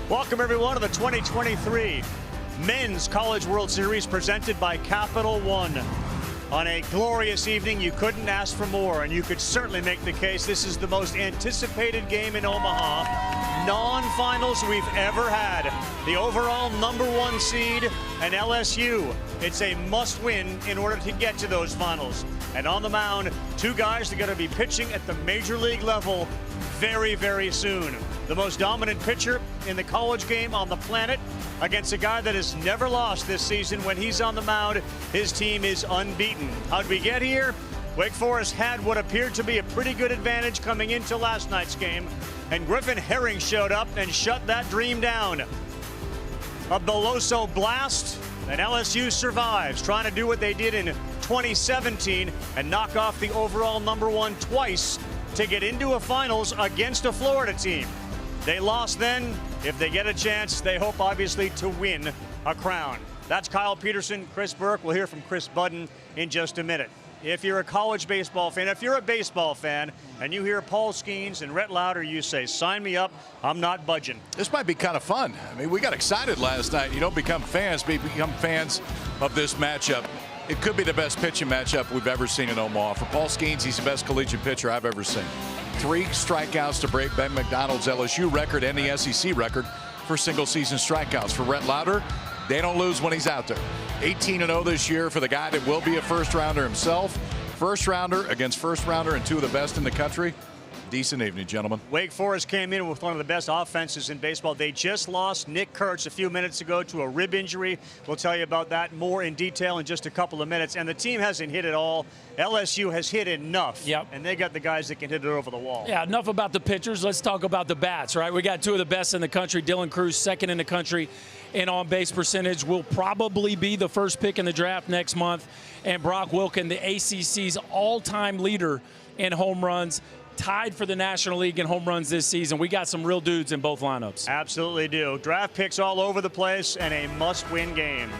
Welcome, everyone, to the 2023 Men's College World Series presented by Capital One. On a glorious evening, you couldn't ask for more, and you could certainly make the case this is the most anticipated game in Omaha. Non-finals we've ever had. The overall #1 seed and LSU. It's a must-win in order to get to those finals. And on the mound, two guys that are going to be pitching at the major league level very, very soon. The most dominant pitcher in the college game on the planet against a guy that has never lost this season. When he's on the mound, his team is unbeaten. How'd we get here? Wake Forest had what appeared to be a pretty good advantage coming into last night's game, and Griffin Herring showed up and shut that dream down. A Beloso blast, and LSU survives, trying to do what they did in 2017 and knock off the overall #1 twice to get into a finals against a Florida team. They lost then. If they get a chance, they hope obviously to win a crown. That's Kyle Peterson, Chris Burke. We'll hear from Chris Budden in just a minute. If you're a college baseball fan, if you're a baseball fan and you hear Paul Skeens and Rhett Lauder, you say, sign me up, I'm not budging. This might be kind of fun. I mean, we got excited last night. You don't become fans, but you become fans of this matchup. It could be the best pitching matchup we've ever seen in Omaha. For Paul Skeens, he's the best collegiate pitcher I've ever sseen. 3 strikeouts to break Ben McDonald's LSU record and the SEC record for single-season strikeouts. For Rhett Lauder, they don't lose when he's out there. 18-0 this year for the guy that will be a first-rounder himself. First-rounder against first-rounder and two of the best in the country. Decent evening, gentlemen. Wake Forest came in with one of the best offenses in baseball. They just lost Nick Kurtz a few minutes ago to a rib injury. We'll tell you about that more in detail in just a couple of minutes. And the team hasn't hit it all. LSU has hit enough. Yep. And they got the guys that can hit it over the wall. Yeah, enough about the pitchers. Let's talk about the bats, right? We got two of the best in the country. Dylan Cruz, second in the country in on-base percentage, will probably be the first pick in the draft next month. And Brock Wilken, the ACC's all-time leader in home runs, tied for the National League in home runs this season. We got some real dudes in both lineups. Absolutely do. Draft picks all over the place and a must-win game.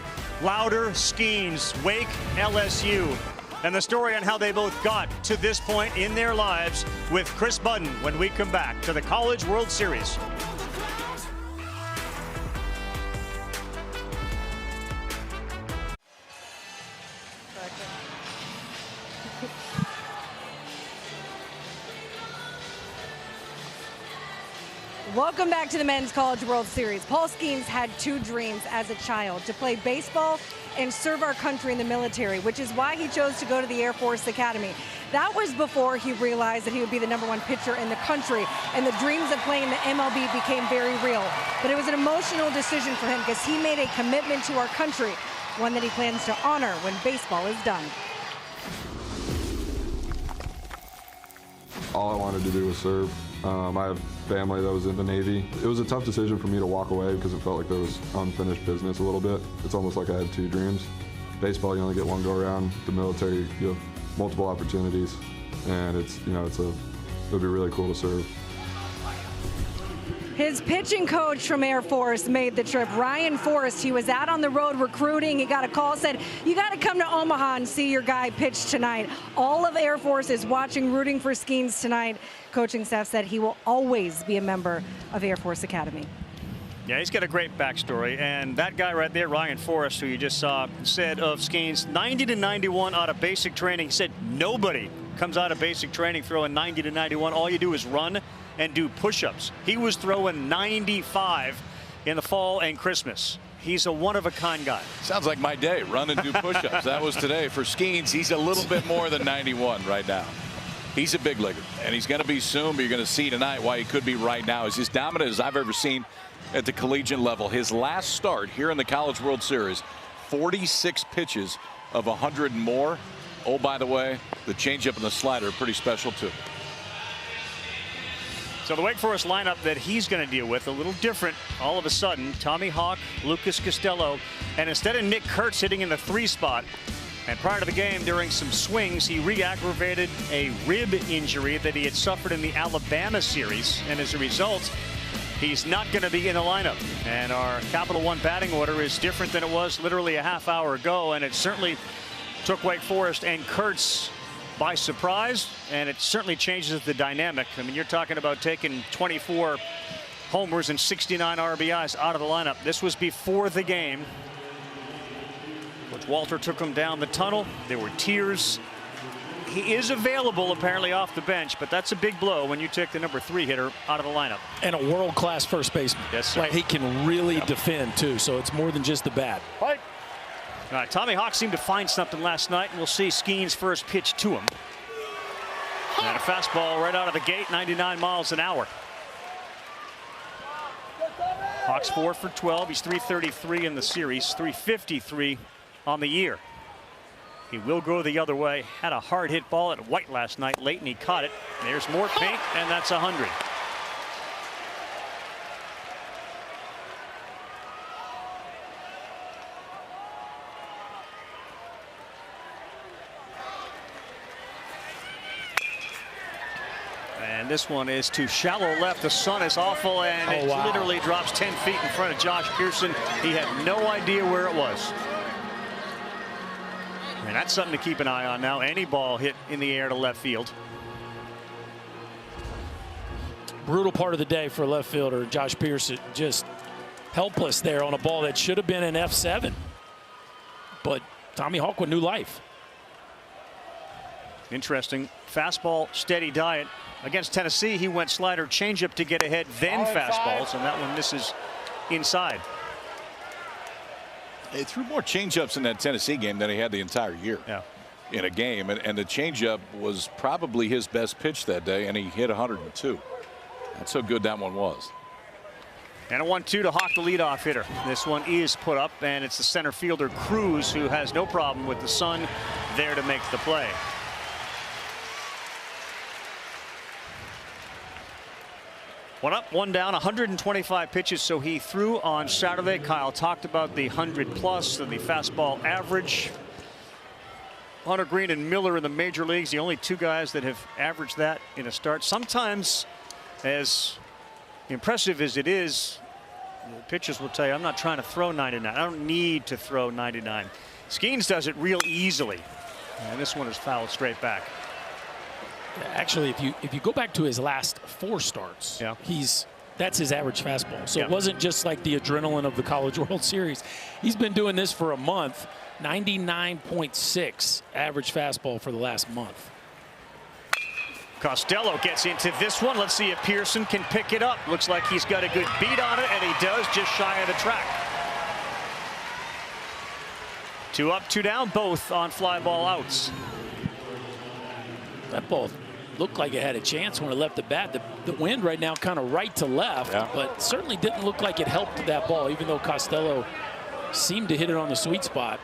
Lauder, Skeens, Wake, LSU. And the story on how they both got to this point in their lives with Chris Budden when we come back to the College World Series. Welcome back to the Men's College World Series. Paul Skeens had 2 dreams as a child: to play baseball and serve our country in the military, which is why he chose to go to the Air Force Academy. That was before he realized that he would be the #1 pitcher in the country, and the dreams of playing the MLB became very real. But it was an emotional decision for him because he made a commitment to our country, one that he plans to honor when baseball is done. All I wanted to do was serve. I have family that was in the Navy. It was a tough decision for me to walk away because it felt like there was unfinished business a little bit. It's almost like I had 2 dreams. Baseball, you only get one go around. The military, you have multiple opportunities, and it would be really cool to serve. His pitching coach from Air Force made the trip. Ryan Forrest, he was out on the road recruiting. He got a call, said, you got to come to Omaha and see your guy pitch tonight. All of Air Force is watching, rooting for Skeens tonight. Coaching staff said he will always be a member of Air Force Academy. Yeah, he's got a great backstory. And that guy right there, Ryan Forrest, who you just saw, said of Skeens, 90 to 91 out of basic training. He said nobody comes out of basic training throwing 90 to 91. All you do is run and do push-ups. He was throwing 95 in the fall and Christmas. He's a one-of-a-kind guy. Sounds like my day. Run and do push-ups. That was today. For Skeens, he's a little bit more than 91 right now. He's a big leaguer, and he's going to be soon, but you're going to see tonight why he could be right now. He's as dominant as I've ever seen at the collegiate level. His last start here in the College World Series, 46 pitches of 100 and more. Oh, by the way, the changeup and the slider are pretty special, too. So the Wake Forest lineup that he's going to deal with, a little different all of a sudden. Tommy Hawk, Lucas Costello, and instead of Nick Kurtz sitting in the 3 spot, and prior to the game, during some swings, he re-aggravated a rib injury that he had suffered in the Alabama series, and as a result, he's not going to be in the lineup. And our Capital One batting order is different than it was literally a half hour ago, and it certainly took Wake Forest and Kurtz by surprise, and it certainly changes the dynamic. I mean, you're talking about taking 24 homers and 69 RBIs out of the lineup. This was before the game. Coach Walter took him down the tunnel. There were tears. He is available apparently off the bench, but that's a big blow when you take the number 3 hitter out of the lineup. And a world-class first baseman. Yes, sir. Right, he can really defend too, so it's more than just the bat. All right, Tommy Hawk seemed to find something last night, and we'll see Skeen's first pitch to him. And a fastball right out of the gate, 99 miles an hour. Hawks 4 for 12. He's 333 in the series, 353 on the year. He will go the other way. Had a hard hit ball at White last night late, and he caught it. There's more pink, and that's 100. And this one is to shallow left. The sun is awful, and it literally drops 10 feet in front of Josh Pearson. He had no idea where it was. And that's something to keep an eye on now. Any ball hit in the air to left field. Brutal part of the day for left fielder Josh Pearson. Just helpless there on a ball that should have been an F7. But Tommy Hawk with new life. Interesting. Fastball, steady diet. Against Tennessee, he went slider, changeup to get ahead, then fastballs, and that one misses inside. He threw more changeups in that Tennessee game than he had the entire year in a game. And the changeup was probably his best pitch that day, and he hit 102. That's how good that one was. And a 1-2 to Hawk, the leadoff hitter. This one is put up, and it's the center fielder Cruz who has no problem with the sun there to make the play. One up, one down, 125 pitches. So he threw on Saturday. Kyle talked about the 100+ and the fastball average. Hunter Green and Miller in the major leagues, the only 2 guys that have averaged that in a start. Sometimes, as impressive as it is, the pitchers will tell you, I'm not trying to throw 99. I don't need to throw 99. Skeens does it real easily. And this one is fouled straight back. Actually, if you go back to his last 4 starts, that's his average fastball. So it wasn't just like the adrenaline of the College World Series. He's been doing this for a month. 99.6 average fastball for the last month. Costello gets into this one. Let's see if Pearson can pick it up. Looks like he's got a good beat on it, and he does, just shy of the track. 2 up, 2 down, both on fly ball outs. That ball looked like it had a chance when it left the bat. The wind right now kind of right to left, but certainly didn't look like it helped that ball, even though Costello seemed to hit it on the sweet spot.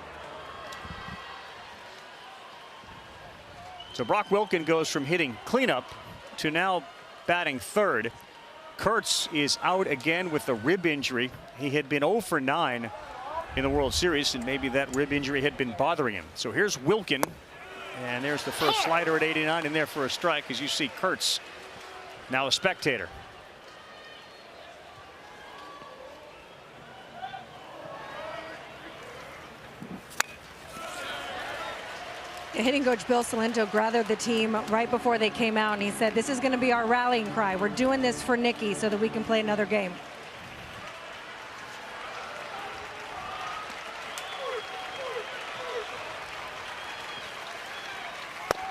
So Brock Wilken goes from hitting cleanup to now batting third. Kurtz is out again with a rib injury. He had been 0 for 9 in the World Series, and maybe that rib injury had been bothering him. So here's Wilken. And there's the first slider at 89 in there for a strike, as you see Kurtz now a spectator. Hitting coach Bill Salento gathered the team right before they came out, and he said, this is going to be our rallying cry. We're doing this for Nicky so that we can play another game.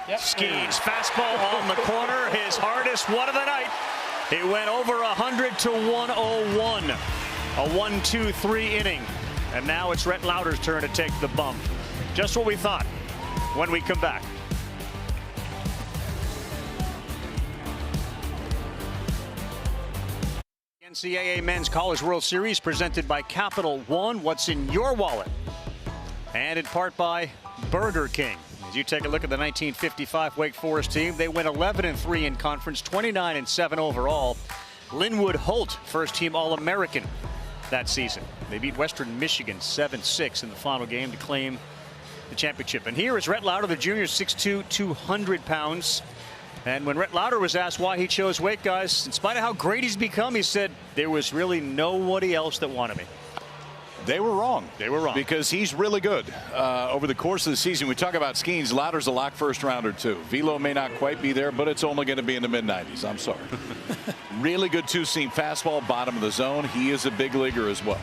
Skeens fastball on the corner, his hardest one of the night. He went over 100 to 101. A 1-2-3 inning. And now it's Rhett Lauder's turn to take the bump. Just what we thought when we come back. NCAA Men's College World Series presented by Capital One. What's in your wallet? And in part by Burger King. As you take a look at the 1955 Wake Forest team, they went 11-3 in conference, 29-7 overall. Linwood Holt, first team All-American that season. They beat Western Michigan 7-6 in the final game to claim the championship. And here is Rhett Lauder, the junior, 6'2", 200 pounds. And when Rhett Lauder was asked why he chose Wake, guys, in spite of how great he's become, he said, there was really nobody else that wanted me. They were wrong. They were wrong. Because he's really good. Over the course of the season, we talk about Skeens. Louder's a lock first rounder, too. Velo may not quite be there, but it's only going to be in the mid-90s. I'm sorry. Really good two-seam fastball, bottom of the zone. He is a big leaguer as well.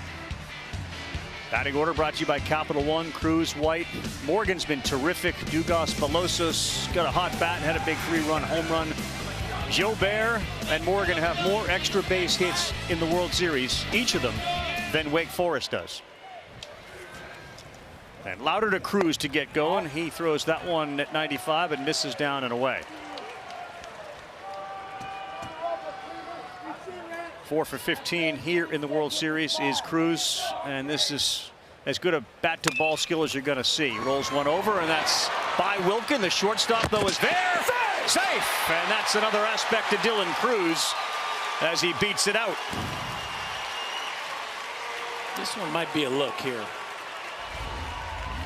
Batting order brought to you by Capital One. Cruz, White. Morgan's been terrific. Dugas, Belosos got a hot bat and had a big 3-run home run. Gilbert and Morgan have more extra base hits in the World Series, each of them, than Wake Forest does. And Louder to Cruz to get going. He throws that one at 95 and misses down and away. 4 for 15 here in the World Series is Cruz, and this is as good a bat to ball skill as you're going to see. Rolls one over, and that's by Wilkin. The shortstop, though, is there. Safe! And that's another aspect to Dylan Cruz as he beats it out. This one might be a look here.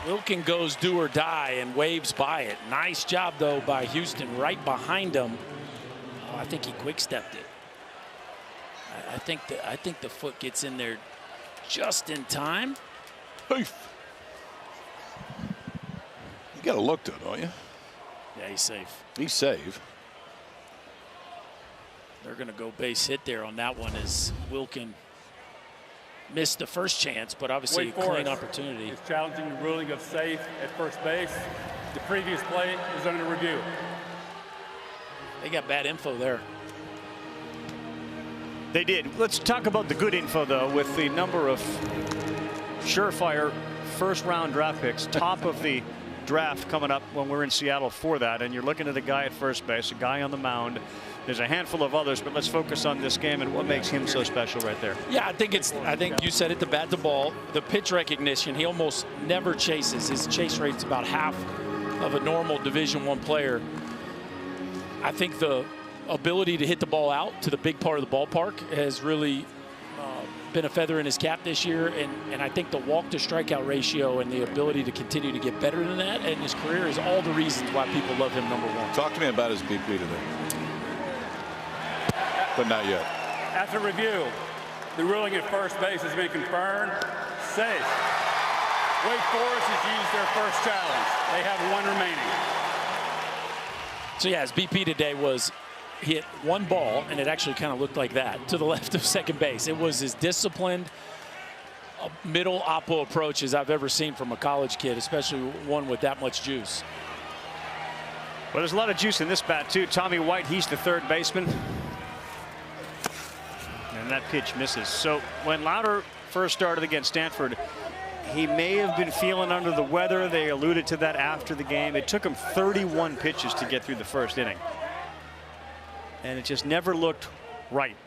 Wilkin goes do or die and waves by it. Nice job, though, by Houston right behind him. Oh, I think he quick-stepped it. I think the foot gets in there just in time. Hey. You got to look, though, don't you? Yeah, he's safe. He's safe. They're going to go base hit there on that one as Wilkin missed the first chance, but obviously a clean opportunity. It's challenging the ruling of safe at first base. The previous play is under review. They got bad info there. They did. Let's talk about the good info, though, with the number of surefire first-round draft picks, top of the draft coming up when we're in Seattle for that. And you're looking at a guy at first base, a guy on the mound. There's a handful of others, but let's focus on this game and what makes him so special right there. Yeah, I think you said it, the bat to ball, the pitch recognition. He almost never chases. His chase rate's about half of a normal Division I player. I think the ability to hit the ball out to the big part of the ballpark has really been a feather in his cap this year, and I think the walk to strikeout ratio and the ability to continue to get better than that in his career is all the reasons why people love him number one. Talk to me about his BP today. But not yet. After review, the ruling at first base has been confirmed. Safe. Wake Forest has used their first challenge. They have one remaining. So yeah, his BP today was he hit one ball, and it actually kind of looked like that to the left of second base. It was as disciplined middle oppo approach as I've ever seen from a college kid, especially one with that much juice. Well, there's a lot of juice in this bat, too. Tommy White, he's the third baseman. And that pitch misses. So when Louder first started against Stanford, he may have been feeling under the weather. They alluded to that after the game. It took him 31 pitches to get through the first inning. And it just never looked right.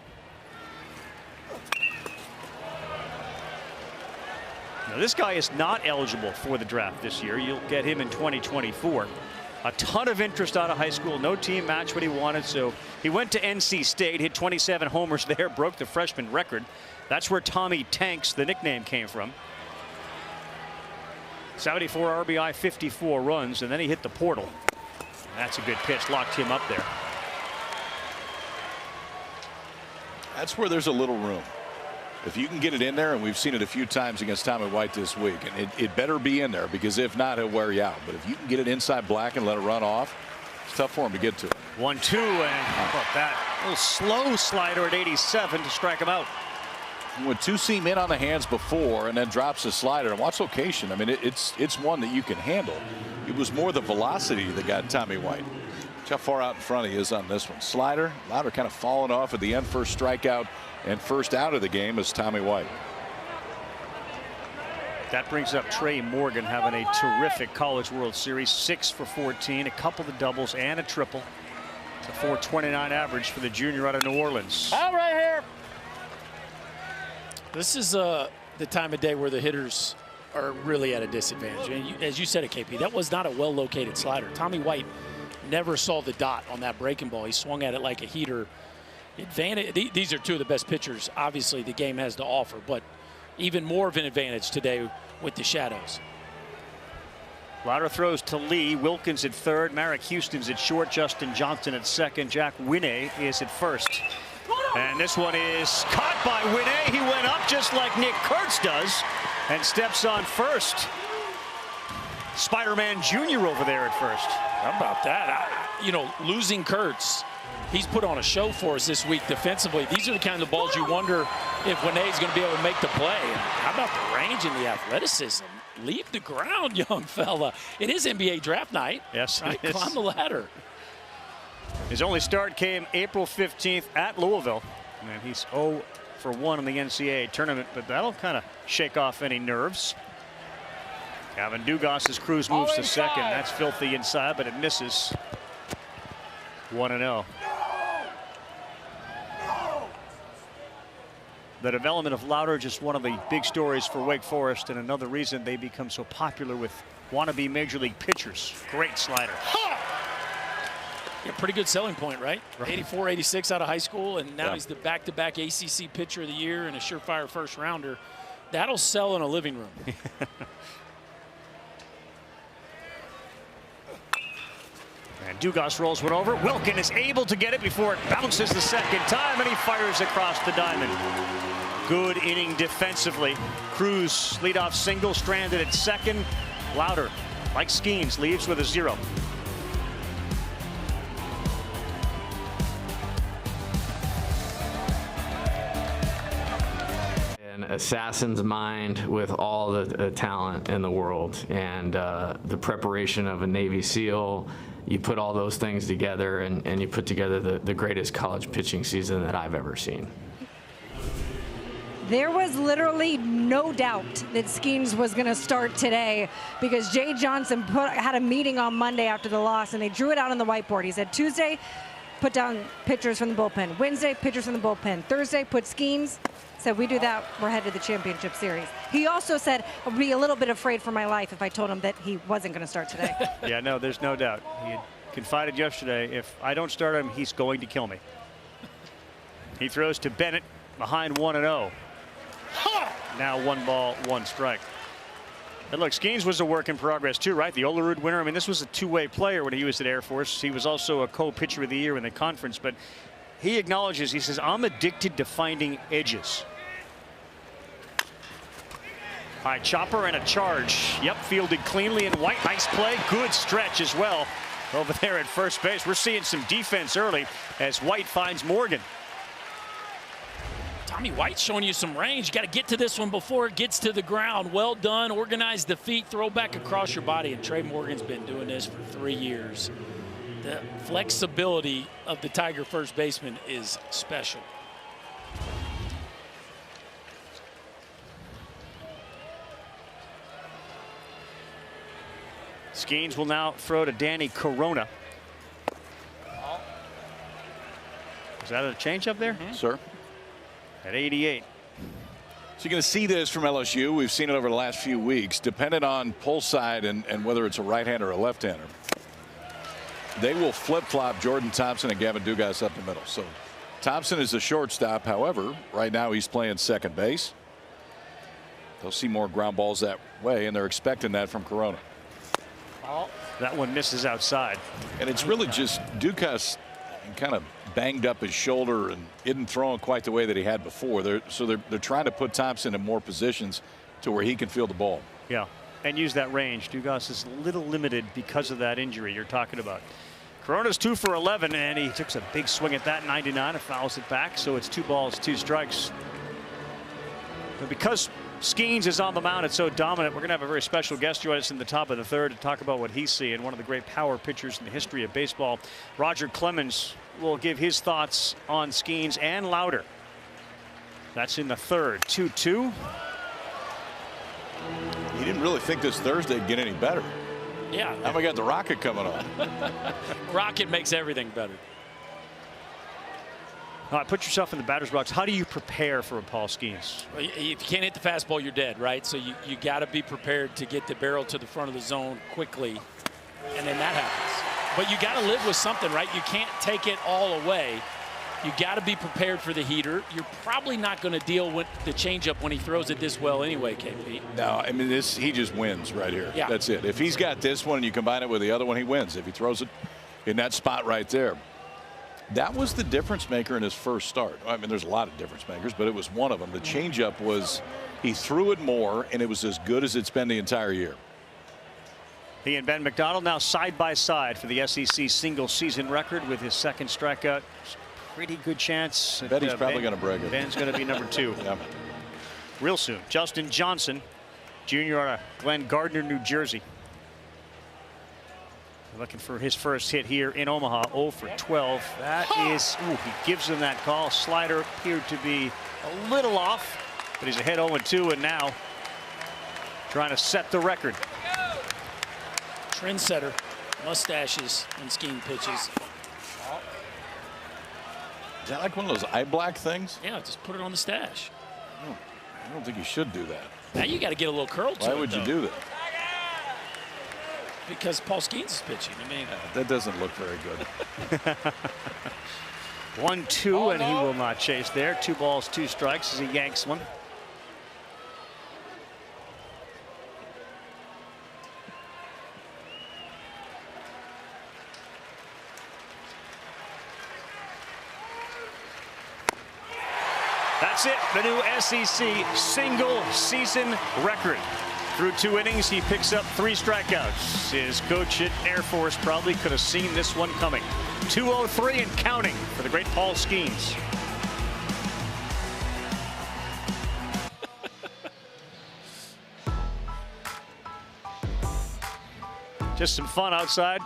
Now, this guy is not eligible for the draft this year. You'll get him in 2024. A ton of interest out of high school. No team matched what he wanted, so he went to NC State, hit 27 homers there, broke the freshman record. That's where Tommy Tanks, the nickname, came from. 74 RBI, 54 runs, and then he hit the portal. That's a good pitch, locked him up there. That's where there's a little room. If you can get it in there, and we've seen it a few times against Tommy White this week, and it better be in there, because if not, he'll wear you out. But if you can get it inside black and let it run off, it's tough for him to get to it. 1-2, and how about that? A little slow slider at 87 to strike him out. With two-seam in on the hands before and then drops the slider. And watch location. I mean, it's one that you can handle. It was more the velocity that got Tommy White. Watch how far out in front he is on this one. Slider, Louder kind of falling off at the end. First strikeout and first out of the game is Tommy White. That brings up Trey Morgan having a terrific College World Series. 6 for 14, a couple of doubles and a triple. It's a .429 average for the junior out of New Orleans. Out right here. This is the time of day where the hitters are really at a disadvantage. And as you said it, KP, that was not a well-located slider. Tommy White never saw the dot on that breaking ball. He swung at it like a heater. These are two of the best pitchers, obviously, the game has to offer, but even more of an advantage today with the shadows. Louder throws to Lee. Wilkins at third. Merrick Houston's at short. Justin Johnson at second. Jack Winne is at first. And this one is caught by Winne. He went up just like Nick Kurtz does. And steps on first. Spider-Man Jr. over there at first. How about that? You know, losing Kurtz, he's put on a show for us this week defensively. These are the kind of balls you wonder if Winne's going to be able to make the play. And how about the range and the athleticism? Leave the ground, young fella. It is NBA draft night. Yes, right? Climb the ladder. His only start came April 15th at Louisville. And he's 0 for 1 in the NCAA tournament, but that'll kind of shake off any nerves. Gavin Dugas' Cruz moves to second. That's filthy inside, but it misses. 1-0. The development of Lauder, just one of the big stories for Wake Forest, and another reason they become so popular with wannabe major league pitchers. Great slider. Yeah, pretty good selling point, right? 84, 86 out of high school, and now Yeah. he's the back-to-back ACC pitcher of the year and a surefire first rounder. That'll sell in a living room. And Dugas rolls one over. Wilkin is able to get it before it bounces the second time, and he fires across the diamond. Good inning defensively. Cruz leadoff single, stranded at second. Lauder, like Skeens, leaves with a 0. An assassin's mind with all the talent in the world, and the preparation of a Navy SEAL. You put all those things together, and you put together the greatest college pitching season that I've ever seen. There was literally no doubt that Skeens was going to start today because Jay Johnson had a meeting on Monday after the loss, and they drew it out on the whiteboard. He said Tuesday, put down pitchers from the bullpen. Wednesday, pitchers from the bullpen. Thursday, put Skeens. Said, we do that, we're headed to the championship series. He also said, I'd be a little bit afraid for my life if I told him that he wasn't going to start today. Yeah, no, there's no doubt. He had confided yesterday, if I don't start him, he's going to kill me. He throws to Bennett behind 1-0. Now 1 ball, 1 strike. And look, Skeens was a work in progress too, right? The Olerud winner. I mean, this was a two-way player when he was at Air Force. He was also a co-pitcher of the year in the conference, but he acknowledges, he says, I'm addicted to finding edges. High chopper and a charge. Yep, fielded cleanly, and White, nice play. Good stretch as well over there at first base. We're seeing some defense early as White finds Morgan. Tommy White's showing you some range. You got to get to this one before it gets to the ground. Well done. Organize the feet, throw back across your body. And Trey Morgan's been doing this for 3 years. The flexibility of the Tiger first baseman is special. Skeens will now throw to Danny Corona. Is that a change up there? Sir. At 88. So you're going to see this from LSU. We've seen it over the last few weeks, depending on pull side and whether it's a right-hander or a left-hander. They will flip-flop Jordan Thompson and Gavin Dugas up the middle. So Thompson is the shortstop. However, right now he's playing second base. They'll see more ground balls that way, and they're expecting that from Corona. That one misses outside. And it's really just Dugas kind of banged up his shoulder and isn't throwing quite the way that he had before. They're trying to put Thompson in more positions to where he can feel the ball. Yeah, and use that range. Dugas is a little limited because of that injury you're talking about. Corona's 2 for 11, and he took a big swing at that 99 and fouls it back, so it's 2 balls, 2 strikes. But because Skeens is on the mound, it's so dominant, we're going to have a very special guest join us in the top of the third to talk about what he's seeing. One of the great power pitchers in the history of baseball. Roger Clemens will give his thoughts on Skeens and Lauder. That's in the third. 2-2. He didn't really think this Thursday would get any better. Yeah. Now we got the Rocket coming on. Rocket makes everything better. All right, put yourself in the batter's box. How do you prepare for a Paul Skeens? Well, if you can't hit the fastball, you're dead, right? So you got to be prepared to get the barrel to the front of the zone quickly, and then that happens. But you got to live with something, right? You can't take it all away. You got to be prepared for the heater. You're probably not going to deal with the changeup when he throws it this well anyway, KP. No, I mean, he just wins right here. Yeah. That's it. If he's got this one and you combine it with the other one, he wins. If he throws it in that spot right there. That was the difference maker in his first start. I mean, there's a lot of difference makers, but it was one of them. The changeup was, he threw it more, and it was as good as it's been the entire year. He and Ben McDonald now side by side for the SEC single season record with his second strikeout. Pretty good chance. I bet he's probably going to break it. Ben's going to be number 2. Yeah. Real soon. Justin Johnson, Jr. out of Glen Gardner, New Jersey. Looking for his first hit here in Omaha. 0 for 12. That is, ooh, he gives him that call. Slider appeared to be a little off, but he's ahead 0-2, and now trying to set the record. Trendsetter, mustaches and scheme pitches. Is that like one of those eye black things? Yeah, just put it on the stash. I don't think you should do that. Now you got to get a little curl to it. Why would you do that? Because Paul Skeens is pitching. I mean, that doesn't look very good. 1-2, and he will not chase there. 2 balls, 2 strikes as he yanks one. That's it, the new SEC single season record. Through 2 innings, he picks up 3 strikeouts. His coach at Air Force probably could have seen this one coming. 203 and counting for the great Paul Skeens. Just some fun outside.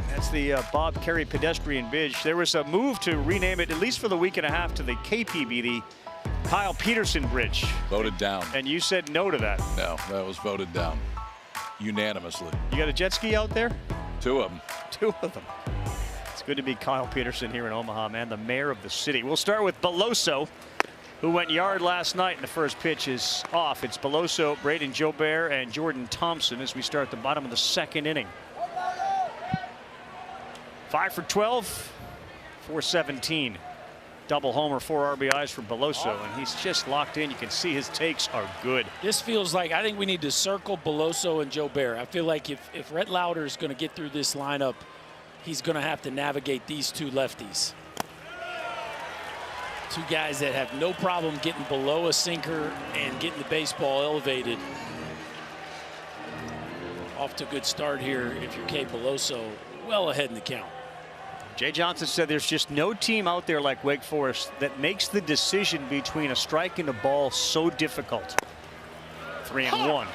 That's the Bob Carey pedestrian bridge. There was a move to rename it, at least for the week and a half, to the KPB, the Kyle Peterson Bridge. Voted down. And you said no to that. No, that was voted down unanimously. You got a jet ski out there? 2 of them. 2 of them. It's good to be Kyle Peterson here in Omaha, man, the mayor of the city. We'll start with Beloso, who went yard last night, and the first pitch is off. It's Beloso, Braden Jobert, and Jordan Thompson as we start the bottom of the 2nd inning. 5 for 12, 417. Double homer, 4 RBIs for Beloso, and he's just locked in. You can see his takes are good. This feels like, I think we need to circle Beloso and Jobert. I feel like if Rhett Lauder is going to get through this lineup, he's going to have to navigate these 2 lefties. 2 guys that have no problem getting below a sinker and getting the baseball elevated. Off to a good start here if you're Kate Beloso, well ahead in the count. Jay Johnson said there's just no team out there like Wake Forest that makes the decision between a strike and a ball so difficult. 3-1.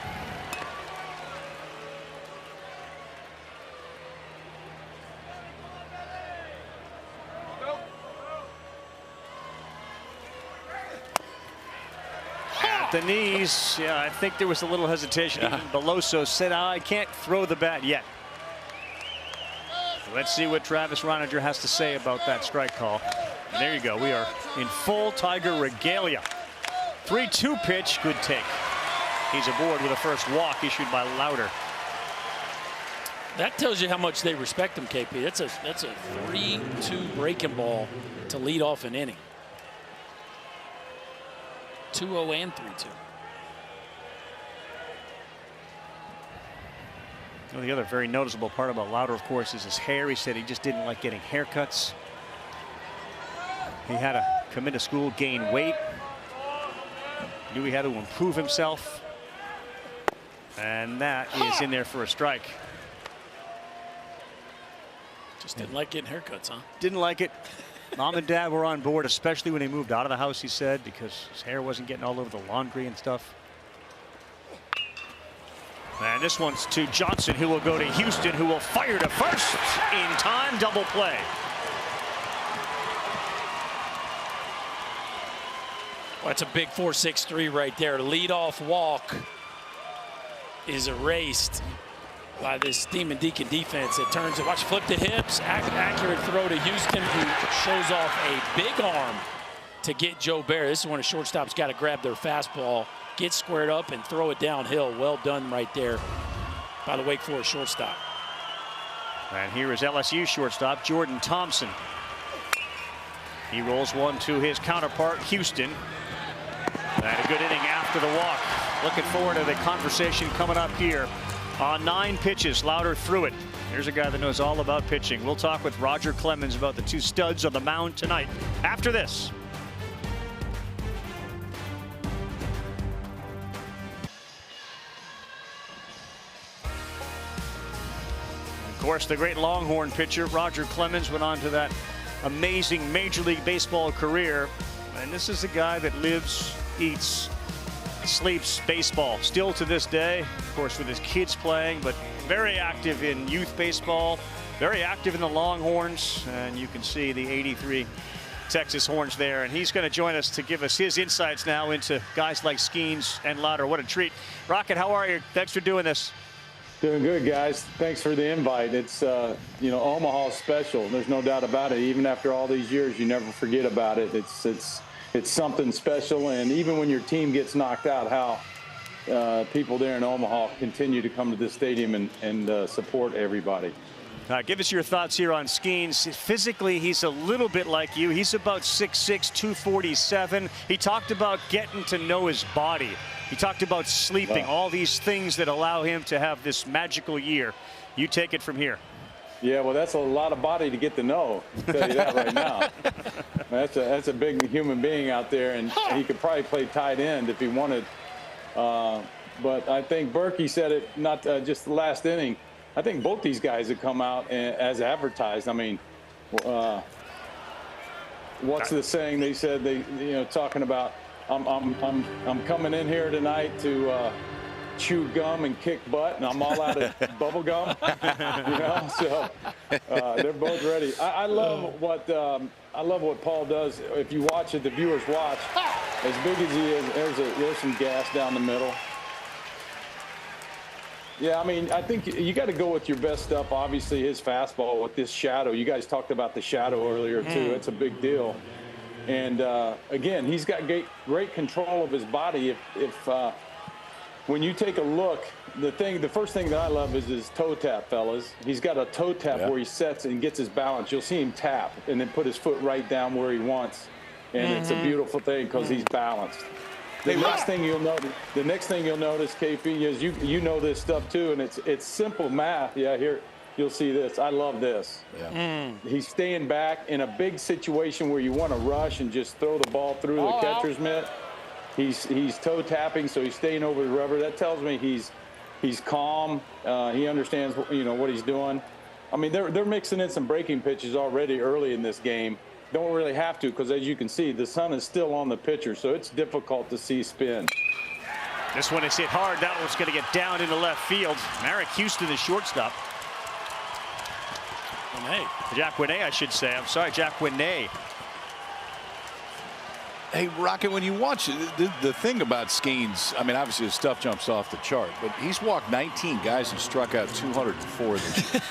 At the knees, yeah, I think there was a little hesitation. Even Beloso said, I can't throw the bat yet. Let's see what Travis Roninger has to say about that strike call. And there you go. We are in full Tiger regalia. 3-2 pitch. Good take. He's aboard with a first walk issued by Lauder. That tells you how much they respect him, KP. That's a 3-2 breaking ball to lead off an inning. 2-0 and 3-2. Well, the other very noticeable part about Lauder, of course, is his hair. He said he just didn't like getting haircuts. He had to come into school, gain weight. Knew he had to improve himself. And that is in there for a strike. Just didn't like getting haircuts, huh? Didn't like it. Mom and Dad were on board, especially when he moved out of the house, he said, because his hair wasn't getting all over the laundry and stuff. And this one's to Johnson, who will go to Houston, who will fire to first in time. Double play. Well, that's a big 4-6-3 right there. Leadoff walk is erased by this Demon Deacon defense. It turns it. Watch, flip the hips. Accurate throw to Houston, who shows off a big arm to get Jobert. This is when a shortstop's got to grab their fastball, get squared up, and throw it downhill. Well done right there by the Wake Forest shortstop. And here is LSU shortstop Jordan Thompson. He rolls one to his counterpart, Houston. And a good inning after the walk. Looking forward to the conversation coming up here. On 9 pitches, Lauder threw it. Here's a guy that knows all about pitching. We'll talk with Roger Clemens about the two studs on the mound tonight after this. Of course, the great Longhorn pitcher Roger Clemens went on to that amazing Major League Baseball career. And this is a guy that lives, eats, sleeps baseball still to this day, of course, with his kids playing, but very active in youth baseball, very active in the Longhorns, and you can see the 83 Texas Horns there. And he's going to join us to give us his insights now into guys like Skeens and Lauder. What a treat. Rocket, how are you? Thanks for doing this. Doing good, guys. Thanks for the invite. It's, Omaha's special. There's no doubt about it. Even after all these years, you never forget about it. It's something special. And even when your team gets knocked out, how people there in Omaha continue to come to this stadium and support everybody. Give us your thoughts here on Skeens. Physically, he's a little bit like you. He's about 6'6", 247. He talked about getting to know his body. He talked about sleeping, all these things that allow him to have this magical year. You take it from here. Yeah, well, that's a lot of body to get to know. I'll tell you that right now. That's a big human being out there, and he could probably play tight end if he wanted. But I think Berkey said it not just the last inning. I think both these guys have come out as advertised. I mean, what's the saying? They said talking about I'm coming in here tonight to chew gum and kick butt, and I'm all out of bubble gum. So they're both ready. I love what Paul does. If you watch it, the viewers watch. As big as he is, there's some gas down the middle. Yeah, I mean, I think you got to go with your best stuff. Obviously, his fastball with this shadow. You guys talked about the shadow earlier, too. It's a big deal. And, again, he's got great control of his body. If when you take a look, the first thing that I love is his toe tap, fellas. He's got a toe tap where he sets and gets his balance. You'll see him tap and then put his foot right down where he wants. And it's a beautiful thing because he's balanced. The next thing you'll notice, KP, is you know this stuff too, and it's simple math. Yeah, here you'll see this. I love this. Yeah. He's staying back in a big situation where you want to rush and just throw the ball through the catcher's mitt. He's toe tapping, so he's staying over the rubber. That tells me he's calm. He understands what he's doing. I mean, they're mixing in some breaking pitches already early in this game. Don't really have to, because as you can see, the sun is still on the pitcher, so it's difficult to see spin. This one is hit hard. That one's going to get down into left field. Merrick Houston, the shortstop. Jack Winney, I should say. I'm sorry, Jack Winney. Hey, Rocket, when you watch it, the thing about Skeens, I mean, obviously his stuff jumps off the chart, but he's walked 19 guys and struck out 204 this year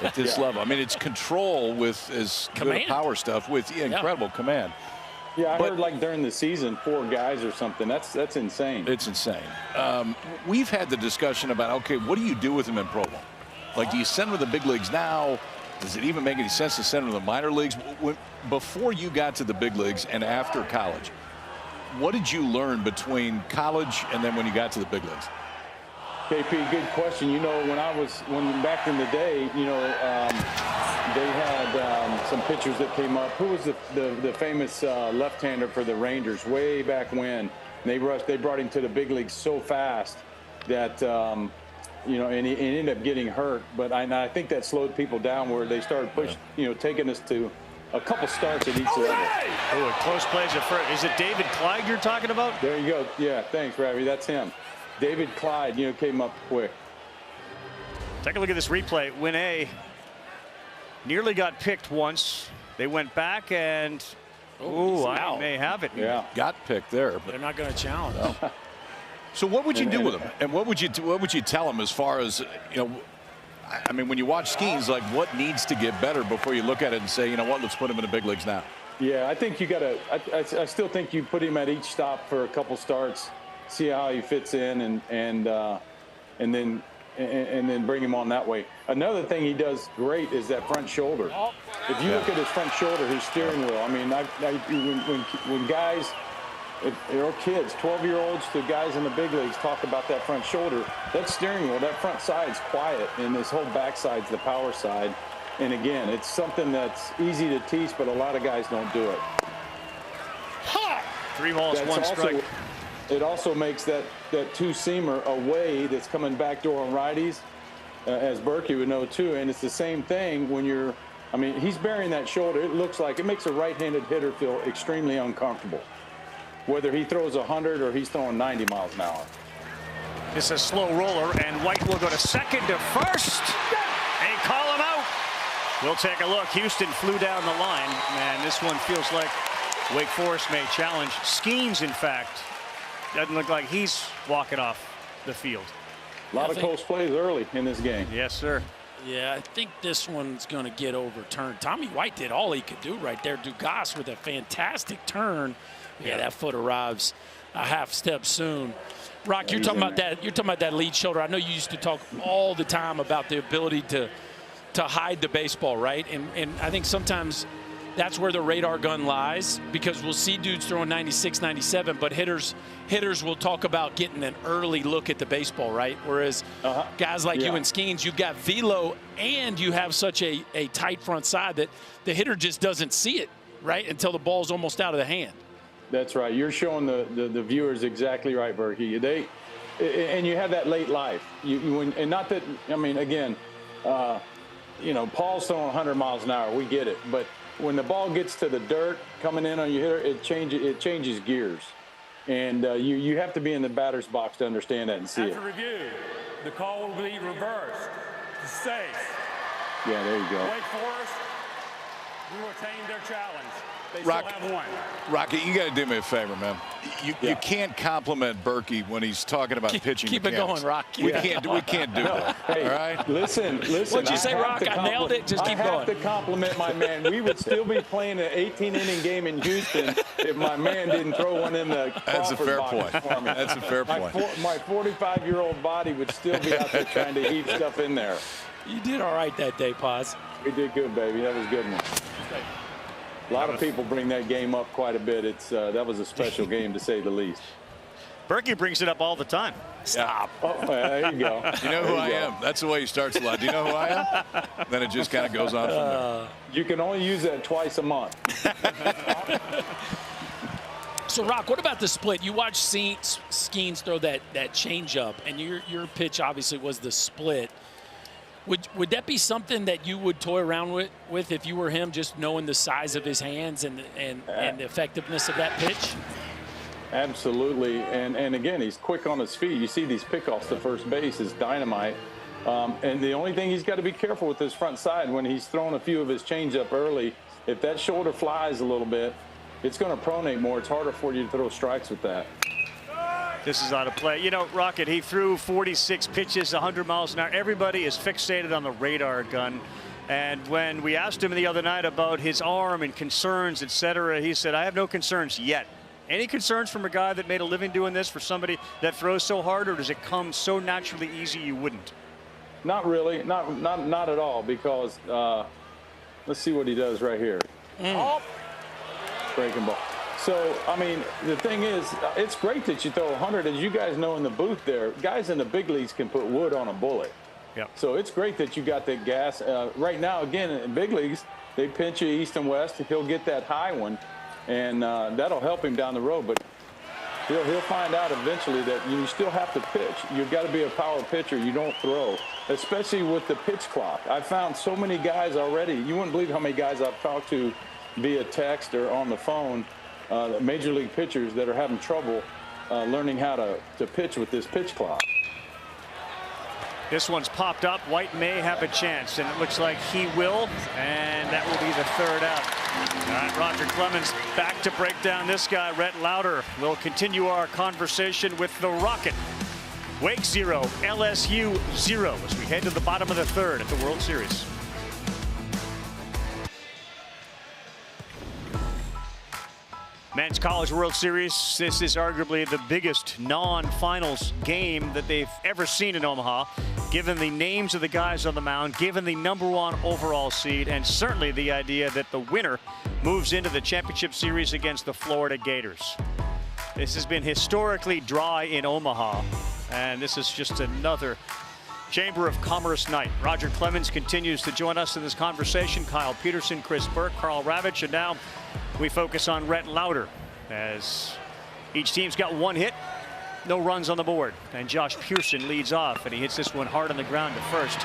at this level. I mean, it's control with his good power stuff with incredible command. Yeah, I heard like during the season, 4 guys or something. That's insane. It's insane. We've had the discussion about, okay, what do you do with him in pro ball? Like, do you send him to the big leagues now? Does it even make any sense to send him to the minor leagues? Before you got to the big leagues and after college, what did you learn between college and then when you got to the big leagues? KP, good question. When back in the day, they had some pitchers that came up. Who was the famous left-hander for the Rangers way back when? They brought him to the big leagues so fast that and he ended up getting hurt. But I think that slowed people down where they started taking us to a couple starts at each level. Oh, a close plays at first. Is it David Clyde you're talking about? There you go. Yeah, thanks, Ravi. That's him. David Clyde, came up quick. Take a look at this replay. Winney nearly got picked once. They went back and, I may have it. Yeah, got picked there. But they're not going to challenge. No. So what would you do with him? And what would you tell him as far as, I mean, when you watch Skeens, like what needs to get better before you look at it and say, you know what, let's put him in the big leagues now? Yeah, I think you got to. I still think you put him at each stop for a couple starts, see how he fits in, and then bring him on that way. Another thing he does great is that front shoulder. If you look at his front shoulder, his steering wheel. I mean, when guys or kids, 12-year-olds to guys in the big leagues talk about that front shoulder. That steering wheel, that front side's quiet, and this whole backside's the power side. And again, it's something that's easy to teach, but a lot of guys don't do it. 3 balls, 1 strike. It also makes that two-seamer away that's coming backdoor on righties, as Berkey would know too. And it's the same thing when you're, I mean, he's burying that shoulder. It looks like it makes a right-handed hitter feel extremely uncomfortable, whether he throws 100 or he's throwing 90 miles an hour. It's a slow roller, and White will go to second to first. They call him out. We'll take a look. Houston flew down the line. Man, this one feels like Wake Forest may challenge. Skeens, in fact, doesn't look like he's walking off the field. A lot of close plays early in this game. Yes, sir. Yeah, I think this one's going to get overturned. Tommy White did all he could do right there. Dugas with a fantastic turn. Yeah, that foot arrives a half step soon. Rock, you're talking about that. You're talking about that lead shoulder. I know you used to talk all the time about the ability to hide the baseball, right? And I think sometimes that's where the radar gun lies, because we'll see dudes throwing 96, 97, but hitters will talk about getting an early look at the baseball, right? Whereas guys like you and Skeens, you've got velo and you have such a tight front side that the hitter just doesn't see it, right, until the ball's almost out of the hand. That's right. You're showing the viewers exactly right, Berkey. And you have that late life. And not that, I mean, again, Paul's throwing 100 miles an hour. We get it. But when the ball gets to the dirt coming in on your hitter, it changes gears. And you have to be in the batter's box to understand that and see it. After review, the call will be reversed. Safe. Yeah, there you go. Wake Forest, we retain their challenge. They still have one. Rocky, you got to do me a favor, man. You can't compliment Berkey when he's talking about pitching. Keep it going, Rock. We can't do that. Hey, all right? Listen. What'd you say, Rock? I nailed it. Just keep going. I have to compliment my man. We would still be playing an 18-inning game in Houston if my man didn't throw one in the That's a fair box point. for me. That's a fair point. My 45-year-old body would still be out there trying to heat stuff in there. You did all right that day, Paz. We did good, baby. That was good one. A lot of people bring that game up quite a bit. That was a special game, to say the least. Berkey brings it up all the time. Stop. Oh, there you go. You know who I am. That's the way he starts a lot. Do you know who I am? Then it just kind of goes on from there. You can only use that twice a month. So, Rock, what about the split? You watched Skeens throw that changeup, and your pitch obviously was the split. Would that be something that you would toy around with if you were him, just knowing the size of his hands and the effectiveness of that pitch? Absolutely. And again, he's quick on his feet. You see these pickoffs to first base is dynamite. And the only thing he's got to be careful with his front side when he's throwing a few of his changeup early, if that shoulder flies a little bit, it's going to pronate more. It's harder for you to throw strikes with that. This is out of play. You know, Rocket, he threw 46 pitches, 100 miles an hour. Everybody is fixated on the radar gun. And when we asked him the other night about his arm and concerns, etc., he said, I have no concerns yet. Any concerns from a guy that made a living doing this for somebody that throws so hard, or does it come so naturally easy you wouldn't? Not really. Not at all, because let's see what he does right here. Breaking ball. So, I mean, the thing is, it's great that you throw 100. As you guys know in the booth there, guys in the big leagues can put wood on a bullet. Yep. So it's great that you got that gas. Right now, again, in big leagues, they pinch you east and west. He'll get that high one, and that'll help him down the road. But he'll find out eventually that you still have to pitch. You've got to be a power pitcher. You don't throw, especially with the pitch clock. I've found so many guys already. You wouldn't believe how many guys I've talked to via text or on the phone, major league pitchers that are having trouble learning how to pitch with this pitch clock. This one's popped up. White may have a chance, and it looks like he will, and that will be the third out. All right, Roger Clemens back to break down this guy. Rhett Lauder will continue our conversation with the Rocket. Wake 0, LSU 0 as we head to the bottom of the third at the World Series. Men's College World Series. This is arguably the biggest non-finals game that they've ever seen in Omaha, given the names of the guys on the mound, given the #1 overall seed, and certainly the idea that the winner moves into the championship series against the Florida Gators. This has been historically dry in Omaha, and this is just another Chamber of Commerce night. Roger Clemens continues to join us in this conversation. Kyle Peterson, Chris Burke, Carl Ravitch, and now we focus on Rhett Lauder as each team's got one hit, no runs on the board, and Josh Pearson leads off, and he hits this one hard on the ground to first.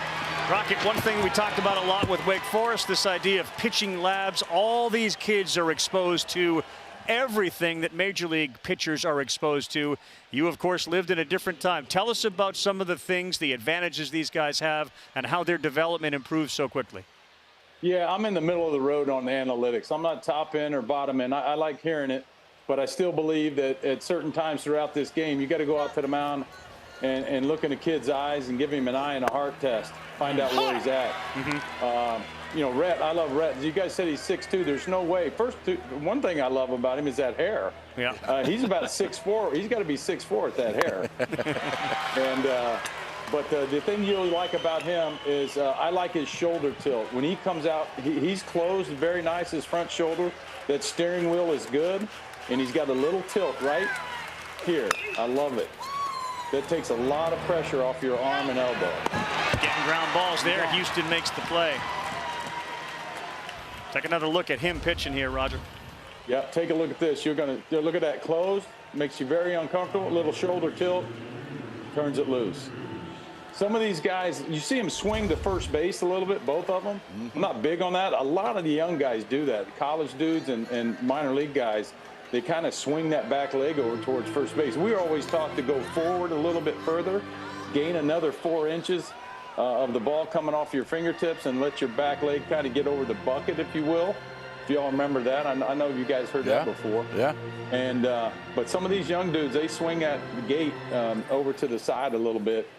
Rocket, one thing we talked about a lot with Wake Forest, this idea of pitching labs. All these kids are exposed to everything that major league pitchers are exposed to. You, of course, lived in a different time. Tell us about some of the things, the advantages these guys have, and how their development improves so quickly. Yeah, I'm in the middle of the road on the analytics. I'm not top end or bottom end. I like hearing it, but I still believe that at certain times throughout this game, you got to go out to the mound and look in the kid's eyes and give him an eye and a heart test, find out where he's at. You know, Rhett, I love Rhett. You guys said he's 6'2". There's no way. One thing I love about him is that hair. Yeah. He's about 6'4". He's got to be 6'4" with that hair. And but the thing you really like about him is I like his shoulder tilt. When he comes out, he's closed very nice, his front shoulder. That steering wheel is good, and he's got a little tilt right here. I love it. That takes a lot of pressure off your arm and elbow. Getting ground balls there. Houston makes the play. Take another look at him pitching here, Roger. Yeah, take a look at this. You're going to look at that closed. Makes you very uncomfortable. A little shoulder tilt. Turns it loose. Some of these guys, you see them swing to first base a little bit, both of them. I'm not big on that. A lot of the young guys do that. The college dudes and minor league guys, they kind of swing that back leg over towards first base. We were always taught to go forward a little bit further, gain another 4 inches of the ball coming off your fingertips and let your back leg kind of get over the bucket, if you will. If y'all remember that. I know you guys heard that before. Yeah. And but some of these young dudes, they swing that gate over to the side a little bit.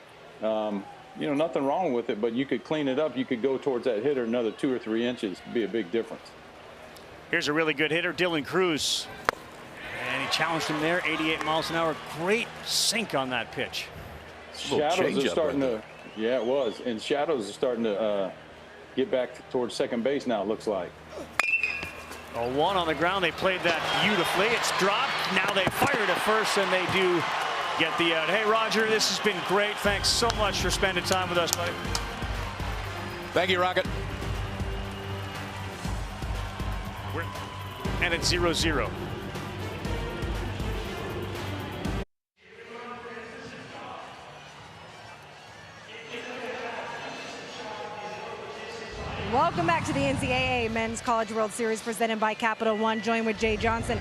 You know, nothing wrong with it, but you could clean it up. You could go towards that hitter another 2 or 3 inches. It'd be a big difference. Here's a really good hitter, Dylan Cruz. And he challenged him there, 88 miles an hour. Great sink on that pitch. Shadows are starting to, yeah, it was. And Shadows are starting to get back towards second base now, it looks like. A one on the ground. They played that beautifully. It's dropped. Now they fire to first, and they do get the out. Hey, Roger, this has been great. Thanks so much for spending time with us, buddy. Thank you, Rocket. And it's 0-0. Welcome back to the NCAA Men's College World Series presented by Capital One. Joined with Jay Johnson.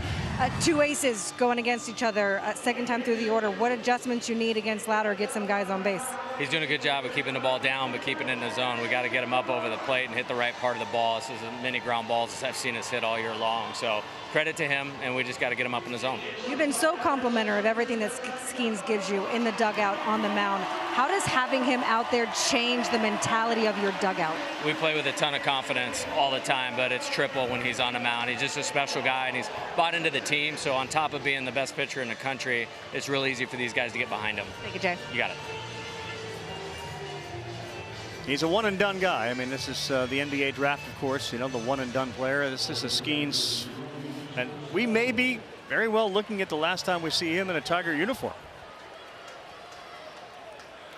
Two aces going against each other, second time through the order. What adjustments you need against Lauder to get some guys on base? He's doing a good job of keeping the ball down, but keeping it in the zone. We got to get him up over the plate and hit the right part of the ball. This is as many ground balls as I've seen us hit all year long. So credit to him, and we just got to get him up in the zone. You've been so complimentary of everything that Skeens gives you in the dugout, on the mound. How does having him out there change the mentality of your dugout? We play with a ton of confidence all the time, but it's triple when he's on the mound. He's just a special guy, and he's bought into the team. So on top of being the best pitcher in the country, it's real easy for these guys to get behind him. Thank you, Jay. You got it. He's a one-and-done guy. I mean, this is the NBA draft, of course. You know, the one-and-done player. This is a Skeens. And we may be very well looking at the last time we see him in a Tiger uniform.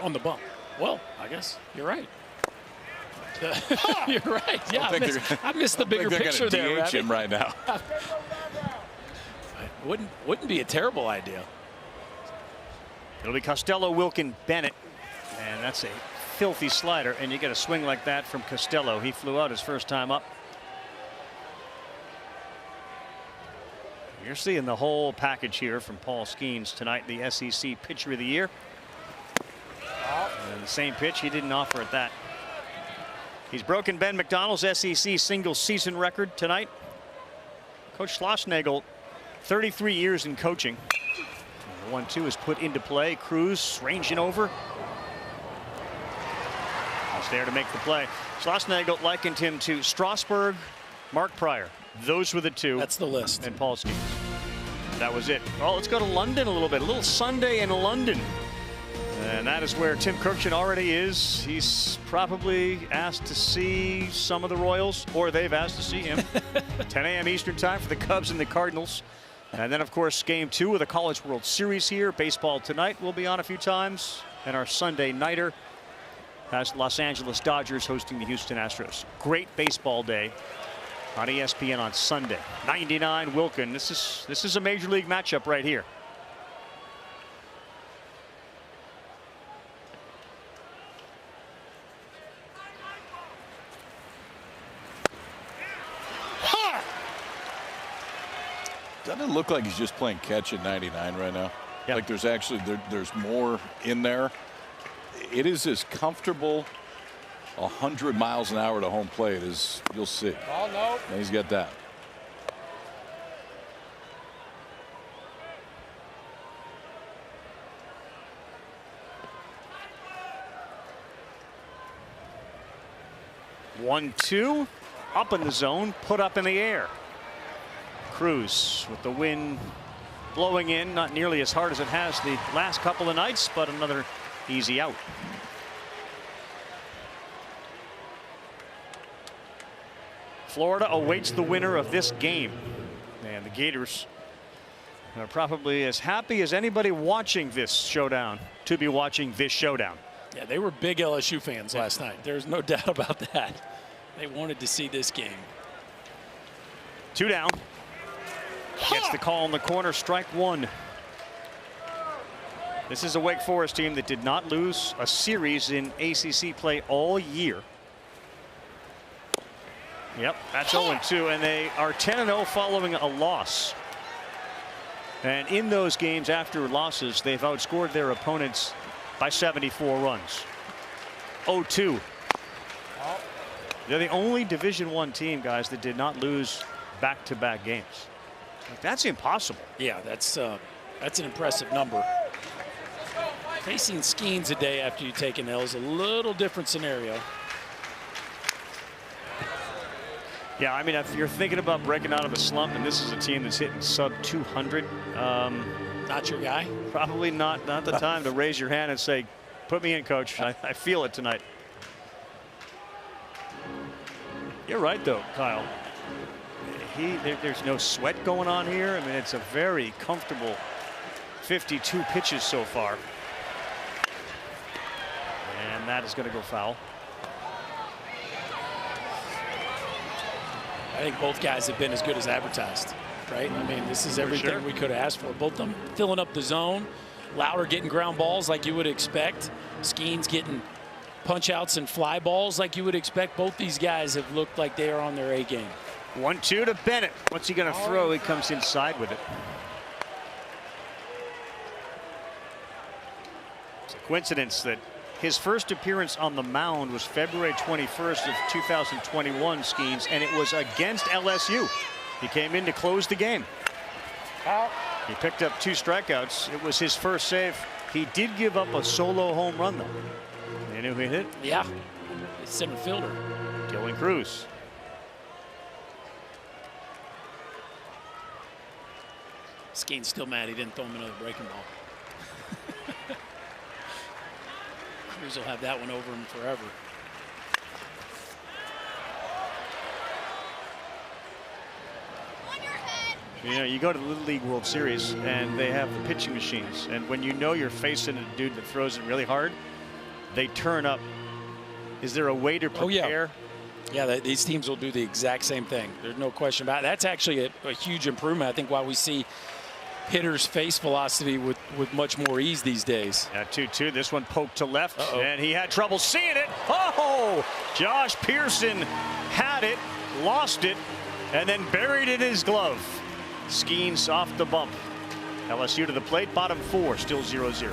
On the bump. Well, I guess you're right. You're right. Yeah, I missed the bigger picture there. DH him right now. Wouldn't be a terrible idea. It'll be Costello, Wilkin, Bennett, and that's a filthy slider. And you get a swing like that from Costello. He flew out his first time up. You're seeing the whole package here from Paul Skeens tonight, the SEC Pitcher of the Year. And the same pitch, he didn't offer at that. He's broken Ben McDonald's SEC single season record tonight. Coach Schlossnagel, 33 years in coaching. The 1-2 is put into play. Cruz ranging over. He's there to make the play. Schlossnagel likened him to Strasburg, Mark Pryor. Those were the two. That's the list. And Paul Skeens. That was it. Oh, let's go to London a little bit. A little Sunday in London. And that is where Tim Kurkjian already is. He's probably asked to see some of the Royals, or they've asked to see him. 10 a.m. Eastern time for the Cubs and the Cardinals. And then, of course, Game 2 of the College World Series here. Baseball tonight will be on a few times. And our Sunday nighter has Los Angeles Dodgers hosting the Houston Astros. Great baseball day on ESPN on Sunday. 99 Wilkin. This is a major league matchup right here. Doesn't it look like he's just playing catch at 99 right now? Yep. Like there's actually there's more in there. It is as comfortable 100 miles an hour to home plate as you'll see. Oh no! And he's got that. One, two, up in the zone, put up in the air. Cruz with the wind blowing in, not nearly as hard as it has the last couple of nights, but another easy out. Florida awaits the winner of this game, and the Gators are probably as happy as anybody watching this showdown to be watching this showdown. Yeah, they were big LSU fans last night. There's no doubt about that. They wanted to see this game. 2 down. Gets the call in the corner, strike one. This is a Wake Forest team that did not lose a series in ACC play all year. Yep, that's 0-2, and they are 10-0 following a loss. And in those games after losses, they've outscored their opponents by 74 runs. 0-2. They're the only Division I team, guys, that did not lose back-to-back games. That's impossible. Yeah, that's an impressive number. Facing Skeens a day after you take an L is a little different scenario. Yeah, I mean, if you're thinking about breaking out of a slump, and this is a team that's hitting sub 200, not your guy. Probably not the time to raise your hand and say, "Put me in, coach. I feel it tonight." You're right, though, Kyle. There's no sweat going on here. I mean, it's a very comfortable 52 pitches so far. And that is going to go foul. I think both guys have been as good as advertised, right? I mean, this is everything we could have asked for. Both of them filling up the zone. Lauer getting ground balls like you would expect. Skeens getting punch outs and fly balls like you would expect. Both these guys have looked like they are on their A game. 1-2 to Bennett. What's he going to throw? He comes inside with it. It's a coincidence that his first appearance on the mound was February 21st of 2021, Skeens, and it was against LSU. He came in to close the game. He picked up 2 strikeouts. It was his first save. He did give up a solo home run, though. You know who he hit? Yeah, center fielder. Dylan Cruz. Skeens still mad he didn't throw him another breaking ball. Cruz will have that one over him forever. You know, you go to the Little League World Series and they have the pitching machines, and when you know you're facing a dude that throws it really hard, they turn up. Is there a way to prepare? Yeah, these teams will do the exact same thing. There's no question about it. That's actually a huge improvement. I think why we see hitters face velocity with much more ease these days. Yeah, 2-2. This one poked to left, and he had trouble seeing it. Oh, Josh Pearson had it, lost it, and then buried it in his glove. Skeens off the bump. LSU to the plate, bottom 4, still 0-0.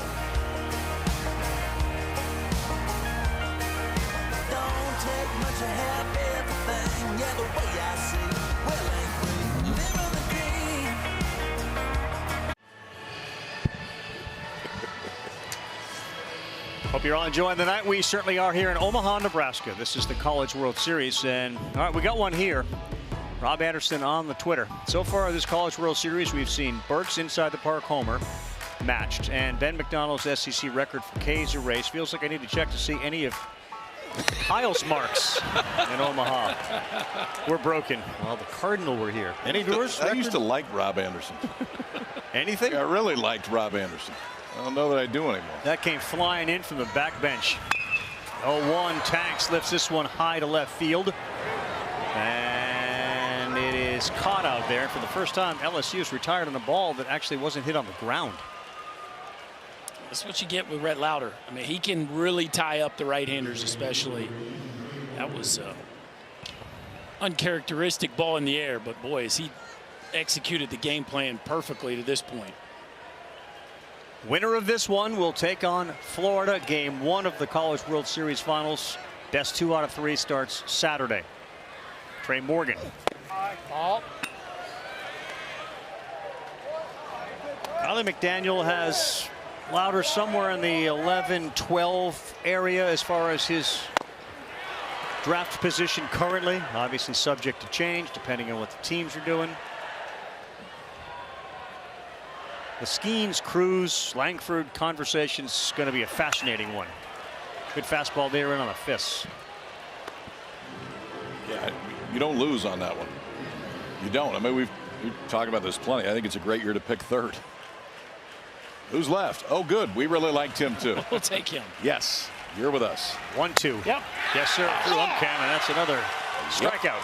Hope you're all enjoying the night. We certainly are here in Omaha, Nebraska. This is the College World Series, and all right, we got one here. Rob Anderson on the Twitter. So far this College World Series, we've seen Burke's inside the park homer matched, and Ben McDonald's SEC record for K's erased. Feels like I need to check to see any of Piles marks in Omaha. We're broken. Well, the Cardinal were here. Any doors? I used to like Rob Anderson. Anything? I really liked Rob Anderson. I don't know that I do anymore. That came flying in from the back bench. 0-1. Tanks lifts this one high to left field. And it is caught out there. For the first time, LSU is retired on a ball that actually wasn't hit on the ground. That's what you get with Rhett Lauder. I mean, he can really tie up the right-handers, especially. That was uncharacteristic ball in the air, but boy, has he executed the game plan perfectly to this point. Winner of this one will take on Florida. Game 1 of the College World Series Finals. Best 2 out of 3 starts Saturday. Trey Morgan. Ball. Kylie McDaniel has Lauder somewhere in the 11-12 area as far as his draft position currently. Obviously subject to change depending on what the teams are doing. The Skeens, Cruz, Langford conversation is going to be a fascinating one. Good fastball there in on the fists. Yeah, you don't lose on that one. You don't. I mean, we've talked about this plenty. I think it's a great year to pick third. Who's left? Oh, good. We really liked him, too. We'll take him. Yes, you're with us. 1-2. Yep. Yes, sir. Through Umcam, and that's another strikeout.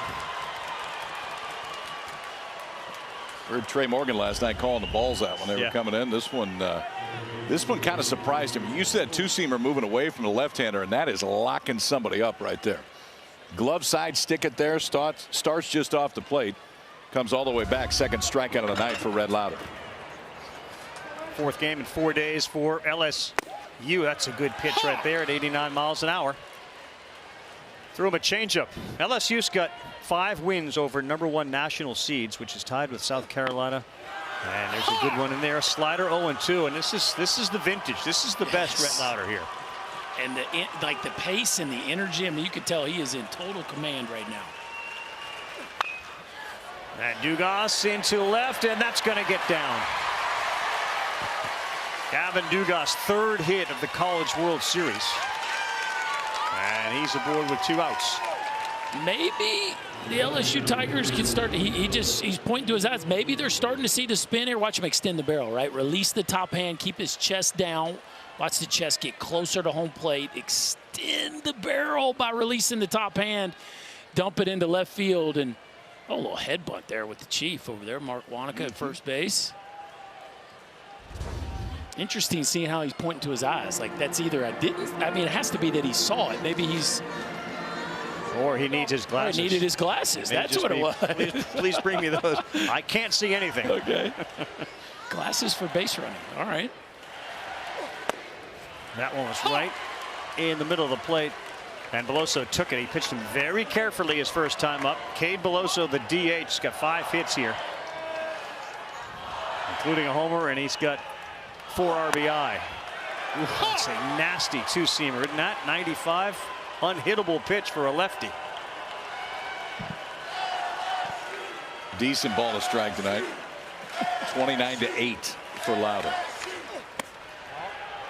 Heard Trey Morgan last night calling the balls out when they were coming in. This one kind of surprised him. You said two-seamer moving away from the left-hander, and that is locking somebody up right there. Glove side, stick it there. Starts just off the plate. Comes all the way back. Second strikeout of the night for Rhett Lauder. 4th game in 4 days for LSU. That's a good pitch right there at 89 miles an hour. Threw him a changeup. LSU's got 5 wins over #1 national seeds, which is tied with South Carolina. And there's a good one in there. A slider 0-2, and this is the vintage. This is the best Rhett Lauder here. And the pace and the energy. I mean, you could tell he is in total command right now. And Dugas into left, and that's going to get down. Gavin Dugas' 3rd hit of the College World Series. And he's aboard with 2 outs. Maybe the LSU Tigers can start. He's pointing to his eyes. Maybe they're starting to see the spin here. Watch him extend the barrel, right? Release the top hand, keep his chest down. Watch the chest get closer to home plate. Extend the barrel by releasing the top hand. Dump it into left field. And a little head bunt there with the Chief over there. Mark Wanaka at first base. Interesting seeing how he's pointing to his eyes. Like that's either it has to be that he saw it. Maybe he's. Or he needs his glasses. He needed his glasses. That's what it was. Please bring me those. I can't see anything. Okay. Glasses for base running. All right. That one was right in the middle of the plate. And Beloso took it. He pitched him very carefully his first time up. Cade Beloso, the DH, has got 5 hits here, including a homer, and he's got 4 RBI. Ooh, that's a nasty 2-seamer, isn't that? 95, unhittable pitch for a lefty. Decent ball to strike tonight. 29-8 for Lauder.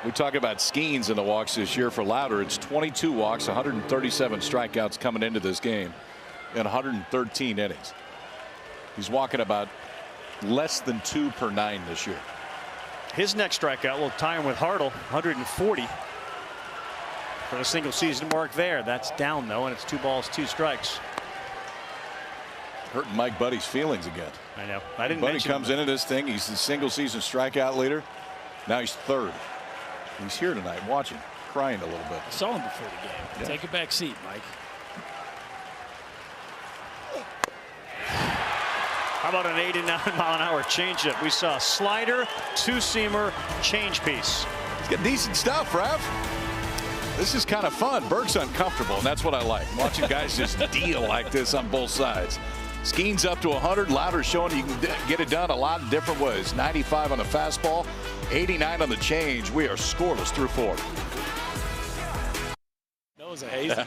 We talk about Skeens in the walks this year for Lauder. It's 22 walks, 137 strikeouts coming into this game in 113 innings. He's walking about less than 2 per 9 this year. His next strikeout will tie him with Hartle, 140 for the single season mark there. That's down though, and it's 2 balls, 2 strikes. Hurting Mike Buddy's feelings again. I know. I didn't Buddy mention comes into this thing. He's the single season strikeout leader. Now he's 3rd. He's here tonight watching, crying a little bit. Saw him before the game. Yeah. Take a back seat, Mike. How about an 89-mile-an-hour changeup? We saw slider, 2-seamer, change piece. He's got decent stuff, Rev. This is kind of fun. Burke's uncomfortable, and that's what I like. Watching guys just deal like this on both sides. Skeens up to 100. Lauder showing you can get it done a lot of different ways. 95 on the fastball, 89 on the change. We are scoreless through 4. That was a hazy deal.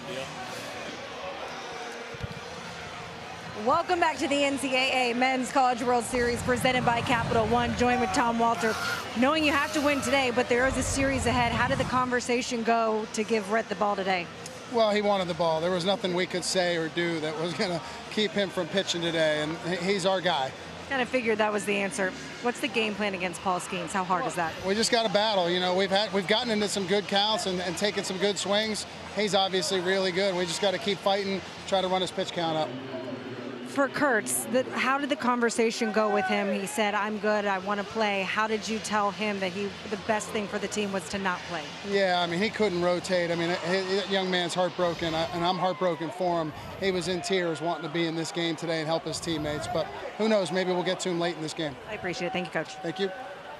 Welcome back to the NCAA Men's College World Series presented by Capital One. Joined with Tom Walter. Knowing you have to win today, but there is a series ahead. How did the conversation go to give Rhett the ball today? Well, he wanted the ball. There was nothing we could say or do that was going to keep him from pitching today, and he's our guy. Kind of figured that was the answer. What's the game plan against Paul Skeens? How hard is that? We just got to battle. You know, we've gotten into some good counts and taken some good swings. He's obviously really good. We just got to keep fighting, try to run his pitch count up. For Kurtz, how did the conversation go with him? He said, I'm good, I want to play. How did you tell him that the best thing for the team was to not play? Yeah, I mean, he couldn't rotate. I mean, that young man's heartbroken, and I'm heartbroken for him. He was in tears wanting to be in this game today and help his teammates. But who knows, maybe we'll get to him late in this game. I appreciate it. Thank you, Coach. Thank you.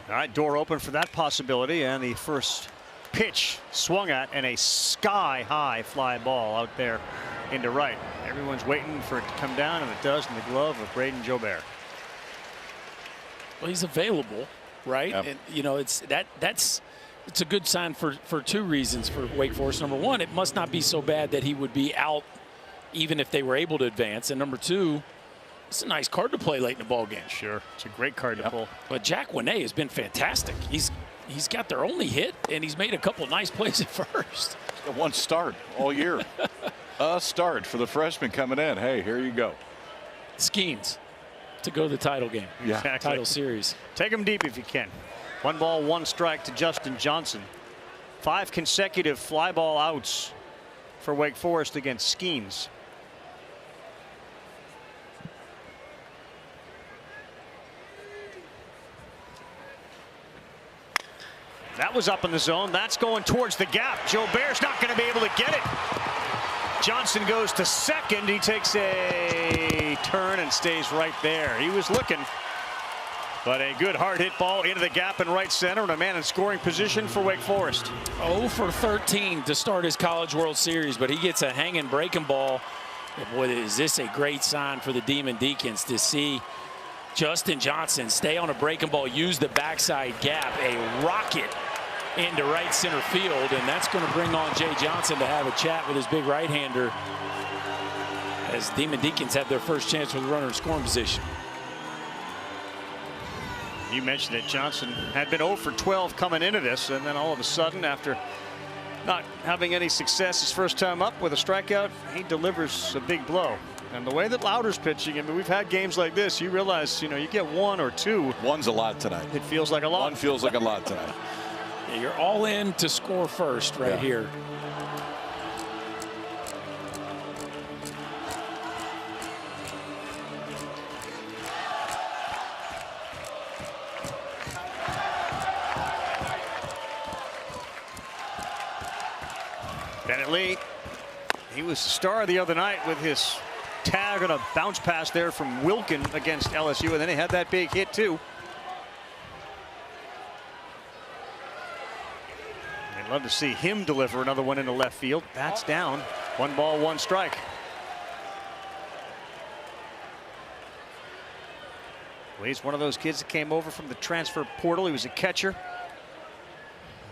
All right, door open for that possibility, and the first pitch swung at, and a sky-high fly ball out there into right. Everyone's waiting for it to come down, and it does in the glove of Braden Jobert. Well, he's available, right? Yep. And, you know, it's a good sign for two reasons for Wake Forest. Number one, it must not be so bad that he would be out even if they were able to advance. And number two, it's a nice card to play late in the ball game. Sure, it's a great card to pull. But Jack Winney has been fantastic. He's got their only hit, and he's made a couple nice plays at first. He's got one start all year. A start for the freshman coming in. Hey, here you go. Skeens to go to the title game. Yeah. Exactly. Title series. Take them deep if you can. 1 ball, 1 strike to Justin Johnson. 5 consecutive fly ball outs for Wake Forest against Skeens. That was up in the zone. That's going towards the gap. Jobert's not going to be able to get it. Johnson goes to second. He takes a turn and stays right there. He was looking, but a good hard hit ball into the gap in right center, and a man in scoring position for Wake Forest. 0 for 13 to start his College World Series, but he gets a hanging breaking ball. And boy, is this a great sign for the Demon Deacons to see Justin Johnson stay on a breaking ball, use the backside gap, a rocket into right center field, and that's going to bring on Jay Johnson to have a chat with his big right-hander as Demon Deacons have their first chance with a runner in scoring position. You mentioned that Johnson had been 0 for 12 coming into this, and then all of a sudden, after not having any success his first time up with a strikeout, he delivers a big blow. And the way that Lauder's pitching, I mean, we've had games like this. You realize, you know, you get 1 or 2. One's a lot tonight. It feels like a lot. One feels like a lot tonight. Yeah, you're all in to score first right here. Bennett Lee, he was the star the other night with his tag on a bounce pass there from Wilkin against LSU, and then he had that big hit too. I'd love to see him deliver another one into left field. That's down. 1 ball, 1 strike. Well, he's one of those kids that came over from the transfer portal. He was a catcher.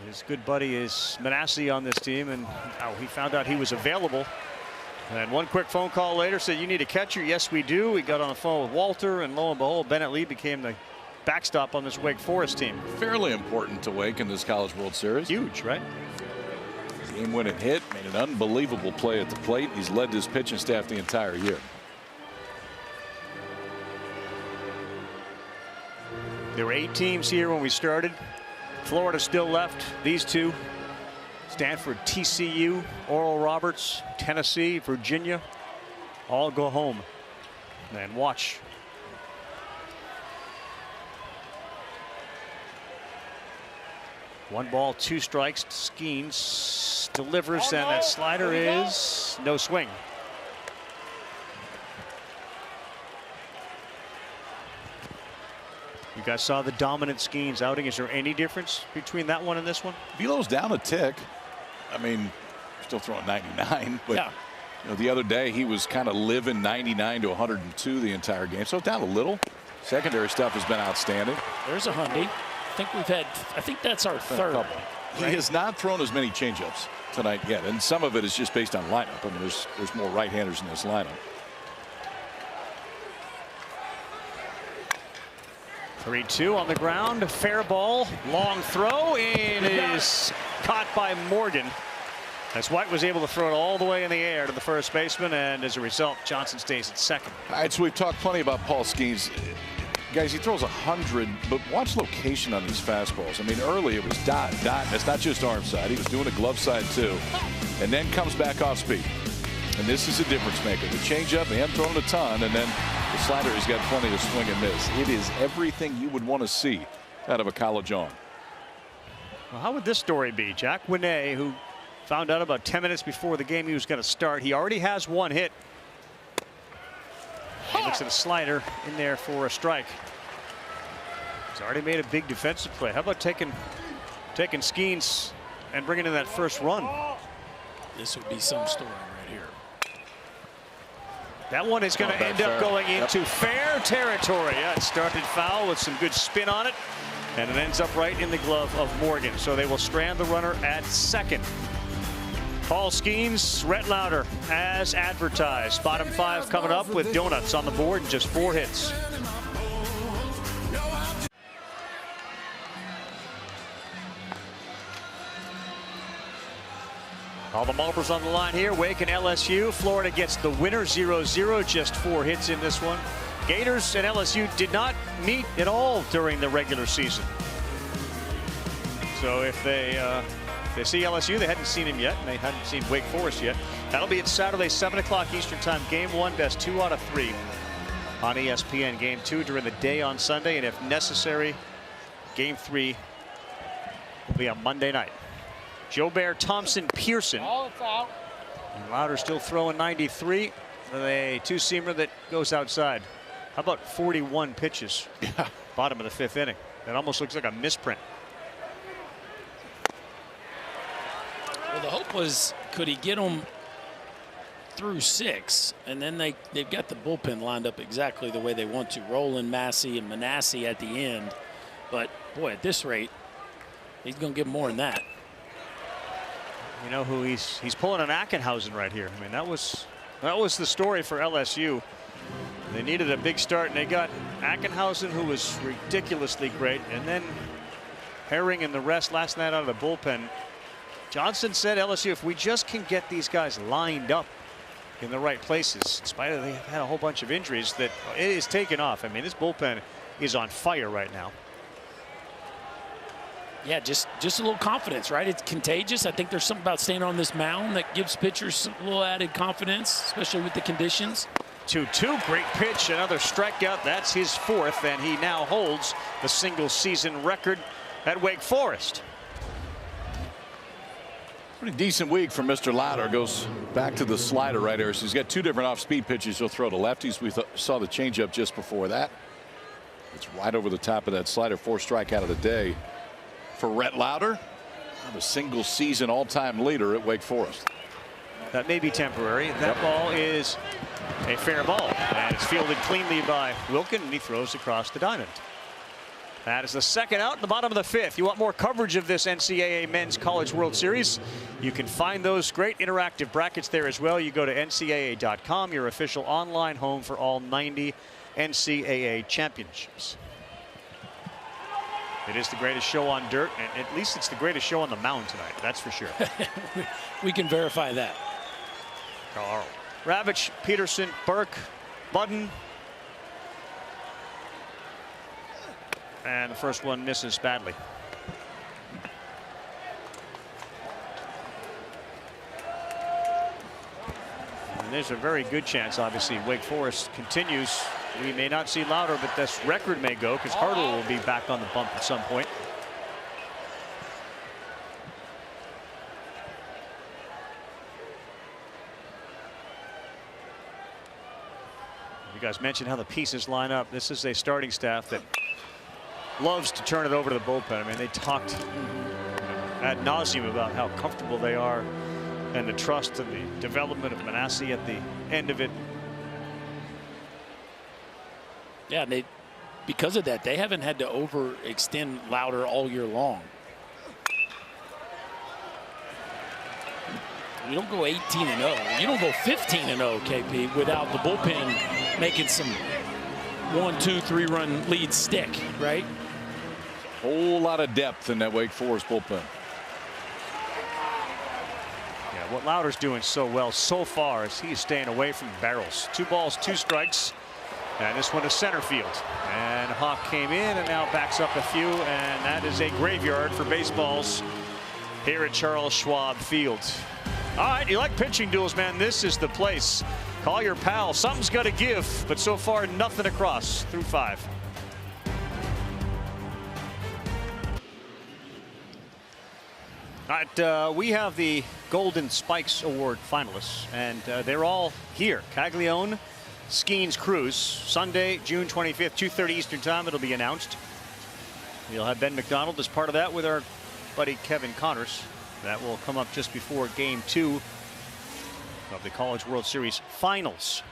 His good buddy is Manasseh on this team, and he found out he was available. And one quick phone call later said, "You need a catcher?" "Yes, we do." We got on the phone with Walter, and lo and behold, Bennett Lee became the backstop on this Wake Forest team. Fairly important to Wake in this College World Series. Huge, right? Game-winning hit, made an unbelievable play at the plate. He's led his pitching staff the entire year. There were 8 teams here when we started. Florida still left. These 2. Stanford, TCU, Oral Roberts, Tennessee, Virginia, all go home. And watch. One ball, 2 strikes. Skeens delivers, and that slider is no swing. You guys saw the dominant Skeens outing. Is there any difference between that one and this one? Velo's down a tick. I mean, still throwing 99, but Yeah. you know, the other day he was kind of living 99 to 102 the entire game, so down a little. Secondary stuff has been outstanding. There's a Hundy. I think that's our third. Couple. He has not thrown as many changeups tonight yet, and some of it is just based on lineup. I mean, there's more right-handers in this lineup. 3-2 on the ground. Fair ball. Long throw. And it is caught by Morgan. As White was able to throw it all the way in the air to the first baseman, and as a result, Johnson stays at second. All right, so we've talked plenty about Paul Skeens. Guys, he throws 100, but watch location on these fastballs. I mean, early it was dot. That's not just arm side. He was doing a glove side too, and then comes back off speed. And this is a difference maker. The changeup, he hadn't thrown a ton, and then the slider, he's got plenty to swing and miss. It is everything you would want to see out of a college arm. Well, how would this story be? Jack Winay, who found out about 10 minutes before the game he was going to start. He already has one hit. He looks at a slider in there for a strike. He's already made a big defensive play. How about taking Skeens and bringing in that first run? This would be some story right here. That one is going to end up going into fair territory. Yeah, it started foul with some good spin on it, and it ends up right in the glove of Morgan. So they will strand the runner at second. Paul Skeens, Rhett Lauder as advertised. Bottom 5 coming up with donuts on the board and just 4 hits. All the multiples on the line here. Wake and LSU. Florida gets the winner 0-0. Just 4 hits in this one. Gators and LSU did not meet at all during the regular season. So if they see LSU, they hadn't seen him yet, and they hadn't seen Wake Forest yet. That'll be at Saturday, 7 o'clock Eastern Time. Game 1, best 2 out of 3 on ESPN. Game 2 during the day on Sunday, and if necessary, Game 3 will be on Monday night. Jobert, Thompson, Pearson. And Lauder still throwing 93 with a 2-seamer that goes outside. How about 41 pitches? Yeah. Bottom of the 5th inning. That almost looks like a misprint. Well, the hope was, could he get them through 6? And then they've got the bullpen lined up exactly the way they want to. Roland, Massey, and Manassi at the end. But, boy, at this rate, he's going to give more than that. You know who he's pulling an Ackenhausen right here. I mean, that was the story for LSU. They needed a big start, and they got Ackenhausen, who was ridiculously great, and then Herring and the rest last night out of the bullpen. Johnson said, LSU, if we just can get these guys lined up in the right places, in spite of they had a whole bunch of injuries, that it is taken off. I mean, this bullpen is on fire right now. Yeah, just a little confidence, right? It's contagious. I think there's something about staying on this mound that gives pitchers a little added confidence, especially with the conditions. 2-2, great pitch, another strikeout. That's his 4th, and he now holds the single season record at Wake Forest. Pretty decent week for Mr. Lauder. Goes back to the slider right here. So he's got 2 different off-speed pitches he'll throw to lefties. We saw the changeup just before that. It's right over the top of that slider. 4 strikeout of the day for Rhett Lauder, the single season all-time leader at Wake Forest. That may be temporary. That ball is a fair ball, and it's fielded cleanly by Wilkin, and he throws across the diamond. That is the second out in the bottom of the 5th. You want more coverage of this NCAA Men's College World Series? You can find those great interactive brackets there as well. You go to ncaa.com, your official online home for all 90 NCAA championships. It is the greatest show on dirt, and at least it's the greatest show on the mound tonight. That's for sure. We can verify that. Carl Ravitch, Peterson, Burke, Budden. And the first one misses badly. And there's a very good chance, obviously, Wake Forest continues. We may not see Lauder, but this record may go because Hartle will be back on the bump at some point. You guys mentioned how the pieces line up. This is a starting staff that loves to turn it over to the bullpen. I mean, they talked ad nauseum about how comfortable they are and the trust and the development of Manassi at the end of it. Yeah, because of that, they haven't had to overextend Lauder all year long. You don't go 18-0. You don't go 15-0, KP, without the bullpen making some 1, 2, 3-run leads stick, right? Whole lot of depth in that Wake Forest bullpen. Yeah, what Lauder's doing so well so far is he's staying away from barrels. 2 balls, 2 strikes. And this one to center field. And Hawk came in and now backs up a few. And that is a graveyard for baseballs here at Charles Schwab Field. All right, you like pitching duels, man. This is the place. Call your pal. Something's got to give. But so far, nothing across through 5. All right, we have the Golden Spikes Award finalists, and they're all here. Caglione, Skeens, Cruz. Sunday, June 25th, 2:30 Eastern Time. It'll be announced. We'll have Ben McDonald as part of that with our buddy Kevin Connors. That will come up just before Game 2 of the College World Series Finals.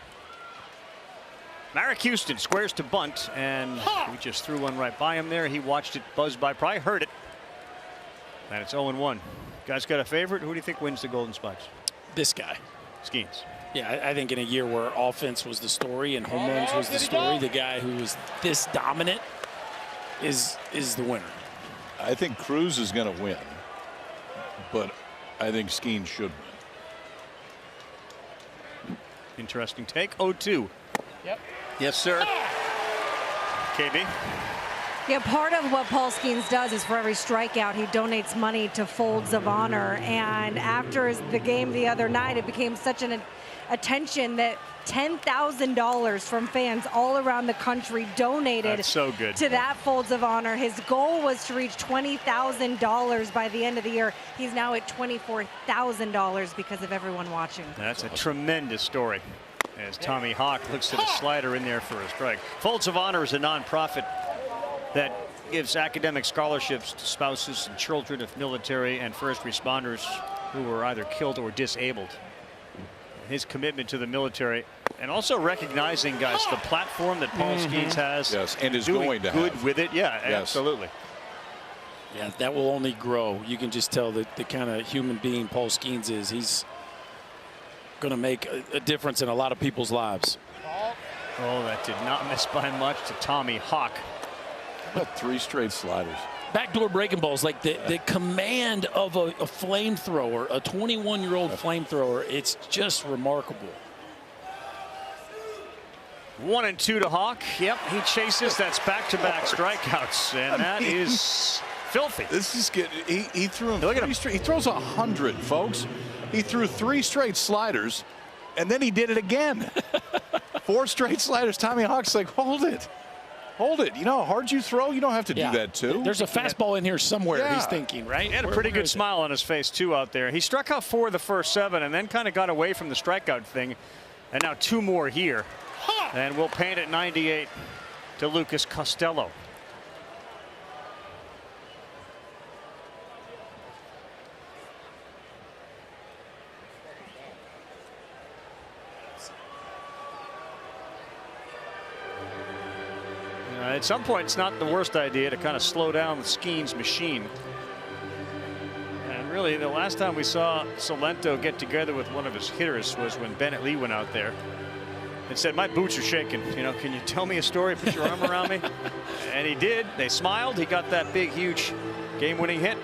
Marek Houston squares to bunt, and we just threw one right by him there. He watched it buzz by, probably heard it. And it's 0-1. Guys got a favorite? Who do you think wins the Golden Spikes? This guy. Skeens. Yeah, I think in a year where offense was the story and home runs was the story, the guy who was this dominant is the winner. I think Cruz is going to win, but I think Skeens should win. Interesting take. 0-2. Yep. Yes, sir. KB. Yeah, part of what Paul Skeens does is for every strikeout, he donates money to Folds of Honor. And after the game the other night, it became such an attention that $10,000 from fans all around the country donated to that Folds of Honor. His goal was to reach $20,000 by the end of the year. He's now at $24,000 because of everyone watching. That's a tremendous story. As Tommy Hawk looks at a slider in there for a strike. Folds of Honor is a nonprofit that gives academic scholarships to spouses and children of military and first responders who were either killed or disabled. His commitment to the military, and also recognizing, guys, the platform that Paul Skeens has. Yes, and is going to good have. with it. Yeah, yes. Absolutely. Yeah, that will only grow. You can just tell that the kind of human being Paul Skeens is. He's going to make a difference in a lot of people's lives. Oh, that did not miss by much to Tommy Hawk. About 3 straight sliders. Backdoor breaking balls, like the command of a flamethrower, a 21-year-old flamethrower. It's just remarkable. 1-2 to Hawk. Yep, he chases. That's back-to-back strikeouts, and that is filthy. This is getting. He threw him. Look at him. He throws 100, folks. He threw 3 straight sliders, and then he did it again. 4 straight sliders. Tommy Hawk's like, hold it. Hold it. You know how hard you throw? You don't have to do that, too. There's a fastball in here somewhere, he's thinking, right? He had a pretty good smile on his face, too, out there. He struck out 4 of the first 7 and then kind of got away from the strikeout thing. And now 2 more here. And we'll paint at 98 to Lucas Costello. At some point, it's not the worst idea to kind of slow down the Skeens machine. And really, the last time we saw Salento get together with one of his hitters was when Bennett Lee went out there and said, my boots are shaking. You know, can you tell me a story? Put your arm around me. And he did. They smiled. He got that big, huge game-winning hit.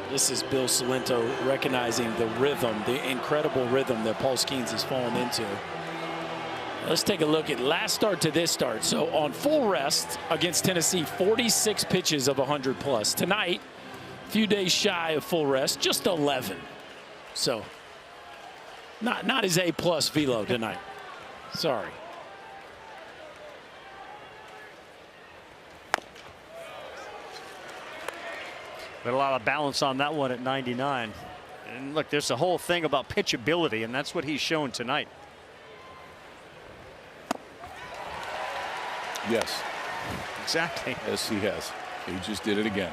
This is Bill Salento recognizing the rhythm, the incredible rhythm that Paul Skeens has fallen into. Let's take a look at last start to this start. So on full rest against Tennessee, 46 pitches of 100 plus. Tonight, a few days shy of full rest, just 11. So not his A+ velo tonight. Sorry. But a lot of balance on that one at 99. And look, there's a whole thing about pitchability, and that's what he's shown tonight. Yes. Exactly. Yes, he has. He just did it again.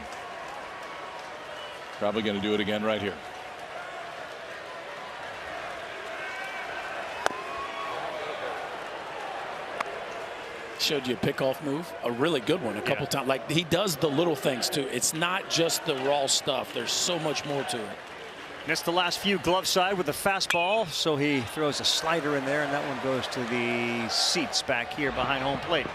Probably going to do it again right here. Showed you a pickoff move, a really good one a couple times. Like, he does the little things too. It's not just the raw stuff. There's so much more to it. Missed the last few glove side with a fastball, so he throws a slider in there, and that one goes to the seats back here behind home plate.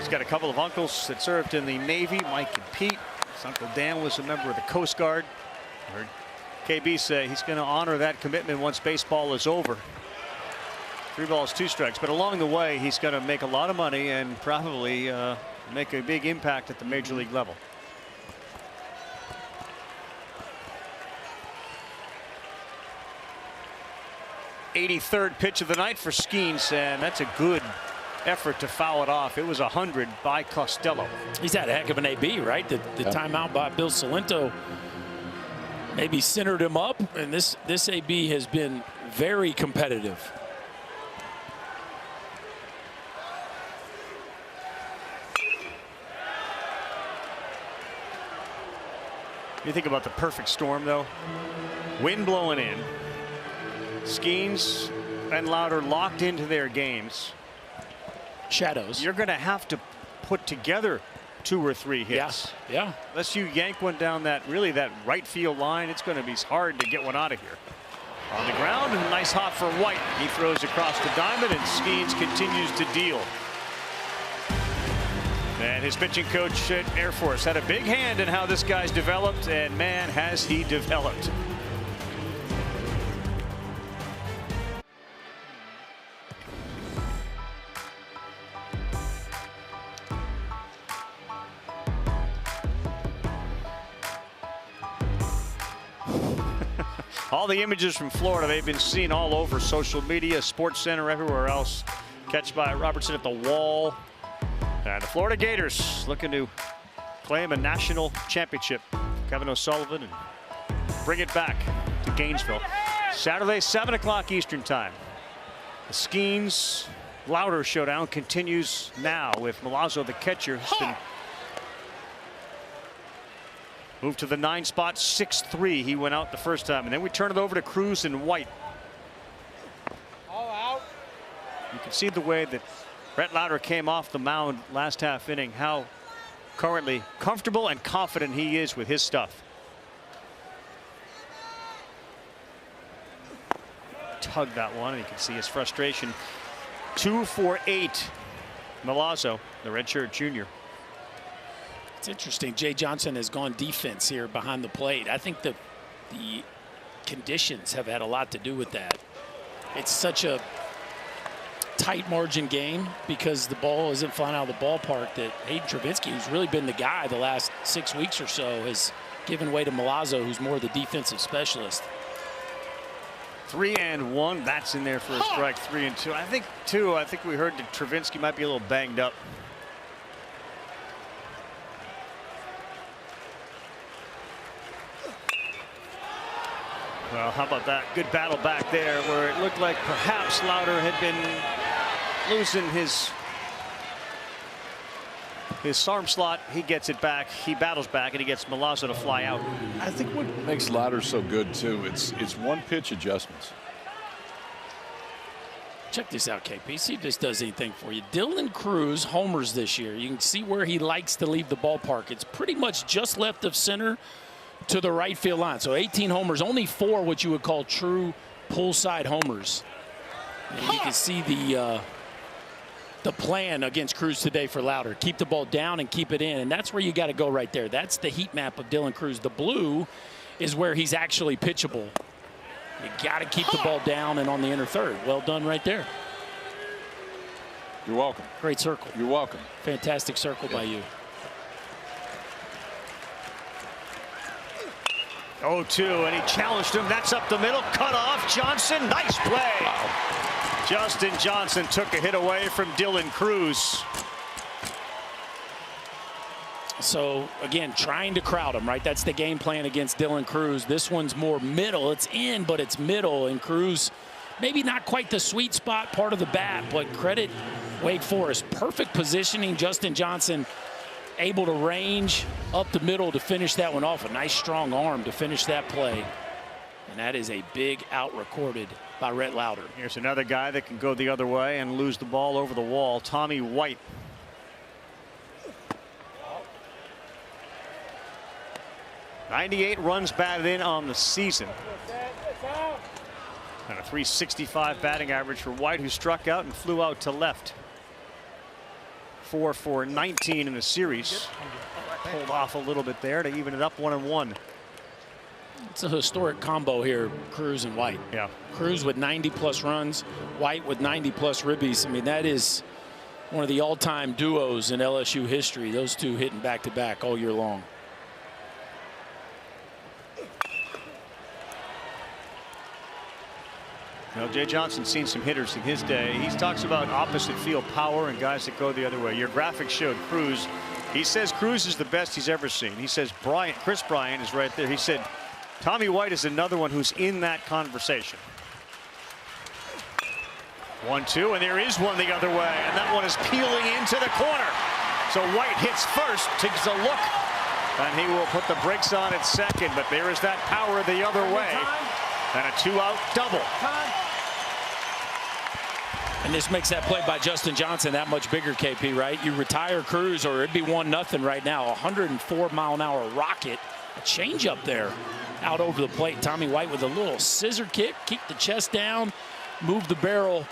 He's got a couple of uncles that served in the Navy, Mike and Pete. His Uncle Dan was a member of the Coast Guard. I heard KB say he's going to honor that commitment once baseball is over. 3 balls, 2 strikes. But along the way, he's going to make a lot of money and probably make a big impact at the major league level. '83rd pitch of the night for Skeens, and that's a good effort to foul it off. It was 100 by Costello. He's had a heck of an AB, right? The timeout by Bill Salento maybe centered him up, and this AB has been very competitive. You think about the perfect storm, though. Wind blowing in. Skeens and Louder locked into their games. Shadows. You're going to have to put together 2 or 3 hits. Yeah. Unless you yank one down that right field line, it's going to be hard to get one out of here. On the ground, nice hop for White. He throws across the diamond, and Skeens continues to deal. And his pitching coach at Air Force had a big hand in how this guy's developed, and man, has he developed. All the images from Florida, they've been seen all over social media, Sports Center, everywhere else. Catch by Robertson at the wall. And the Florida Gators looking to claim a national championship. Kevin O'Sullivan and bring it back to Gainesville. Saturday, 7 o'clock Eastern time. The Skeens Louder showdown continues now with Milazzo, the catcher, has been moved to the 9 spot, 6-3. He went out the first time, and then we turn it over to Cruz and White. All out. You can see the way that Brett Louder came off the mound last half inning, how currently comfortable and confident he is with his stuff. Tug that one, and you can see his frustration. 2 for 8. Milazzo, the redshirt junior. It's interesting. Jay Johnson has gone defense here behind the plate. I think the conditions have had a lot to do with that. It's such a tight margin game because the ball isn't flying out of the ballpark that Hayden Travinski, who's really been the guy the last 6 weeks or so, has given way to Milazzo, who's more the defensive specialist. 3-1. That's in there for a strike. 3-2. I think we heard that Travinski might be a little banged up. Well, how about that? Good battle back there where it looked like perhaps Louder had been losing his arm slot. He gets it back. He battles back, and he gets Milazzo to fly out. I think what makes Louder so good, too, it's one-pitch adjustments. Check this out, KP. See if this does anything for you. Dylan Cruz homers this year. You can see where he likes to leave the ballpark. It's pretty much just left of center to the right field line. So 18 homers, only 4 what you would call true pull side homers. And you can see the plan against Cruz today for Louder. Keep the ball down and keep it in. And that's where you got to go right there. That's the heat map of Dylan Cruz. The blue is where he's actually pitchable. You got to keep the ball down and on the inner third. Well done right there. You're welcome. Great circle. You're welcome. Fantastic circle by you. 0-2, and he challenged him. That's up the middle. Cut off. Johnson. Nice play. Wow. Justin Johnson took a hit away from Dylan Cruz. So, again, trying to crowd him, right? That's the game plan against Dylan Cruz. This one's more middle. It's in, but it's middle. And Cruz, maybe not quite the sweet spot part of the bat, but credit Wake Forest. Perfect positioning. Justin Johnson able to range up the middle to finish that one off. A nice strong arm to finish that play. And that is a big out recorded by Rhett Louder. Here's another guy that can go the other way and lose the ball over the wall. Tommy White. '98 runs batted in on the season. And a .365 batting average for White, who struck out and flew out to left. 4 for 19 in the series. Pulled off a little bit there to even it up 1-1. It's a historic combo here, Cruz and White. Yeah. Cruz with 90+ runs, White with 90+ ribbies. I mean, that is one of the all-time duos in LSU history. Those two hitting back-to-back all year long. Well, Jay Johnson's seen some hitters in his day. He talks about opposite field power and guys that go the other way. Your graphic showed Cruz. He says Cruz is the best he's ever seen. He says Chris Bryant is right there. He said Tommy White is another one who's in that conversation. 1-2, and there is one the other way, and that one is peeling into the corner. So White hits first, takes a look, and he will put the brakes on at second. But there is that power the other way, and a 2-out double. And this makes that play by Justin Johnson that much bigger, KP, right? You retire Cruz, or it'd be 1-0 right now. 104-mile-an-hour rocket, a changeup there, out over the plate. Tommy White with a little scissor kick, keep the chest down, move the barrel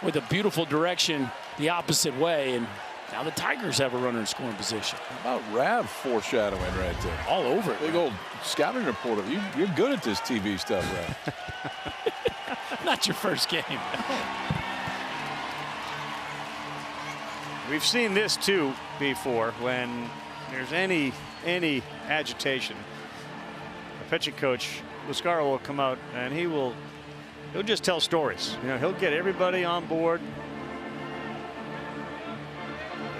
with a beautiful direction the opposite way. And now the Tigers have a runner in scoring position. How about Rav foreshadowing right there? All over it. Big old scouting reporter. You're good at this TV stuff, Rav. Not your first game. We've seen this too before. When there's any agitation, the pitching coach Luscaro will come out and he'll just tell stories. You know, he'll get everybody on board.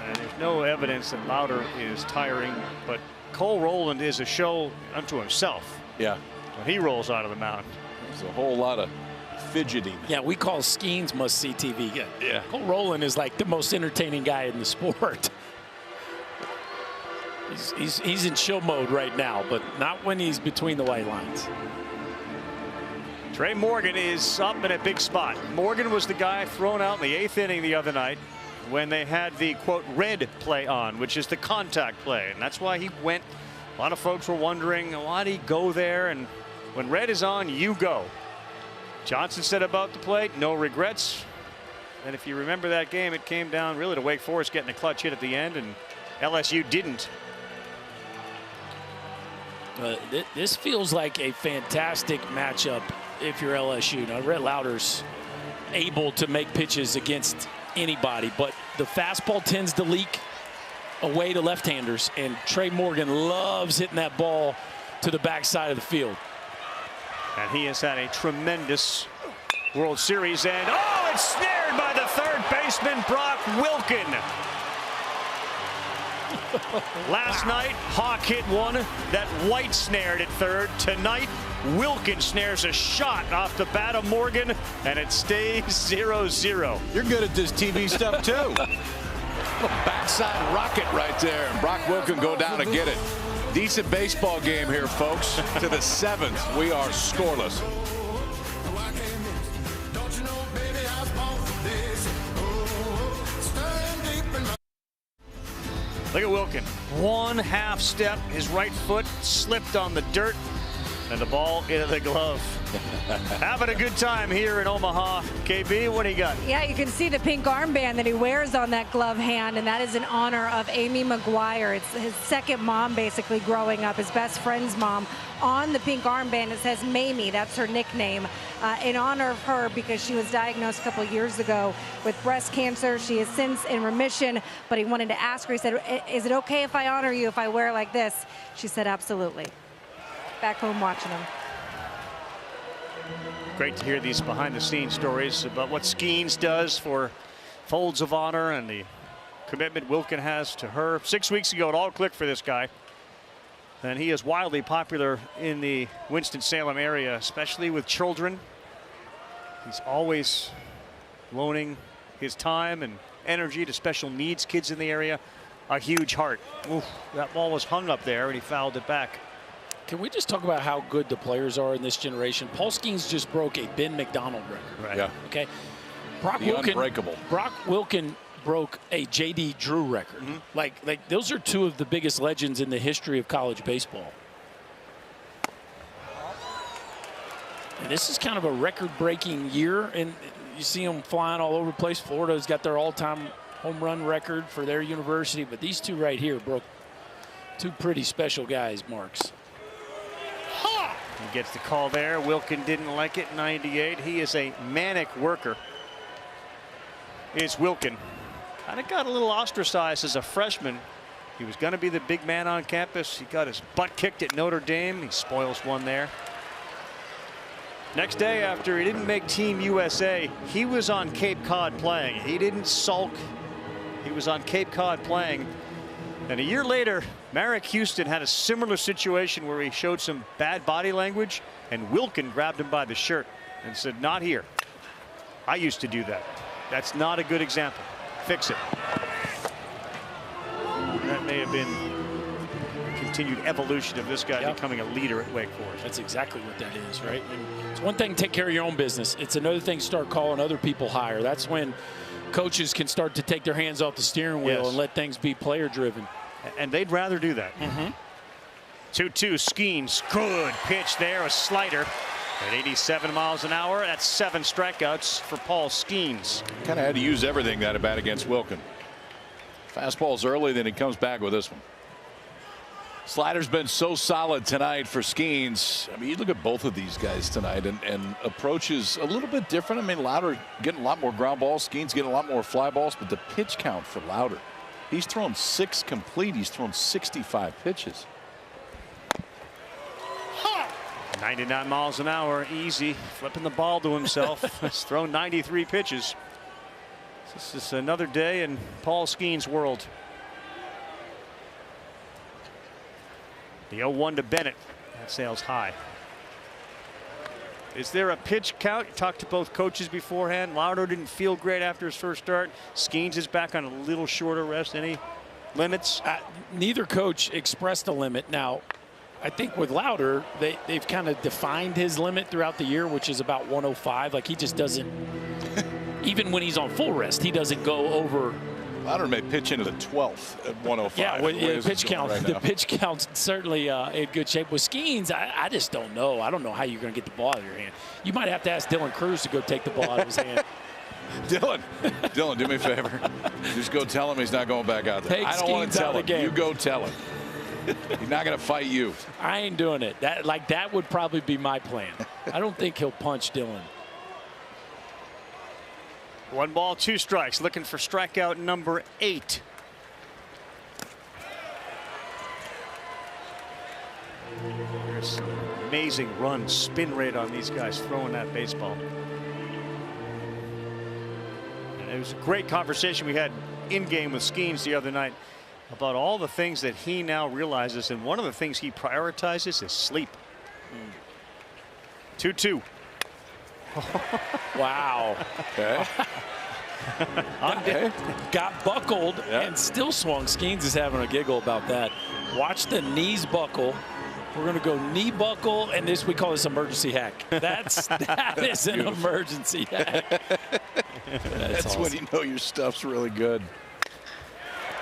And there's no evidence that Lauder is tiring, but Cole Rowland is a show unto himself. Yeah. When he rolls out of the mound. There's a whole lot of fidgeting. Yeah, we call Skeens must-see TV. Yeah. Cole Rowland is like the most entertaining guy in the sport. He's in show mode right now, but not when he's between the white lines. Trey Morgan is up in a big spot. Morgan was the guy thrown out in the 8th inning the other night when they had the, quote, red play on, which is the contact play. And that's why he went. A lot of folks were wondering, why did he go there? And when red is on, you go. Johnson said about the plate, no regrets. And if you remember that game, it came down really to Wake Forest getting a clutch hit at the end, and LSU didn't. This feels like a fantastic matchup if you're LSU. Now, Rhett Lauder's able to make pitches against anybody, but the fastball tends to leak away to left-handers, and Trey Morgan loves hitting that ball to the backside of the field. And he has had a tremendous World Series, and oh, it's snared by the third baseman, Brock Wilken. Last night, Hawk hit one that White snared at third. Tonight, Wilken snares a shot off the bat of Morgan, and it stays 0-0. You're good at this TV stuff, too. A backside rocket right there, and Brock Wilken go down and get it. Decent baseball game here, folks. To the 7th, we are scoreless. Look at Wilken. One half step, his right foot slipped on the dirt, and the ball into the glove. Having a good time here in Omaha. KB, what do you got? Yeah, you can see the pink armband that he wears on that glove hand, and that is in honor of Amy McGuire. It's his second mom, basically, growing up, his best friend's mom. On the pink armband, it says Mamie. That's her nickname, in honor of her, because she was diagnosed a couple years ago with breast cancer. She is since in remission, but he wanted to ask her, he said, is it okay if I honor you if I wear like this? She said, absolutely. Back home watching him. Great to hear these behind-the-scenes stories about what Skeens does for Folds of Honor and the commitment Wilken has to her. 6 weeks ago, it all clicked for this guy. And he is wildly popular in the Winston-Salem area, especially with children. He's always loaning his time and energy to special needs kids in the area. A huge heart. Oof, that ball was hung up there, and he fouled it back. Can we just talk about how good the players are in this generation? Paul Skeens just broke a Ben McDonald record. Right. Yeah. Okay. Unbreakable. Brock Wilken broke a J.D. Drew record. Mm-hmm. Like those are two of the biggest legends in the history of college baseball. And this is kind of a record-breaking year, and you see them flying all over the place. Florida's got their all-time home run record for their university, but these two right here broke two pretty special guys' marks. He gets the call there. Wilkin didn't like it. 98. He is a manic worker. Is Wilkin. Kind of got a little ostracized as a freshman. He was going to be the big man on campus. He got his butt kicked at Notre Dame. He spoils one there. Next day, after he didn't make Team USA, he was on Cape Cod playing. He didn't sulk. He was on Cape Cod playing. And a year later, Merrick Houston had a similar situation where he showed some bad body language, and Wilkin grabbed him by the shirt and said, "Not here. I used to do that. That's not a good example. Fix it." That may have been a continued evolution of this guy becoming a leader at Wake Forest. That's exactly what that is, right? And it's one thing to take care of your own business. It's another thing to start calling other people higher. That's when coaches can start to take their hands off the steering wheel and let things be player driven. And they'd rather do that. 2-2 Skeens. Good pitch there. A slider at 87 miles an hour. That's 7 strikeouts for Paul Skeens. Kind of had to use everything that at bat against Wilkin. Fastballs early, then he comes back with this one. Slider's been so solid tonight for Skeens. I mean, you look at both of these guys tonight, and approach is a little bit different. I mean, Lauder getting a lot more ground balls, Skeens getting a lot more fly balls, but the pitch count for Lauder, he's thrown 6 complete. He's thrown 65 pitches. 99 miles an hour, easy, flipping the ball to himself. He's thrown 93 pitches. This is another day in Paul Skeens' world. The 0-1 to Bennett. That sails high. Is there a pitch count? You talked to both coaches beforehand. Lauder didn't feel great after his first start. Skeens is back on a little shorter rest. Any limits? Neither coach expressed a limit. Now, I think with Lauder, they've kind of defined his limit throughout the year, which is about 105. Like, he just doesn't, even when he's on full rest, he doesn't go over. Lauder may pitch into the 12th at 105. Yeah, the pitch count. Right the pitch count's certainly in good shape. With Skeens, I just don't know. I don't know how you're going to get the ball out of your hand. You might have to ask Dylan Cruz to go take the ball out of his hand. Dylan, do me a favor. Just go tell him he's not going back out there. Take I don't want to tell him. game. You go tell him. He's not going to fight you. I ain't doing it. That would probably be my plan. I don't think he'll punch Dylan. 1 ball, 2 strikes. Looking for strikeout number 8. There's amazing run spin rate on these guys throwing that baseball. And it was a great conversation we had in game with Skeens the other night about all the things that he now realizes, and one of the things he prioritizes is sleep. 2-2. Wow. Okay. Got buckled and still swung. Skeens is having a giggle about that. Watch the knees buckle. We're going to go knee buckle, and we call this emergency hack. That is an emergency hack. That's awesome. When you know your stuff's really good.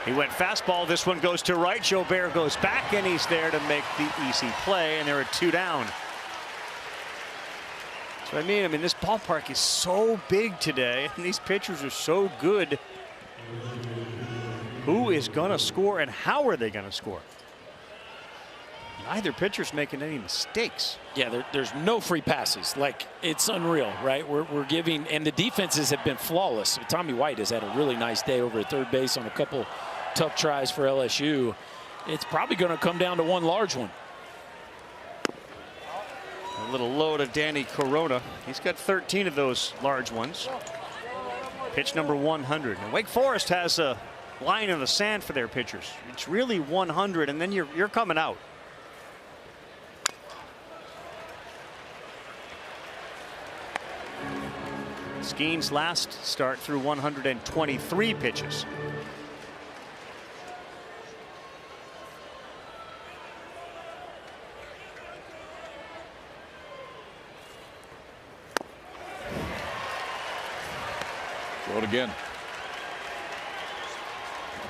He went fastball. This one goes to right. Jobert goes back, and he's there to make the easy play, and they're at 2 down. That's what I mean. This ballpark is so big today, and these pitchers are so good. Who is going to score, and how are they going to score? Neither pitcher's making any mistakes. Yeah, there's no free passes. Like, it's unreal, right? We're giving, and the defenses have been flawless. Tommy White has had a really nice day over at third base on a couple tough tries for LSU. It's probably going to come down to one large one. A little low to Danny Corona. He's got 13 of those large ones. Pitch number 100. And Wake Forest has a line in the sand for their pitchers. It's really 100, and then you're coming out. Skeens' last start through 123 pitches. Throw it again.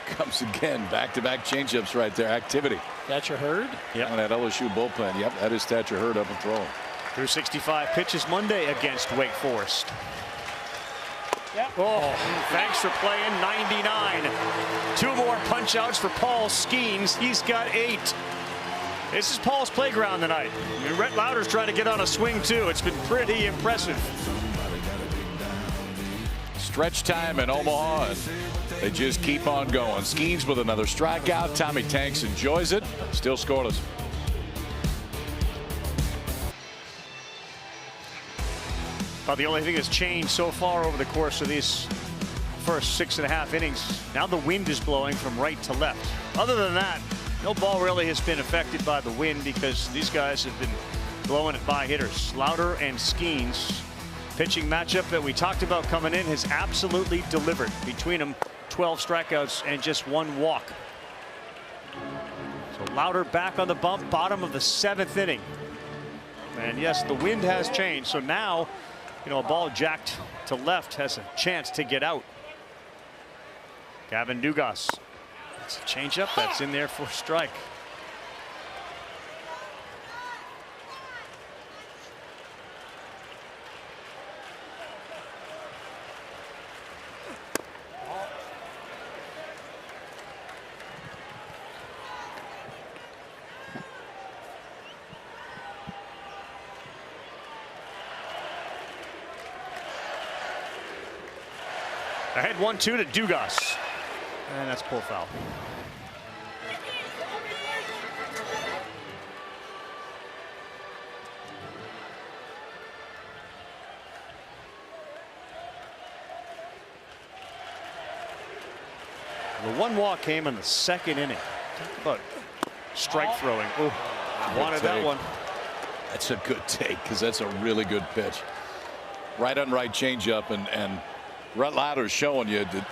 Comes again. Back-to-back changeups right there. Activity. Thatcher Hurd? Yeah. On that LSU bullpen. Yep, that is Thatcher Hurd up and throwing. Through 65 pitches Monday against Wake Forest. Oh, thanks for playing 99. 2 more punch outs for Paul Skeens. He's got 8. This is Paul's playground tonight. Rhett Lauder's trying to get on a swing too. It's been pretty impressive. Stretch time in Omaha, and they just keep on going. Skeens with another strikeout. Tommy Tanks enjoys it. Still scoreless. Well, the only thing that's changed so far over the course of these first 6.5 innings, now the wind is blowing from right to left. Other than that, no ball really has been affected by the wind because these guys have been blowing it by hitters. Lauder and Skeens. Pitching matchup that we talked about coming in has absolutely delivered. Between them, 12 strikeouts and just 1 walk. So Lauder back on the bump, bottom of the 7th inning. And yes, the wind has changed. So now, you know, a ball jacked to left has a chance to get out. Gavin Dugas. It's a changeup that's in there for a strike. Ahead 1-2 to Dugas. And that's pull foul. The 1 walk came in the 2nd inning. Talk about strike throwing. Oh, wanted that one. That's a good take because that's a really good pitch. Right on right changeup, and Rhett Lauder's showing you that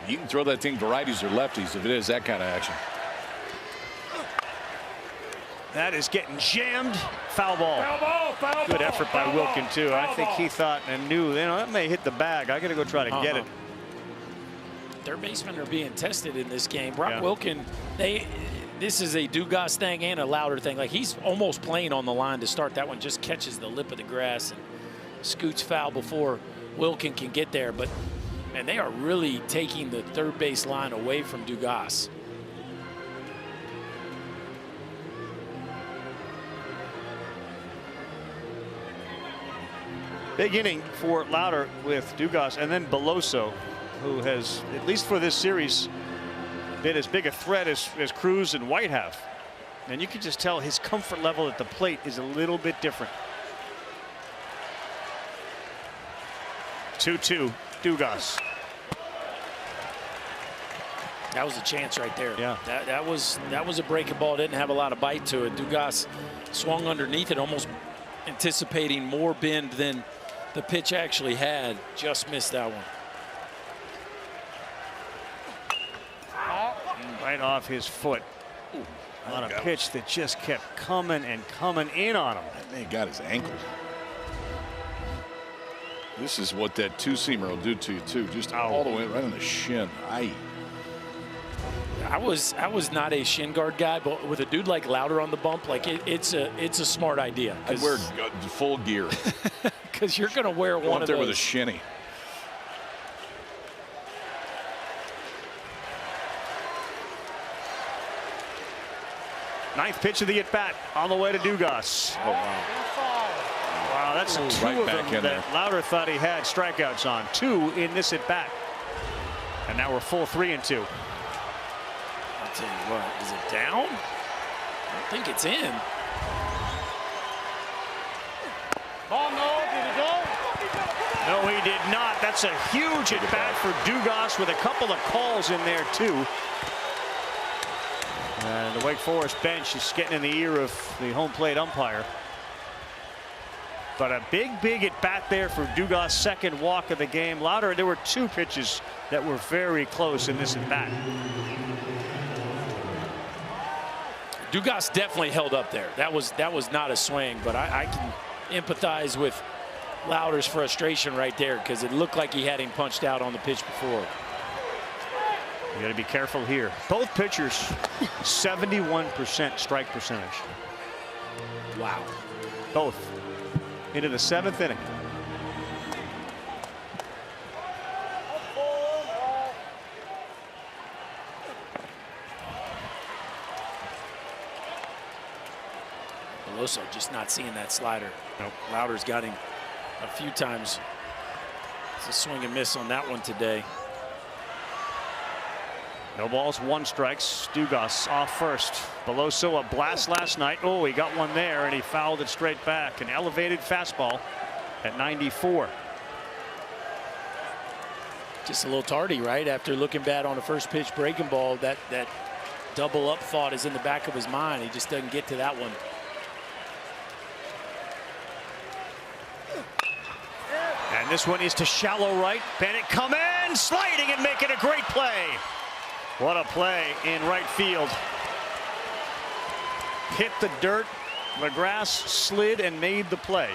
you can throw that thing to righties or lefties if it is that kind of action. That is getting jammed. Foul ball. Foul Good ball, effort by foul Wilkin ball, too. I foul think ball. he thought and knew, you know, that may hit the bag. I got to go try to get it. Their basemen are being tested in this game. Brock Yeah. Wilkin, this is a Dugas thing and a Lauder thing. Like, he's almost playing on the line to start that one, just catches the lip of the grass and scoots foul before Wilkin can get there. But man, they are really taking the third base line away from Dugas. Big inning for Lauder with Dugas, and then Beloso, who has, at least for this series, been as big a threat as Cruz and White have. And you can just tell his comfort level at the plate is a little bit different. 2-2, Dugas. That was a chance right there. Yeah. That was a breaking ball. Didn't have a lot of bite to it. Dugas swung underneath it, almost anticipating more bend than the pitch actually had. Just missed that one. Right off his foot. On a pitch that just kept coming and coming in on him. That man got his ankle. This is what that 2-seamer will do to you too. Just all the way right on the shin. I was not a shin guard guy, but with a dude like Lauder on the bump, like it's a smart idea. I'd wear full gear. Because you're going to wear one of there those. with a shinny. Ninth pitch of the at-bat on the way to Dugas. Oh, wow. Wow, that's two right of back them in that there. Lauder thought he had strikeouts on. 2 in this at-bat. And now we're full 3-2. I'll tell you what, is it down? I don't think it's in. Ball no, did it go? No, he did not. That's a huge at-bat for Dugas with a couple of calls in there, too. And the Wake Forest bench is getting in the ear of the home plate umpire. But a big at-bat there for Dugas' second walk of the game. Lauder, there were 2 pitches that were very close in this at-bat. Dugas definitely held up there. That was not a swing, but I can empathize with Lauder's frustration right there because it looked like he had him punched out on the pitch before. You got to be careful here. Both pitchers, 71% strike percentage. Wow. Both into the 7th inning. Beloso just not seeing that slider. Nope. Lauder's got him a few times. It's a swing and miss on that one today. No balls, 1 strike. Stugas off first. Beloso a blast last night. Oh, he got one there, and he fouled it straight back. An elevated fastball at 94. Just a little tardy, right? After looking bad on the first pitch breaking ball, that double up thought is in the back of his mind. He just doesn't get to that one. And this one is to shallow right. Bennett coming, sliding and making a great play. What a play in right field. Hit the dirt, the grass slid and made the play.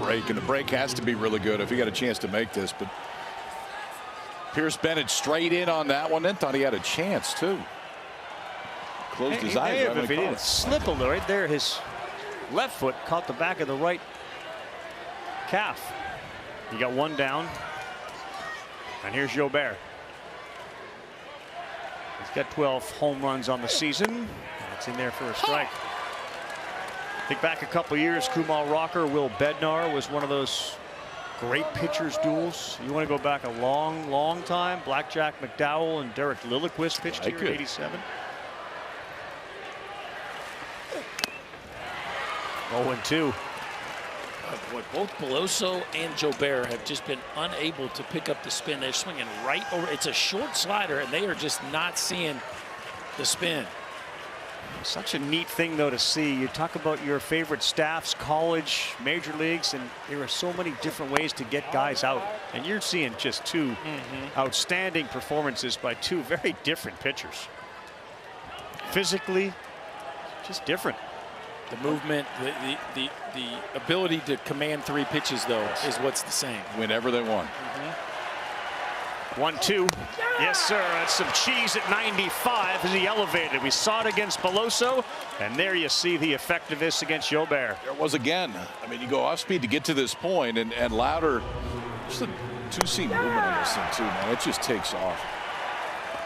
And the break has to be really good if he got a chance to make this. But Pierce Bennett straight in on that one, then thought he had a chance too. Closed his eyes. If he didn't slip a little right there, his left foot caught the back of the right calf. You got 1 down. And here's Jobert. He's got 12 home runs on the season. That's in there for a strike. Think back a couple years, Kumal Rocker, Will Bednar was one of those great pitchers duels. You want to go back a long time. Blackjack McDowell and Derek Lilliquist pitched here in '87. 0-2. Boy, both Beloso and Jobert have just been unable to pick up the spin. They're swinging right over. It's a short slider, and they are just not seeing the spin. Such a neat thing, though, to see. You talk about your favorite staffs, college, major leagues, and there are so many different ways to get guys out. And you're seeing just 2 outstanding performances by 2 very different pitchers. Physically, just different. The movement, the ability to command 3 pitches, though, is what's the same. Whenever they want. 1-2. Yes, sir. That's some cheese at 95 as he elevated. We saw it against Beloso, and there you see the effectiveness against Jobert. There was again. I mean, you go off speed to get to this point, and Lauder, just a 2-seam movement on this thing too, man. It just takes off.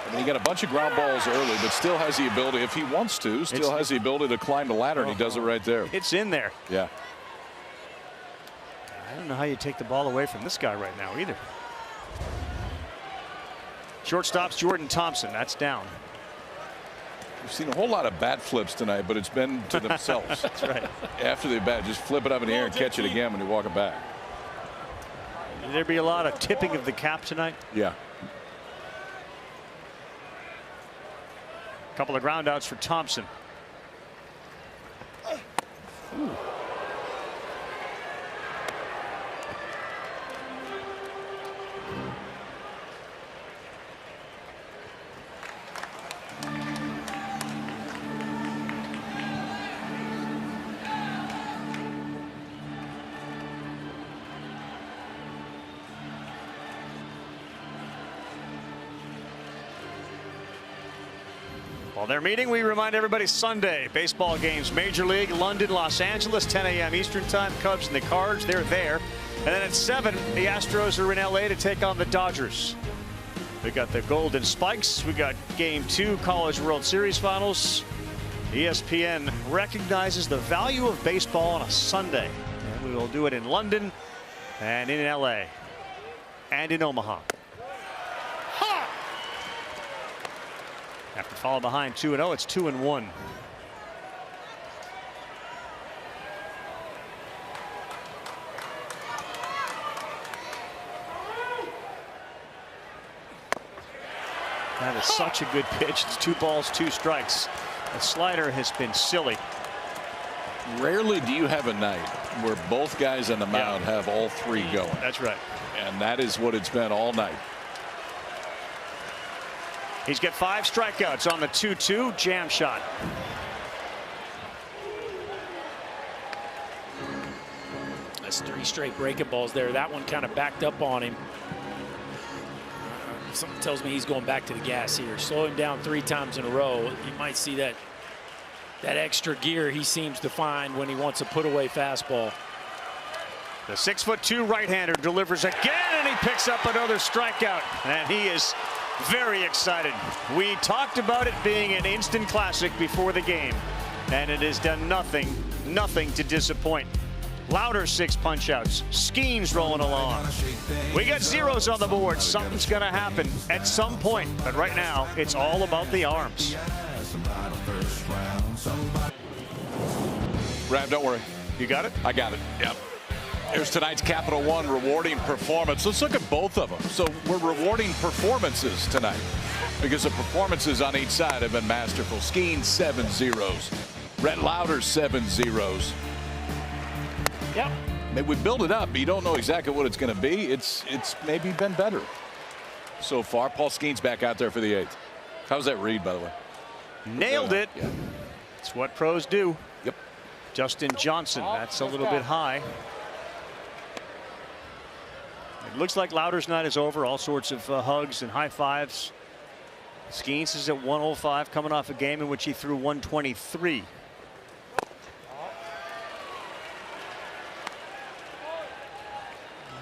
I mean, he got a bunch of ground balls early, but still has the ability, if he wants to, has the ability to climb the ladder, and he does it right there. It's in there. Yeah. I don't know how you take the ball away from this guy right now either. Shortstop's Jordan Thompson. That's down. We've seen a whole lot of bat flips tonight, but it's been to themselves. That's right. After they bat, just flip it up in the air and catch it again when you walk it back. Will there be a lot of tipping of the cap tonight? Yeah. A couple of ground outs for Thompson. Ooh. While they're meeting, we remind everybody Sunday baseball games, Major League, London, Los Angeles, 10 a.m. Eastern time. Cubs and the Cards, they're there. And then at 7, the Astros are in LA to take on the Dodgers. We got the Golden Spikes. We got Game 2 College World Series Finals. ESPN recognizes the value of baseball on a Sunday. And we will do it in London and in LA and in Omaha. After falling behind 2-0, it's 2-1. That is such a good pitch. It's 2 balls, 2 strikes. The slider has been silly. Rarely do you have a night where both guys on the mound have all 3 going. That's right. And that is what it's been all night. He's got 5 strikeouts on the 2-2 jam shot. That's 3 straight breaking balls there. That one kind of backed up on him. Something tells me he's going back to the gas here. Slow him down 3 times in a row. You might see that extra gear he seems to find when he wants a put away fastball. The 6'2" right-hander delivers again, and he picks up another strikeout. And he is Very excited. We talked about it being an instant classic before the game, and it has done nothing to disappoint. Louder 6 punch-outs. Skeens rolling along. We got zeros on the board. Something's going to happen at some point, but right now it's all about the arms. Rav, don't worry. You got it? I got it. Yep. Here's tonight's Capital One rewarding performance. Let's look at both of them. So we're rewarding performances tonight because the performances on each side have been masterful. Skeens 7 zeros. Rhett Lauder 7 zeros. Yep. Maybe we build it up, but you don't know exactly what it's going to be. It's maybe been better so far. Paul Skeens back out there for the 8th. How's that read, by the way? Nailed it. Yeah. It's what pros do. Yep. Justin Johnson, that's a little bit high. It looks like Lauder's night is over. All sorts of hugs and high fives. Skeens is at 105, coming off a game in which he threw 123.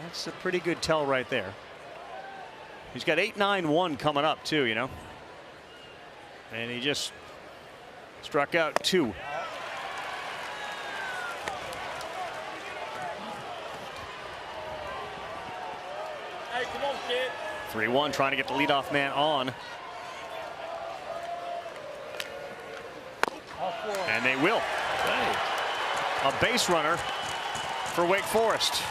That's a pretty good tell right there. He's got 8-9-1 coming up too, you know. And he just struck out 2. Hey, come on, kid. 3-1, trying to get the leadoff man on. And they will. A base runner for Wake Forest.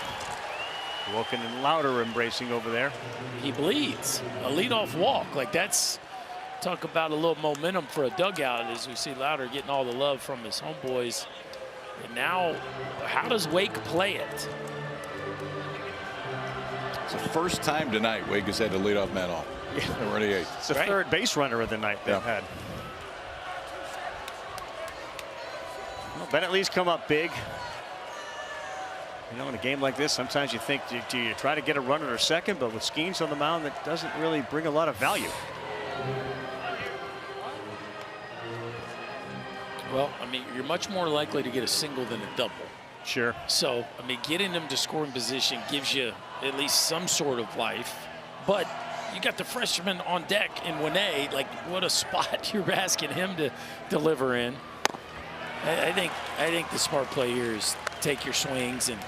Wilken and Lauder embracing over there. He bleeds. A leadoff walk. Like, that's, talk about a little momentum for a dugout as we see Lauder getting all the love from his homeboys. And now, how does Wake play it? It's the first time tonight Wake has had the leadoff man on. Yeah. We're in the 8th. It's the third base runner of the night they've had. Well, Bennett Lee's come up big. You know, in a game like this, sometimes you think, do you try to get a run under second? But with Skeens on the mound, that doesn't really bring a lot of value. Well, I mean, you're much more likely to get a single than a double. Sure. So, I mean, getting them to scoring position gives you at least some sort of life. But you got the freshman on deck in Winay. Like, what a spot you're asking him to deliver in. I think the smart play here is take your swings, and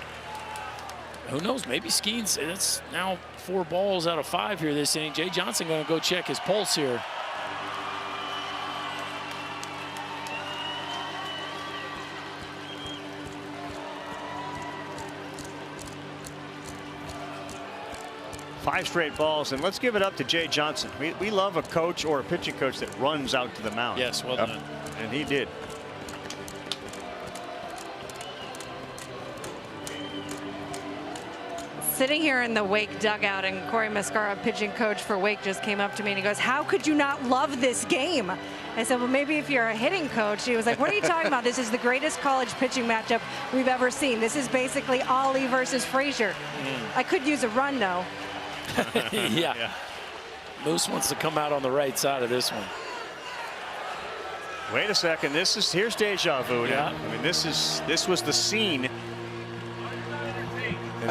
who knows, maybe Skeens, it's now 4 balls out of 5 here this inning. Jay Johnson going to go check his pulse here. Five straight balls, and let's give it up to Jay Johnson. We love a coach or a pitching coach that runs out to the mound. Yes, well done. And he did. Sitting here in the Wake dugout, and Corey Mascara, pitching coach for Wake, just came up to me and he goes, "How could you not love this game?" I said, "Well, maybe if you're a hitting coach." He was like, "What are you talking about? This is the greatest college pitching matchup we've ever seen. This is basically Ollie versus Frazier." I could use a run, though. Yeah. Moose wants to come out on the right side of this one. Wait a second. Here's deja vu. Yeah. I mean, this was the scene.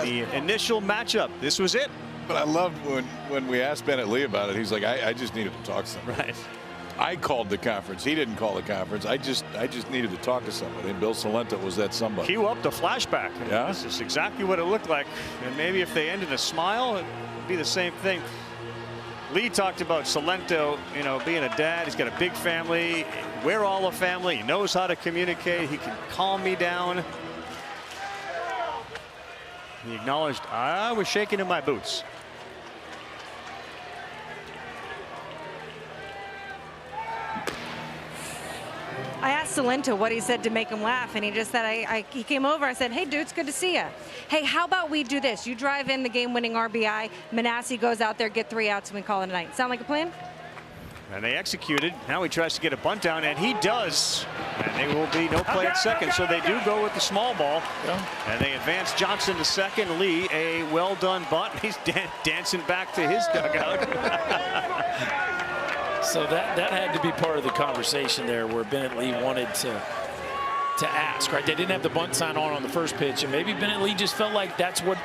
The initial matchup. This was it. But I loved when we asked Bennett Lee about it. He's like, I just needed to talk to somebody. Right. I called the conference. He didn't call the conference. I just needed to talk to somebody. And Bill Salenta was that somebody. Cue up the flashback. Yeah. This is exactly what it looked like. And maybe if they ended a smile, it would be the same thing. Lee talked about Salento, you know, being a dad. He's got a big family. We're all a family. He knows how to communicate. He can calm me down. He acknowledged I was shaking in my boots. I asked Salento what he said to make him laugh, and he just said, he came over. I said, "Hey, dude, it's good to see you. Hey, how about we do this? You drive in the game-winning RBI. Manasseh goes out there, get 3 outs, and we call it a night." Sound like a plan? And they executed. Now he tries to get a bunt down, and he does. And there will be no play at second, so they do go with the small ball. Yeah. And they advance Johnson to second. Lee, a well-done bunt. He's dancing back to his dugout. So that had to be part of the conversation there, where Bennett Lee wanted to ask, right? They didn't have the bunt sign on the first pitch, and maybe Bennett Lee just felt like that's what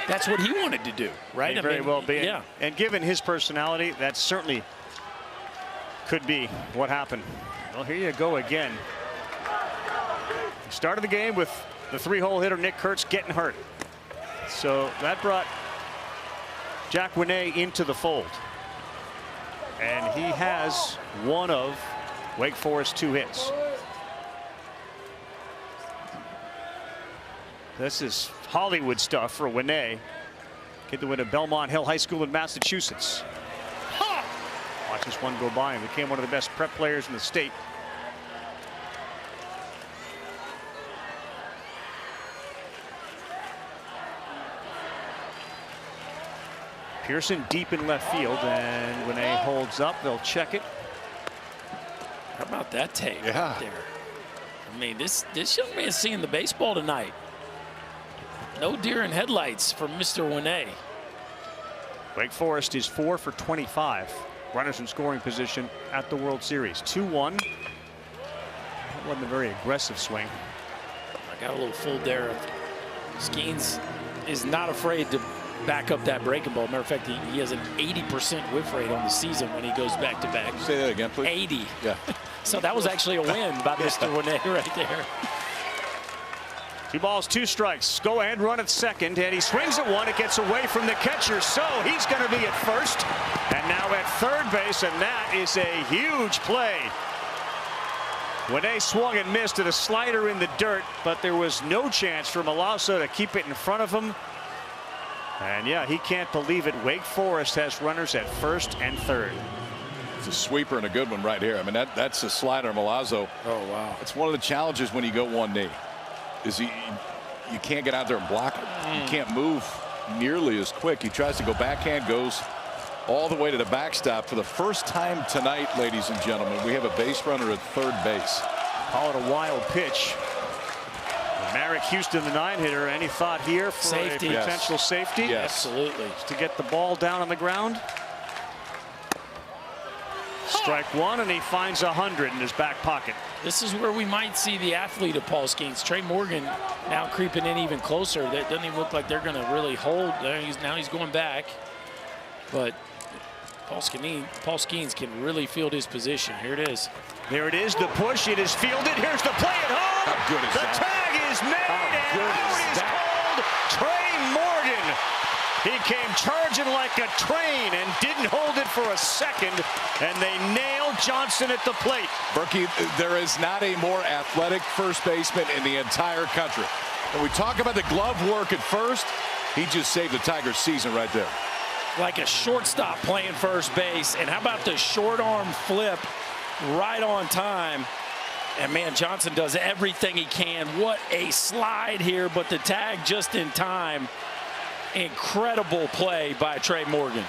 that's what he wanted to do, right? May very well be. Yeah. And given his personality, that certainly could be what happened. Well, here you go again. Started the game with the 3-hole hitter Nick Kurtz getting hurt. So that brought Jack Winney into the fold. And he has one of Wake Forest's 2 hits. This is Hollywood stuff for Winney. Kid that went to Belmont Hill High School in Massachusetts. Watch this one go by and became one of the best prep players in the state. Pearson deep in left field, and Winney holds up. They'll check it. How about that take right there? I mean, this young man's seeing the baseball tonight. No deer in headlights from Mr. Winney. Wake Forest is 4 for 25. Runners in scoring position at the World Series. 2-1. That wasn't a very aggressive swing. I got a little fooled there. Skeens is not afraid to back up that breaking ball. Matter of fact, he has an 80% whiff rate on the season when he goes back to back. Say that again, please. 80. Yeah. So that was actually a win by Mr. Winney right there. 2 balls, 2 strikes. Go ahead, run at second, and he swings at one. It gets away from the catcher, so he's going to be at first, and now at third base, and that is a huge play. Winney swung and missed at a slider in the dirt, but there was no chance for Milazzo to keep it in front of him. And yeah, he can't believe it. Wake Forest has runners at first and third. It's a sweeper and a good one right here. I mean, that's a slider, Milazzo. Oh, wow. It's one of the challenges when you go one knee. Is you can't get out there and block it. You can't move nearly as quick. He tries to go backhand, goes all the way to the backstop. For the first time tonight, ladies and gentlemen, we have a base runner at third base. Call it a wild pitch. Merrick Houston, the 9-hitter. Any thought here for safety. A potential safety? Yes. Absolutely. To get the ball down on the ground. Strike one, and he finds 100 in his back pocket. This is where we might see the athlete of Paul Skeens. Trey Morgan now creeping in even closer. That doesn't even look like they're going to really hold. Now he's going back. But Paul Skeens can really field his position. Here it is. There it is, the push. It is fielded. Here's the play at home. How good is the that? tag is made, and out is called Trey Morgan. He came charging like a train and didn't hold it for a second, and they nailed Johnson at the plate. Berkey, there is not a more athletic first baseman in the entire country. When we talk about the glove work at first, he just saved the Tigers' season right there. Like a shortstop playing first base. And how about the short arm flip right on time? And man, Johnson does everything he can. What a slide here, but the tag just in time. Incredible play by Trey Morgan.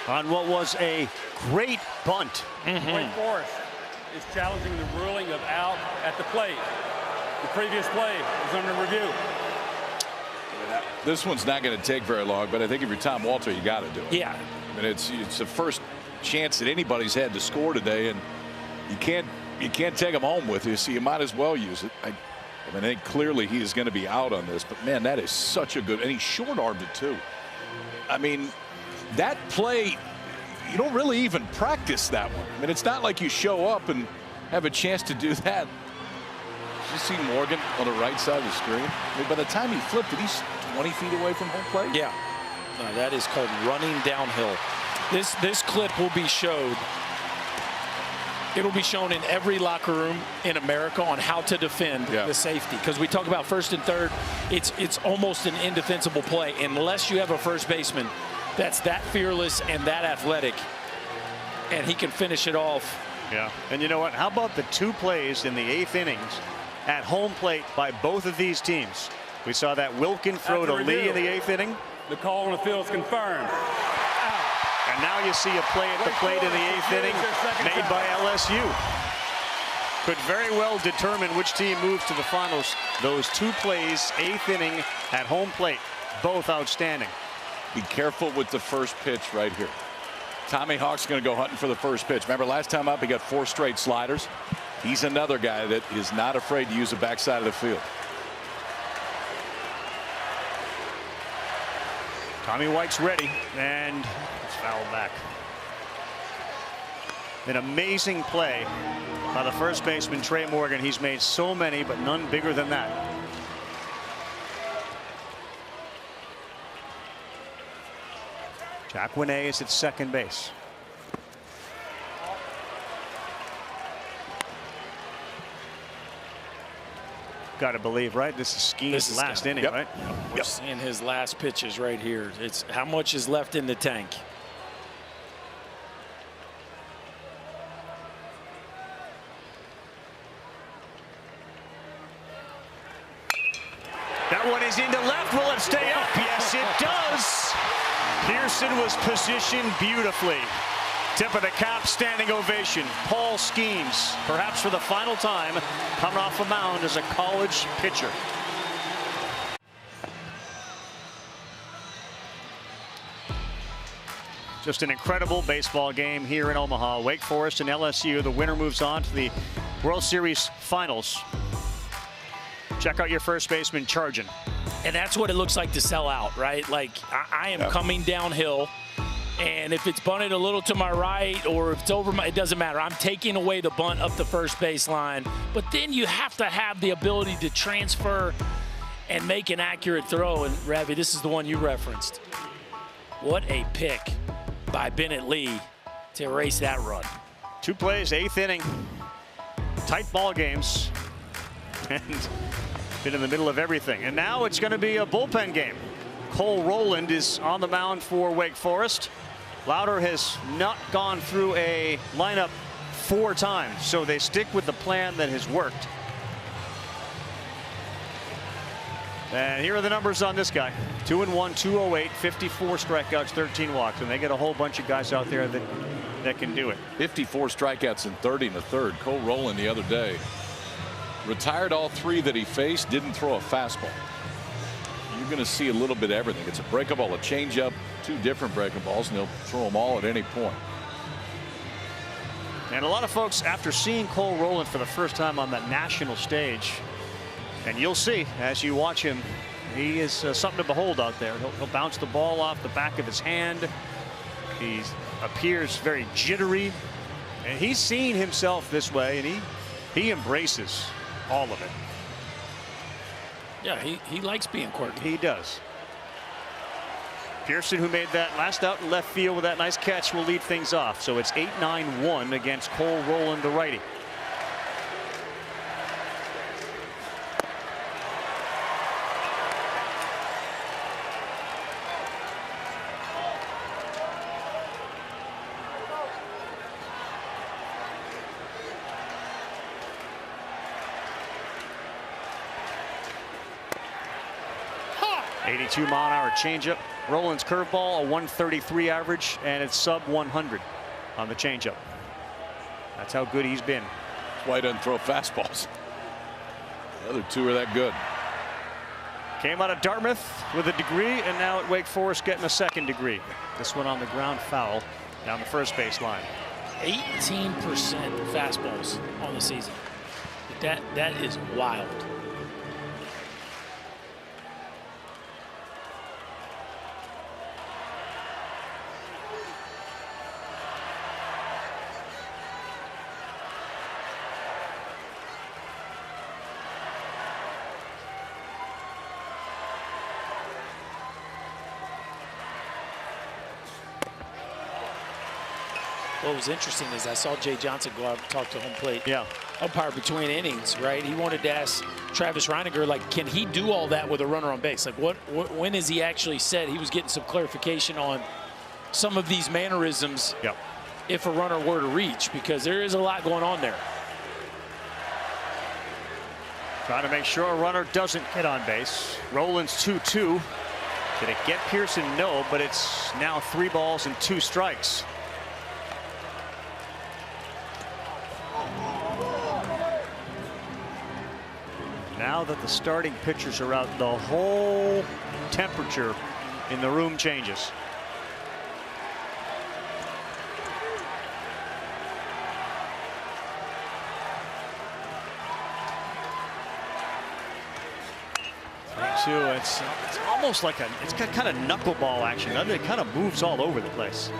On what was a great bunt. Wake Forest is challenging the ruling of out at the plate. The previous play was under review. This one's not going to take very long, but I think if you're Tom Walter, you got to do it. Yeah. I mean, it's the first chance that anybody's had to score today, and you can't take them home with you, so you might as well use it. I think clearly he is going to be out on this, but man, that is such a good, and he short-armed it too. I mean, that play, you don't really even practice that one. I mean, it's not like you show up and have a chance to do that. Did you see Morgan on the right side of the screen? I mean, by the time he flipped it, he's 20 feet away from home plate. Yeah. No, that is called running downhill. This clip will be showed. It'll be shown in every locker room in America on how to defend the safety. Because we talk about first and third, it's almost an indefensible play unless you have a first baseman that's that fearless and that athletic, and he can finish it off. Yeah. And you know what? How about the 2 plays in the 8th innings at home plate by both of these teams? We saw that Wilkin throw to Lee in the 8th inning. The call on the field is confirmed. And now you see a play at the plate in the 8th inning made by LSU. Could very well determine which team moves to the finals. Those 2 plays, 8th inning at home plate, both outstanding. Be careful with the first pitch right here. Tommy Hawk's going to go hunting for the first pitch. Remember last time up, he got 4 straight sliders. He's another guy that is not afraid to use the backside of the field. Tommy White's ready, and it's fouled back. An amazing play by the first baseman, Trey Morgan. He's made so many, but none bigger than that. Jack Winay is at second base. Got to believe, right? This is Skeen's last inning, right? We're seeing his last pitches right here. It's how much is left in the tank. That one is into left. Will it stay up? Yes, it does. Pearson was positioned beautifully. Tip of the cap, standing ovation. Paul Skeens, perhaps for the final time, coming off a mound as a college pitcher. Just an incredible baseball game here in Omaha. Wake Forest and LSU. The winner moves on to the World Series Finals. Check out your first baseman charging. And that's what it looks like to sell out, right? Like, I am coming downhill, and if it's bunted a little to my right or if it's over it doesn't matter. I'm taking away the bunt up the first baseline. But then you have to have the ability to transfer and make an accurate throw. And, Ravi, this is the one you referenced. What a pick by Bennett Lee to erase that run. 2 plays, 8th inning. Tight ball games. And been in the middle of everything. And now it's going to be a bullpen game. Cole Rowland is on the mound for Wake Forest. Lauder has not gone through a lineup 4 times, so they stick with the plan that has worked. And here are the numbers on this guy. 2-1, 208, 54 strikeouts, 13 walks. And they get a whole bunch of guys out there that can do it. 54 strikeouts in 30 in the third. Cole Rowland the other day retired all 3 that he faced, didn't throw a fastball. You're going to see a little bit of everything. It's a breaking ball, a changeup, 2 different breaking balls, and he'll throw them all at any point. And a lot of folks, after seeing Cole Rowland for the first time on that national stage, and you'll see as you watch him, he is something to behold out there. He'll bounce the ball off the back of his hand. He appears very jittery, and he's seen himself this way, and he embraces all of it. Yeah, he likes being quirky. He does. Pearson, who made that last out in left field with that nice catch, will lead things off. So it's 8-9-1 against Cole Rowland, the righty. .82-mile-an-hour changeup. Rowland's curveball, a 133 average, and it's sub 100 on the changeup. That's how good he's been. That's why he doesn't throw fastballs. The other 2 are that good. Came out of Dartmouth with a degree, and now at Wake Forest getting a 2nd degree. This one on the ground foul down the first baseline. 18% fastballs on the season. That is wild. What was interesting is I saw Jay Johnson go out and talk to home plate umpire between innings, right? He wanted to ask Travis Reiniger, like, can he do all that with a runner on base? Like, when has he actually said he was getting some clarification on some of these mannerisms if a runner were to reach? Because there is a lot going on there. Trying to make sure a runner doesn't get on base. Rowland's 2-2. Did it get Pearson? No, but it's now 3 balls and 2 strikes. Now that the starting pitchers are out, the whole temperature in the room changes. too. It's almost like it's got kind of knuckleball action. It kind of moves all over the place.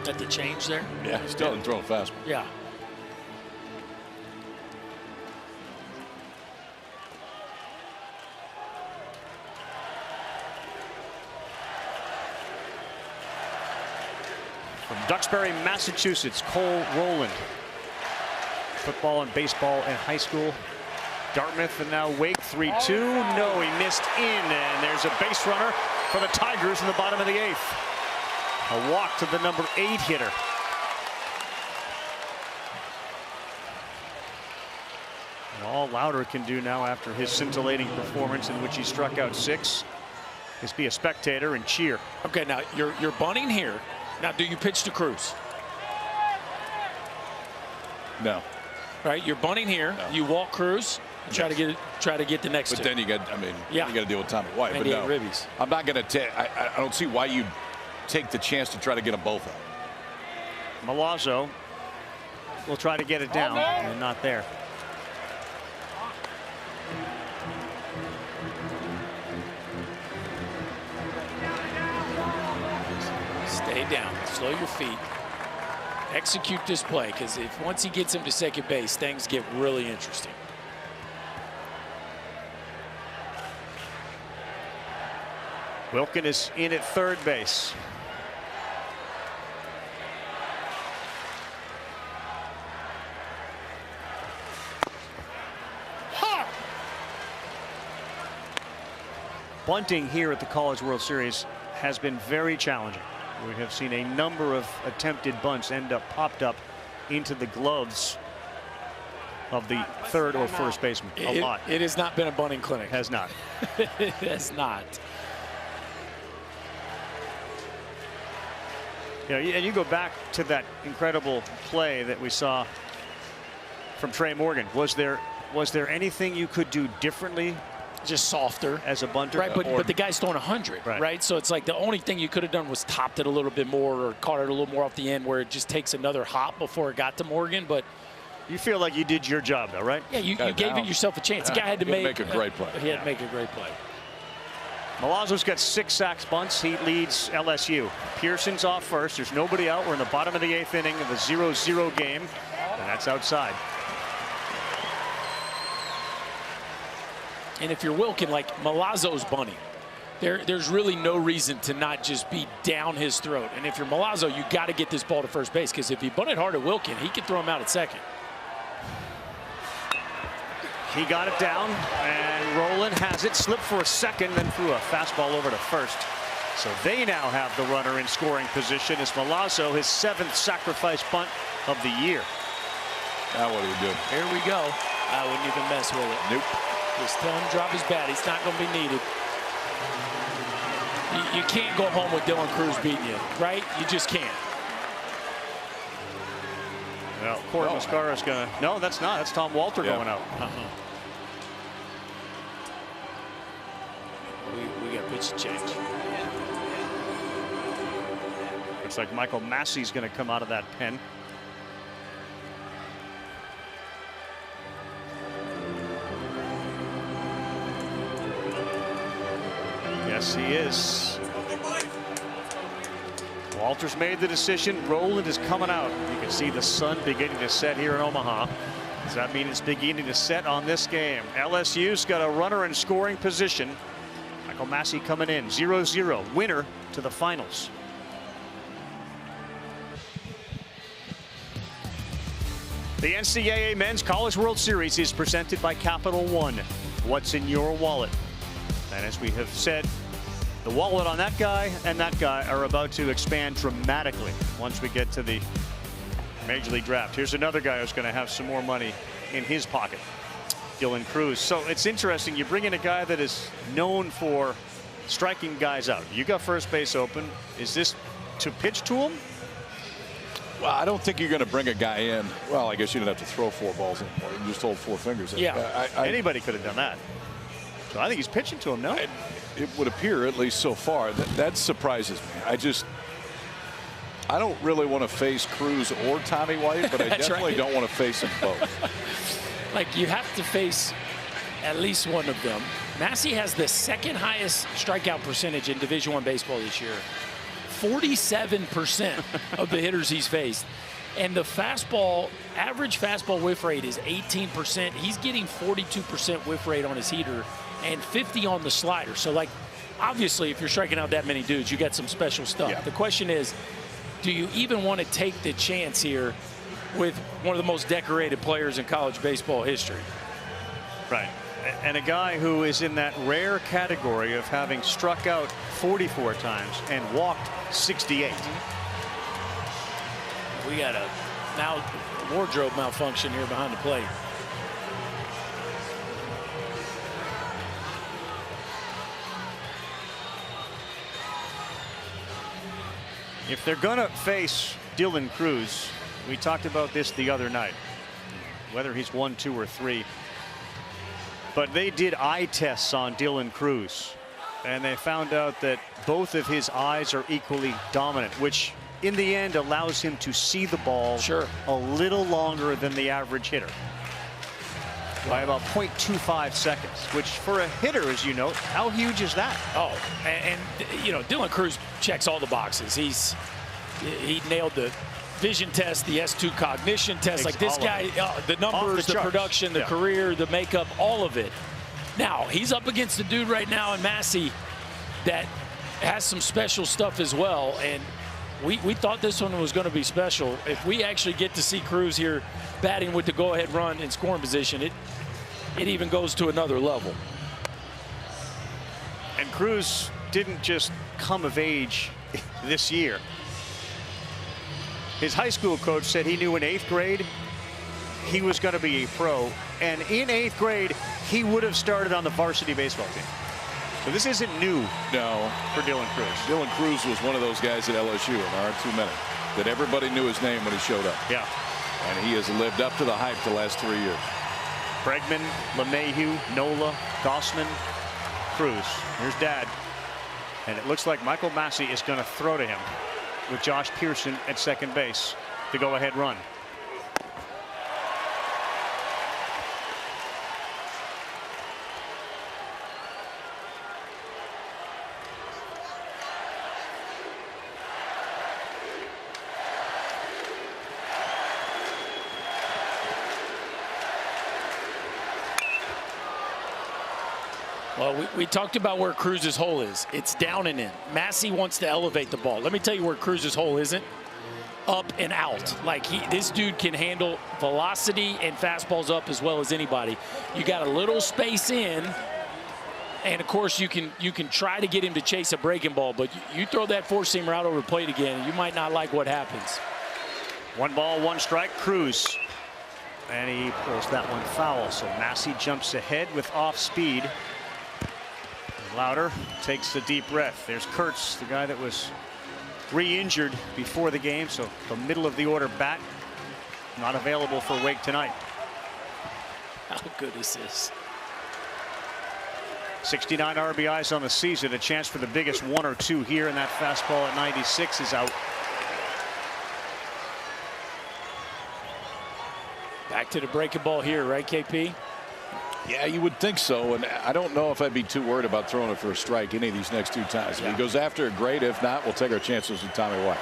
Got the change there? Yeah, he's still throwing fastball. Yeah. From Duxbury, Massachusetts, Cole Rowland. Football and baseball in high school. Dartmouth and now Wake 3-2. No, he missed in, and there's a base runner for the Tigers in the bottom of the 8th. A walk to the number 8 hitter. And all Lauder can do now after his scintillating performance in which he struck out 6 is be a spectator and cheer. Okay, now you're bunting here. Now, do you pitch to Cruz? No. Right, you're bunting here. No. You walk Cruz. Try to get the next. But two. then you got, you got to deal with Tommy White. And but no, ribbies. I'm not going to take. I don't see why you take the chance to try to get them both out. Milazzo will try to get it down, and not there. Stay down. Slow your feet. Execute this play, because if once he gets him to second base, things get really interesting. Wilkin is in at third base. Bunting here at the College World Series has been very challenging. We have seen a number of attempted bunts popped up into the gloves of the third or first baseman. A lot. It has not been a bunting clinic. Has not. It has not. And you go back to that incredible play that we saw from Trey Morgan. Was there anything you could do differently? Just softer as a bunter, right? But the guy's throwing 100, right? So it's like the only thing you could have done was topped it a little bit more or caught it a little more off the end, where it just takes another hop before it got to Morgan. But you feel like you did your job, though, right? Yeah, you gave it yourself a chance. The guy had to make a great play. He had to make a great play. Milazzo's got 6 sacks bunts. He leads LSU. Pearson's off first. There's nobody out. We're in the bottom of the 8th inning of a 0-0 game, and that's outside. And if you're Wilkin, like Milazzo's bunting, there's really no reason to not just be down his throat. And if you're Milazzo, you got to get this ball to first base, because if he bunted hard at Wilkin, he could throw him out at second. He got it down, and Rowland has it. Slipped for a second, then threw a fastball over to first. So they now have the runner in scoring position as Milazzo, his 7th sacrifice bunt of the year. Now what do we do? Here we go. I wouldn't even mess with it. Nope. Just tell him to drop his bat. He's not going to be needed. You can't go home with Dylan Cruz beating you, right? You just can't. Well, Corey Mascara's going to. No, that's not. That's Tom Walter going out. We got pitch change. Looks like Michael Massey's going to come out of that pen. Yes, he is. Walters made the decision. Rowland is coming out. You can see the sun beginning to set here in Omaha. Does that mean it's beginning to set on this game? LSU's got a runner in scoring position. Michael Massey coming in. 0-0. Winner to the finals. The NCAA Men's College World Series is presented by Capital One. What's in your wallet? And as we have said, the wallet on that guy and that guy are about to expand dramatically once we get to the Major League Draft. Here's another guy who's going to have some more money in his pocket, Dylan Cruz. So it's interesting. You bring in a guy that is known for striking guys out. You got first base open. Is this to pitch to him? Well, I don't think you're going to bring a guy in. Well, I guess you didn't have to throw 4 balls in. You just hold 4 fingers in. Yeah, anybody could have done that. So I think he's pitching to him, no? It would appear, at least so far, that surprises me. I don't really want to face Cruz or Tommy White, but I definitely don't want to face them both. Like, you have to face at least one of them. Massey has the second highest strikeout percentage in Division I baseball this year. 47% of the hitters he's faced. And the fastball, average fastball whiff rate is 18%. He's getting 42% whiff rate on his heater and 50 on the slider. So, like, obviously, if you're striking out that many dudes, you got some special stuff. Yeah. The question is, do you even want to take the chance here with one of the most decorated players in college baseball history? Right. And a guy who is in that rare category of having struck out 44 times and walked 68. We got a wardrobe malfunction here behind the plate. If they're going to face Dylan Cruz, we talked about this the other night, whether he's 1, 2, or 3. But they did eye tests on Dylan Cruz, and they found out that both of his eyes are equally dominant, which in the end allows him to see the ball a little longer than the average hitter. By about 0.25 seconds, which for a hitter, as you know, how huge is that? Oh, and you know, Dylan Cruz checks all the boxes. He nailed the vision test, the S2 cognition test. Like this guy, the numbers, the production, the career, the makeup, all of it. Now, he's up against a dude right now in Massey that has some special stuff as well. And we thought this one was going to be special. If we actually get to see Cruz here batting with the go-ahead run in scoring position, it even goes to another level. And Cruz didn't just come of age this year. His high school coach said he knew in 8th grade he was going to be a pro, and in 8th grade he would have started on the varsity baseball team. So this isn't new for Dylan Cruz. Dylan Cruz was one of those guys at LSU, and there aren't too many, that everybody knew his name when he showed up. Yeah. And he has lived up to the hype the last 3 years. Bregman, LeMahieu, Nola, Gossman, Cruz. Here's Dad. And it looks like Michael Massey is going to throw to him with Josh Pearson at second base to go ahead run. Well, we talked about where Cruz's hole is. It's down and in. Massey wants to elevate the ball. Let me tell you where Cruz's hole isn't. Up and out. Like this dude can handle velocity and fastballs up as well as anybody. You got a little space in, and of course you can try to get him to chase a breaking ball, but you throw that four-seamer out over the plate again, you might not like what happens. 1 ball, 1 strike. Cruz. And he pulls that one foul. So Massey jumps ahead with off speed. Louder takes a deep breath. There's Kurtz, the guy that was re-injured before the game, so the middle of the order bat not available for Wake tonight. How good is this? 69 RBIs on the season. A chance for the biggest 1 or 2 here, and that fastball at 96 is out. Back to the breaking ball here, right, KP? Yeah, you would think so, and I don't know if I'd be too worried about throwing it for a strike any of these next 2 times. If he goes after it, great. If not, we'll take our chances with Tommy White.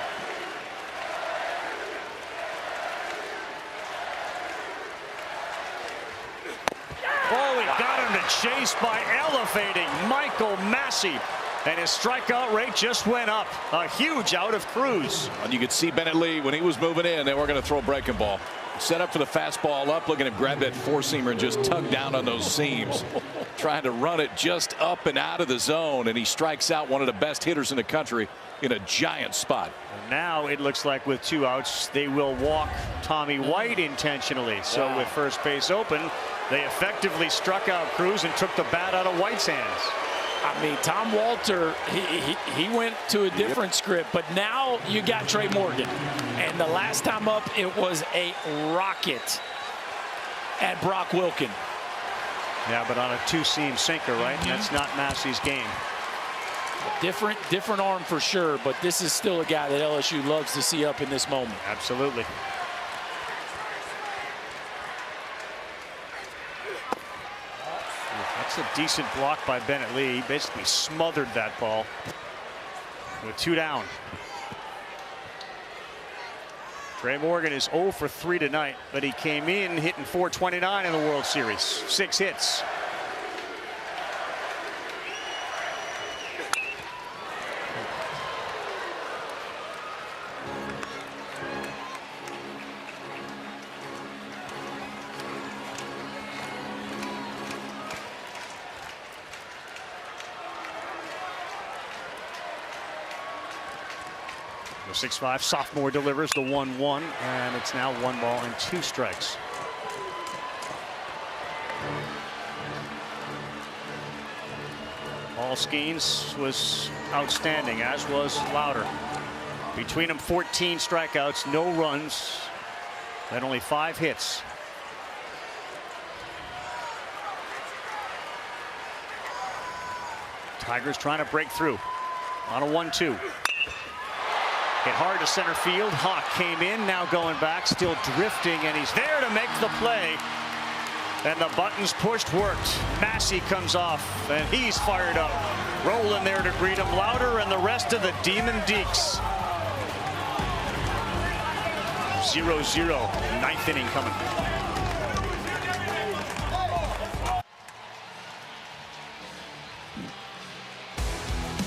Oh, he got him to chase by elevating Michael Massey. And his strikeout rate just went up. A huge out of Cruz. And you could see Bennett Lee when he was moving in, they were going to throw a breaking ball. Set up for the fastball up, looking to grab that four-seamer and just tug down on those seams. Trying to run it just up and out of the zone, and he strikes out one of the best hitters in the country in a giant spot. And now it looks like with 2 outs, they will walk Tommy White intentionally. So with first base open, they effectively struck out Cruz and took the bat out of White's hands. I mean, Tom Walter, he went to a different script, but now you got Trey Morgan. And the last time up, it was a rocket at Brock Wilken. Yeah, but on a 2-seam sinker, right? That's not Massey's game. Different arm for sure, but this is still a guy that LSU loves to see up in this moment. Absolutely. That's a decent block by Bennett Lee. He basically smothered that ball with 2 down. Trey Morgan is 0 for 3 tonight, but he came in hitting .429 in the World Series. 6 hits. The 6'5" sophomore delivers the 1-1, and it's now 1 ball and 2 strikes. Paul Skeens was outstanding, as was Louder. Between them, 14 strikeouts, no runs, and only 5 hits. Tigers trying to break through on a 1-2. Hit hard to center field. Hawk came in, now going back, still drifting, and he's there to make the play. And the buttons pushed worked. Massey comes off, and he's fired up. Rolling there to greet him. Louder and the rest of the Demon Deeks. 0-0, 9th inning coming.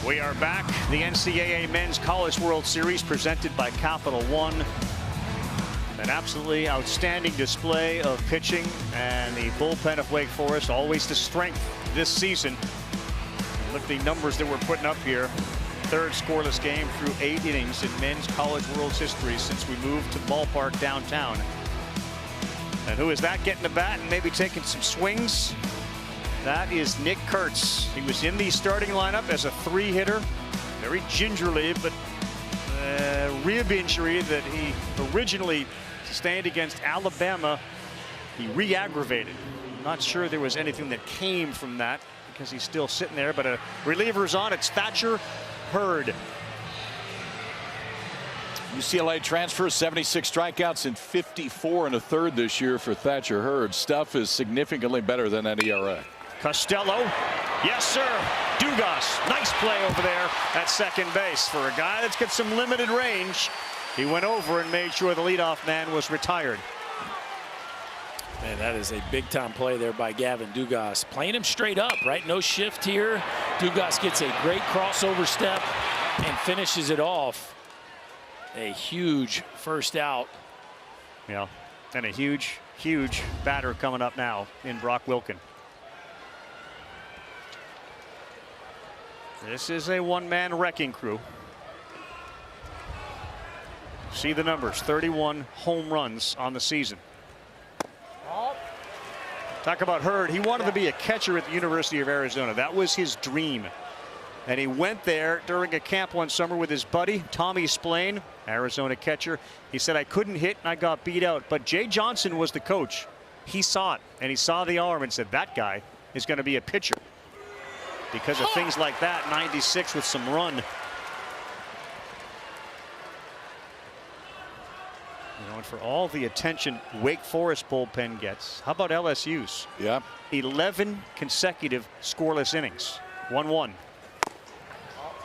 We are back. The NCAA Men's College World Series presented by Capital One. An absolutely outstanding display of pitching, and the bullpen of Wake Forest, always the strength this season. Look at the numbers that we're putting up here. 3rd scoreless game through 8 innings in Men's College World's history since we moved to ballpark downtown. And who is that getting the bat and maybe taking some swings? That is Nick Kurtz. He was in the starting lineup as a 3-hitter, very gingerly, but rib injury that he originally sustained against Alabama, he re-aggravated. Not sure there was anything that came from that because he's still sitting there, but a reliever's on. It's Thatcher Hurd. UCLA transfer, 76 strikeouts and 54 1/3 this year for Thatcher Hurd. Stuff is significantly better than that ERA. Costello, yes sir. Dugas, nice play over there at second base for a guy that's got some limited range. He went over and made sure the leadoff man was retired. Man, that is a big time play there by Gavin Dugas. Playing him straight up, right? No shift here. Dugas gets a great crossover step and finishes it off. A huge first out. Yeah, and a huge, huge batter coming up now in Brock Wilken. This is a one-man wrecking crew. See the numbers, 31 home runs on the season. Talk about Hurd. He wanted to be a catcher at the University of Arizona. That was his dream. And he went there during a camp one summer with his buddy, Tommy Splain, Arizona catcher. He said, I couldn't hit and I got beat out. But Jay Johnson was the coach. He saw it, and he saw the arm and said, that guy is going to be a pitcher. Because of things like that, 96 with some run. You know, and for all the attention Wake Forest bullpen gets, how about LSU's? Yeah. 11 consecutive scoreless innings. 1-1.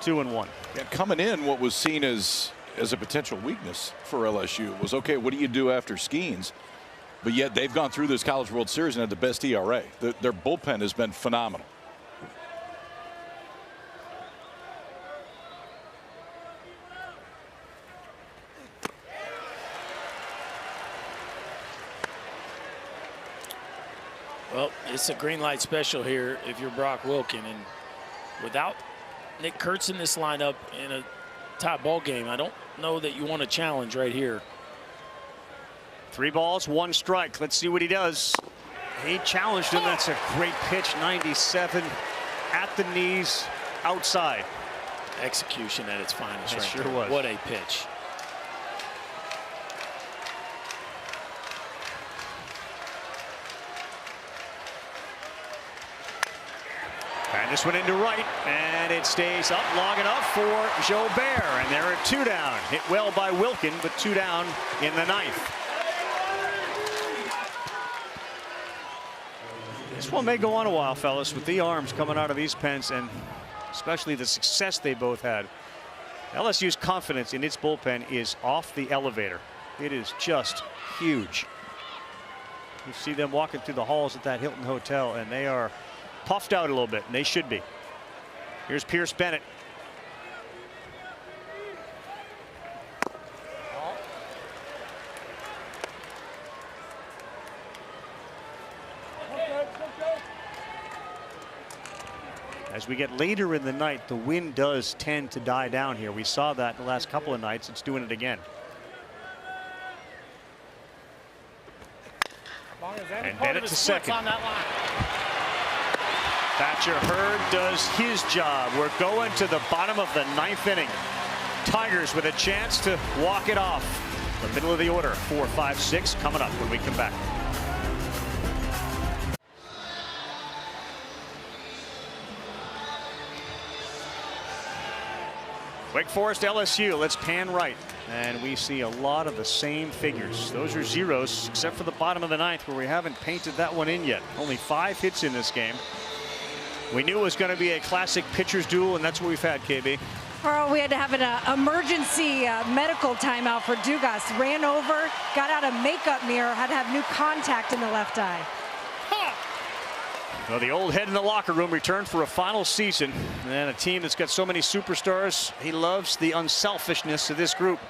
2-1. Yeah, coming in, what was seen as a potential weakness for LSU was, okay, what do you do after Skeens? But yet they've gone through this College World Series and had the best ERA. Their bullpen has been phenomenal. Well, it's a green light special here if you're Brock Wilken, and without Nick Kurtz in this lineup in a top ball game, I don't know that you want to challenge right here. 3 balls, 1 strike. Let's see what he does. He challenged him. That's a great pitch. 97 at the knees, outside. Execution at its finest. It right sure there. was. What a pitch. And this one into right, and it stays up long enough for Jobert, and they're at 2 down. Hit well by Wilken, but 2 down in the 9th. This one may go on a while, fellas, with the arms coming out of these pens, and especially the success they both had. LSU's confidence in its bullpen is off the elevator. It is just huge. You see them walking through the halls at that Hilton Hotel, and they are puffed out a little bit, and they should be. Here's Pierce Bennett. As we get later in the night, the wind does tend to die down here. We saw that the last couple of nights. It's doing it again. And Bennett to second. Thatcher Hurd does his job. We're going to the bottom of the ninth inning. Tigers with a chance to walk it off. The middle of the order, 4, 5, 6 coming up when we come back. Wake Forest LSU, let's pan right. And we see a lot of the same figures. Those are zeros, except for the bottom of the ninth, where we haven't painted that one in yet. Only 5 hits in this game. We knew it was going to be a classic pitcher's duel, and that's what we've had, KB. Carl, we had to have an emergency medical timeout for Dugas. Ran over, got out a makeup mirror, had to have new contact in the left eye. Well, the old head in the locker room returned for a final season, and a team that's got so many superstars. He loves the unselfishness of this group.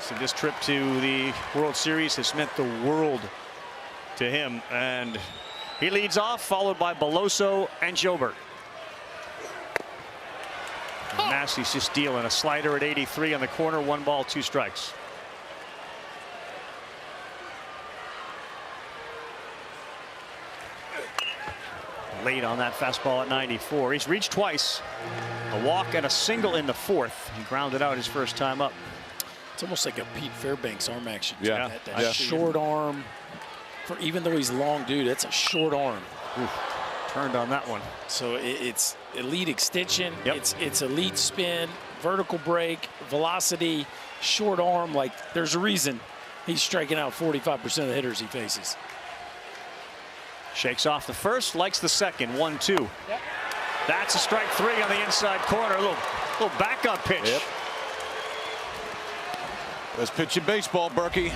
So this trip to the World Series has meant the world to him, and he leads off, followed by Beloso and Jobert. Massey's just dealing a slider at 83 on the corner. 1 ball, 2 strikes. Late on that fastball at 94. He's reached twice. A walk and a single in the 4th. He grounded out his first time up. It's almost like a Pete Fairbanks arm action. Yeah. That short arm. Even though he's long, dude, that's a short arm. Oof. Turned on that one. So it's elite extension. Yep. It's elite spin, vertical break, velocity, short arm. Like, there's a reason he's striking out 45% of the hitters he faces. Shakes off the first, likes the second. 1-2. Yep. That's a strike 3 on the inside corner. A little backup pitch. Yep. Best pitch in baseball, Berkey.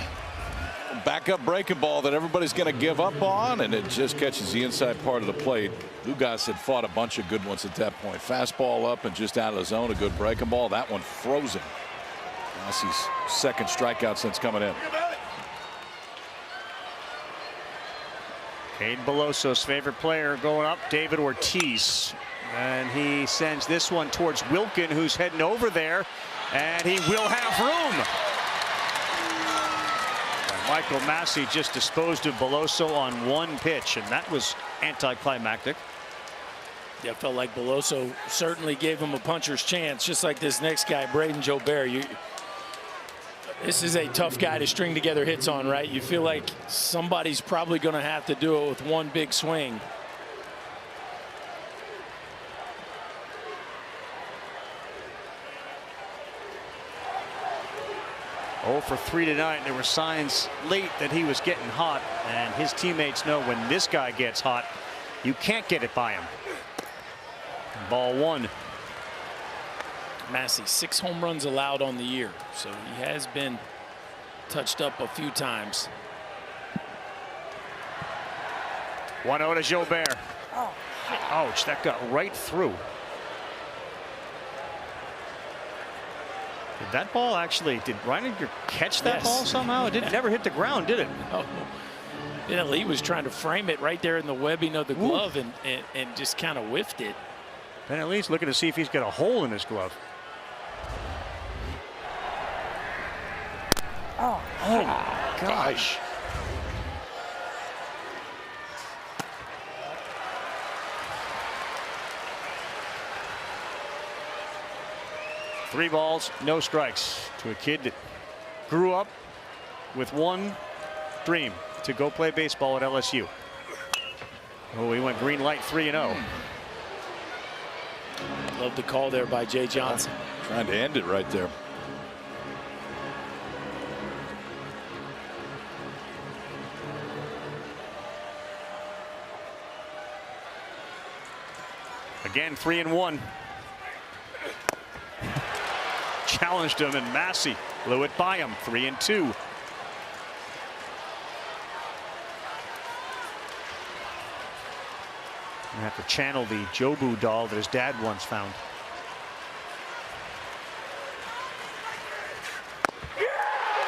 Backup breaking ball that everybody's going to give up on, and it just catches the inside part of the plate. Dugas had fought a bunch of good ones at that point. Fastball up and just out of the zone. A good breaking ball. That one frozen. Massey's second strikeout since coming in. Cade Beloso's favorite player going up, David Ortiz. And he sends this one towards Wilkin, who's heading over there. And he will have room. And Michael Massey just disposed of Beloso on 1 pitch, and that was anticlimactic. Yeah, I felt like Beloso certainly gave him a puncher's chance, just like this next guy, Braden Jobert. This is a tough guy to string together hits on, right? You feel like somebody's probably going to have to do it with 1 big swing. Oh for 3 tonight. There were signs late that he was getting hot, and his teammates know when this guy gets hot, you can't get it by him. Ball 1. Massey, 6 home runs allowed on the year, so he has been touched up a few times. 1-0 to Jobert. Ouch, that got right through. Did that ball actually, did Reininger catch that ball somehow? It never hit the ground, did it? Oh. Yeah, Lee was trying to frame it right there in the webbing of the glove and just kind of whiffed it. And at least looking to see if he's got a hole in his glove. Oh my gosh. 3 balls, no strikes to a kid that grew up with one dream: to go play baseball at LSU. Oh, he went green light 3-0. Love the call there by Jay Johnson. Trying to end it right there. Again, 3-1. Challenged him, and Massey blew it by him. 3-2. I have to channel the Jobu doll that his dad once found.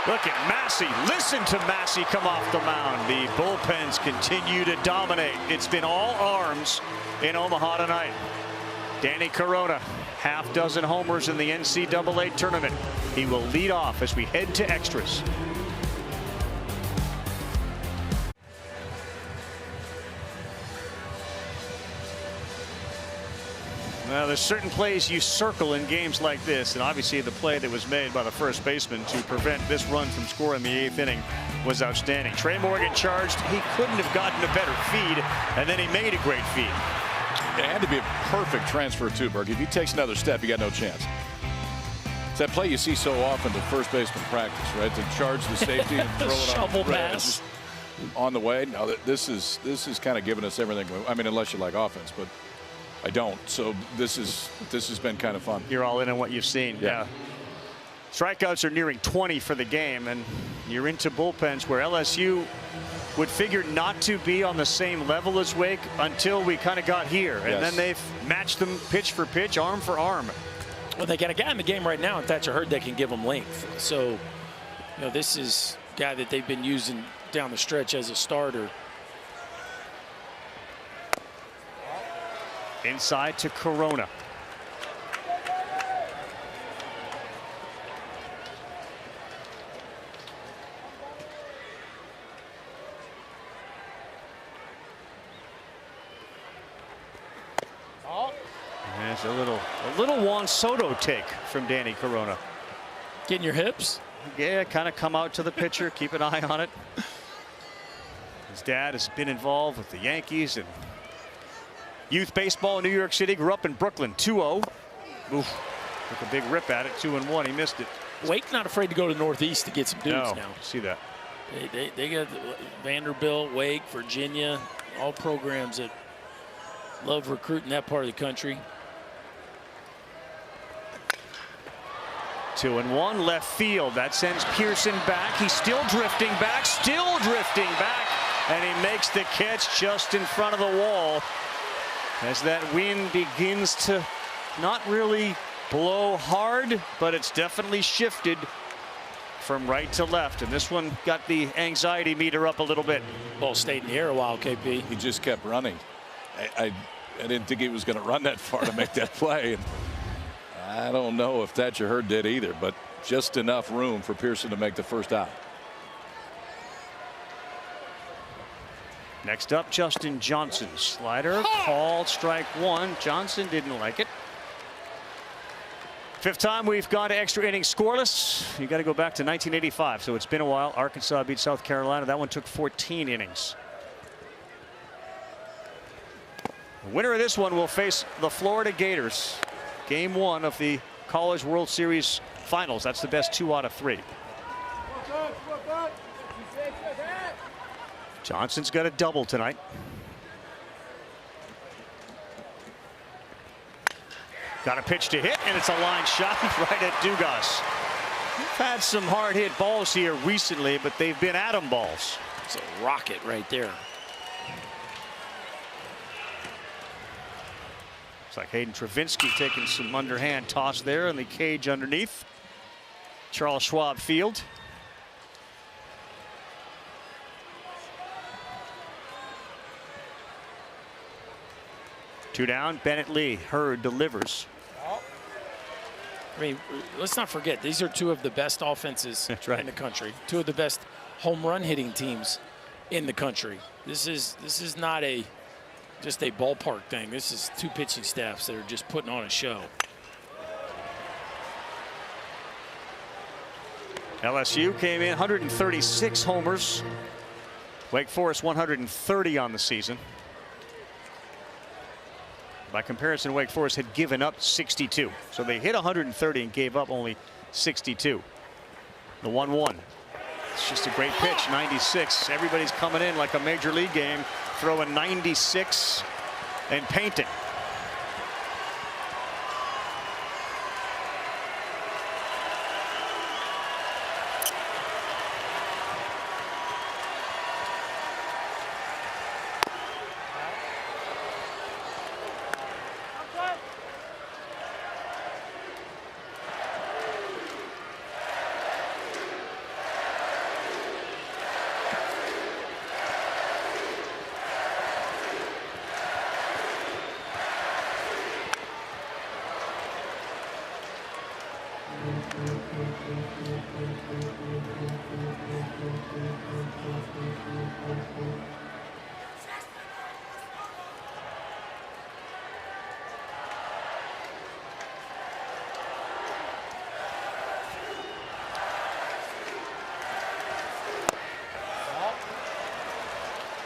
Look at Massey. Listen to Massey come off the mound. The bullpens continue to dominate. It's been all arms in Omaha tonight. Danny Corona, half dozen homers in the NCAA tournament. He will lead off as we head to extras. Well, there's certain plays you circle in games like this, and obviously the play that was made by the first baseman to prevent this run from scoring in the 8th inning was outstanding. Trey Morgan charged. He couldn't have gotten a better feed, and then he made a great feed. It had to be a perfect transfer too, Berg. If he takes another step, you got no chance. It's that play you see so often to first baseman practice, right? To charge the safety and throw it shovel on, pass on the way. Now this is kind of giving us everything. I mean, unless you like offense, but I don't. So this has been kind of fun. You're all in on what you've seen. Yeah. Strikeouts are nearing 20 for the game, and you're into bullpens where LSU would figure not to be on the same level as Wake until we kind of got here. And then they've matched them pitch for pitch, arm for arm. Well, they got a guy in the game right now, and Thatcher Hurd, that can give them length. So, you know, this is a guy that they've been using down the stretch as a starter. Inside to Corona. There's a little Juan Soto take from Danny Corona. Getting your hips? Yeah, kind of come out to the pitcher, keep an eye on it. His dad has been involved with the Yankees and youth baseball in New York City. Grew up in Brooklyn. 2-0. Oof. Took a big rip at it. 2-1. He missed it. Wake not afraid to go to Northeast to get some dudes now. See that. They got Vanderbilt, Wake, Virginia, all programs that love recruiting that part of the country. 2-1 left field. That sends Pearson back. He's still drifting back. And he makes the catch just in front of the wall as that wind begins to not really blow hard, but it's definitely shifted from right to left, and this one got the anxiety meter up a little bit. Ball stayed in the air a while, KP. He just kept running. I didn't think he was going to run that far to make that play. I don't know if Thatcher Hurd did either, but just enough room for Pearson to make the first out. Next up, Justin Johnson. Slider, called strike one. Johnson didn't like it. Fifth time we've gone to extra innings scoreless. You got to go back to 1985, so it's been a while. Arkansas beat South Carolina. That one took 14 innings. The winner of this one will face the Florida Gators. Game one of the College World Series Finals. That's the best 2 out of 3. Johnson's got a double tonight. Got a pitch to hit, and it's a line shot right at Dugas. We've had some hard hit balls here recently, but they've been atom balls. It's a rocket right there. Looks like Hayden Travinsky taking some underhand toss there in the cage underneath Charles Schwab Field. Two down. Bennett Lee. Hurd delivers. I mean, let's not forget, these are two of the best offenses in the country. Two of the best home run hitting teams in the country. This is not just a ballpark thing. This is two pitching staffs that are just putting on a show. LSU came in 136 homers. Wake Forest 130 on the season. By comparison, Wake Forest had given up 62. So they hit 130 and gave up only 62. The 1-1. It's just a great pitch. 96. Everybody's coming in like a major league game, throwing 96 and painting.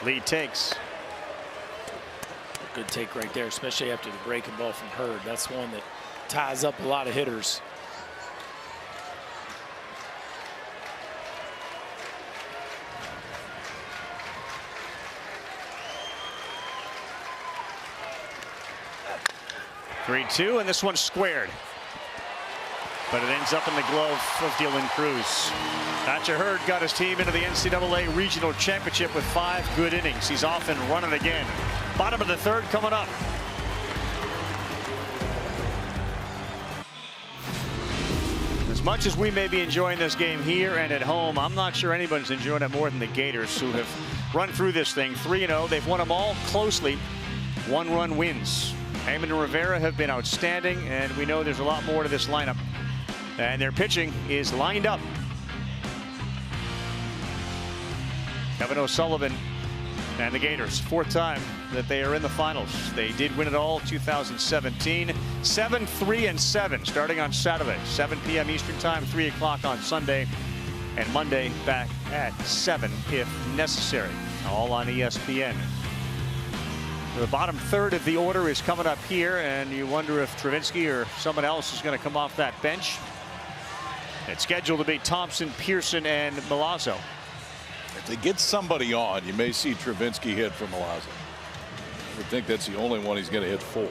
Lee takes. Good take right there, especially after the breaking ball from Hurd. That's one that ties up a lot of hitters. (3-2), and this one's squared. But it ends up in the glove of Dylan Cruz. Thatcher Hurd got his team into the NCAA Regional Championship with 5 good innings. He's off and running again. Bottom of the third coming up. As much as we may be enjoying this game here and at home, I'm not sure anybody's enjoying it more than the Gators, who have run through this thing 3-0. They've won them all closely. 1-run wins. Heyman and Rivera have been outstanding, and we know there's a lot more to this lineup. And their pitching is lined up. Kevin O'Sullivan and the Gators, 4th time that they are in the finals. They did win it all 2017. 7-3-7 starting on Saturday, 7 p.m. Eastern time, 3 o'clock on Sunday, and Monday back at 7 if necessary. All on ESPN. The bottom third of the order is coming up here, and you wonder if Travinski or someone else is going to come off that bench. It's scheduled to be Thompson, Pearson, and Milazzo. If they get somebody on, you may see Travinski hit for Milazzo. I would think that's the only one he's going to hit for.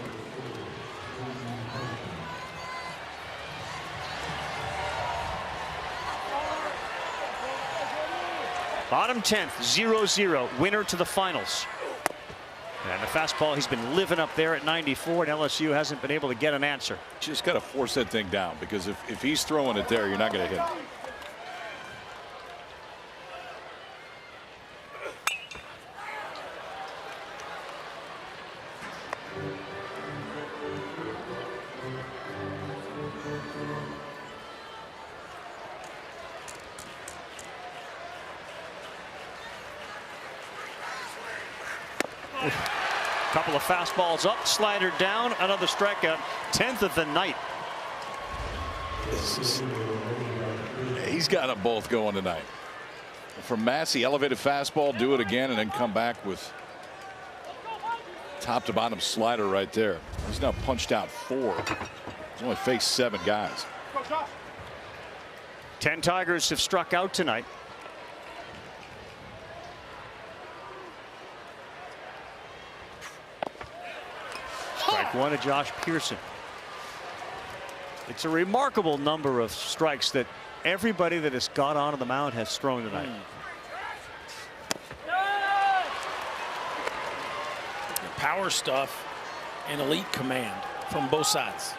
Bottom 10th, 0-0, winner to the finals. And the fastball, he's been living up there at 94, and LSU hasn't been able to get an answer. Just got to force that thing down, because if he's throwing it there, you're not going to hit it. Couple of fastballs up, slider down, another strikeout, 10th of the night. He's got them both going tonight. From Massey, elevated fastball, do it again, and then come back with top to bottom slider right there. He's now punched out 4. He's only faced 7 guys. 10 Tigers have struck out tonight. Strike one to Josh Pearson. It's a remarkable number of strikes that everybody that has got onto the mound has thrown tonight. Power stuff and elite command from both sides.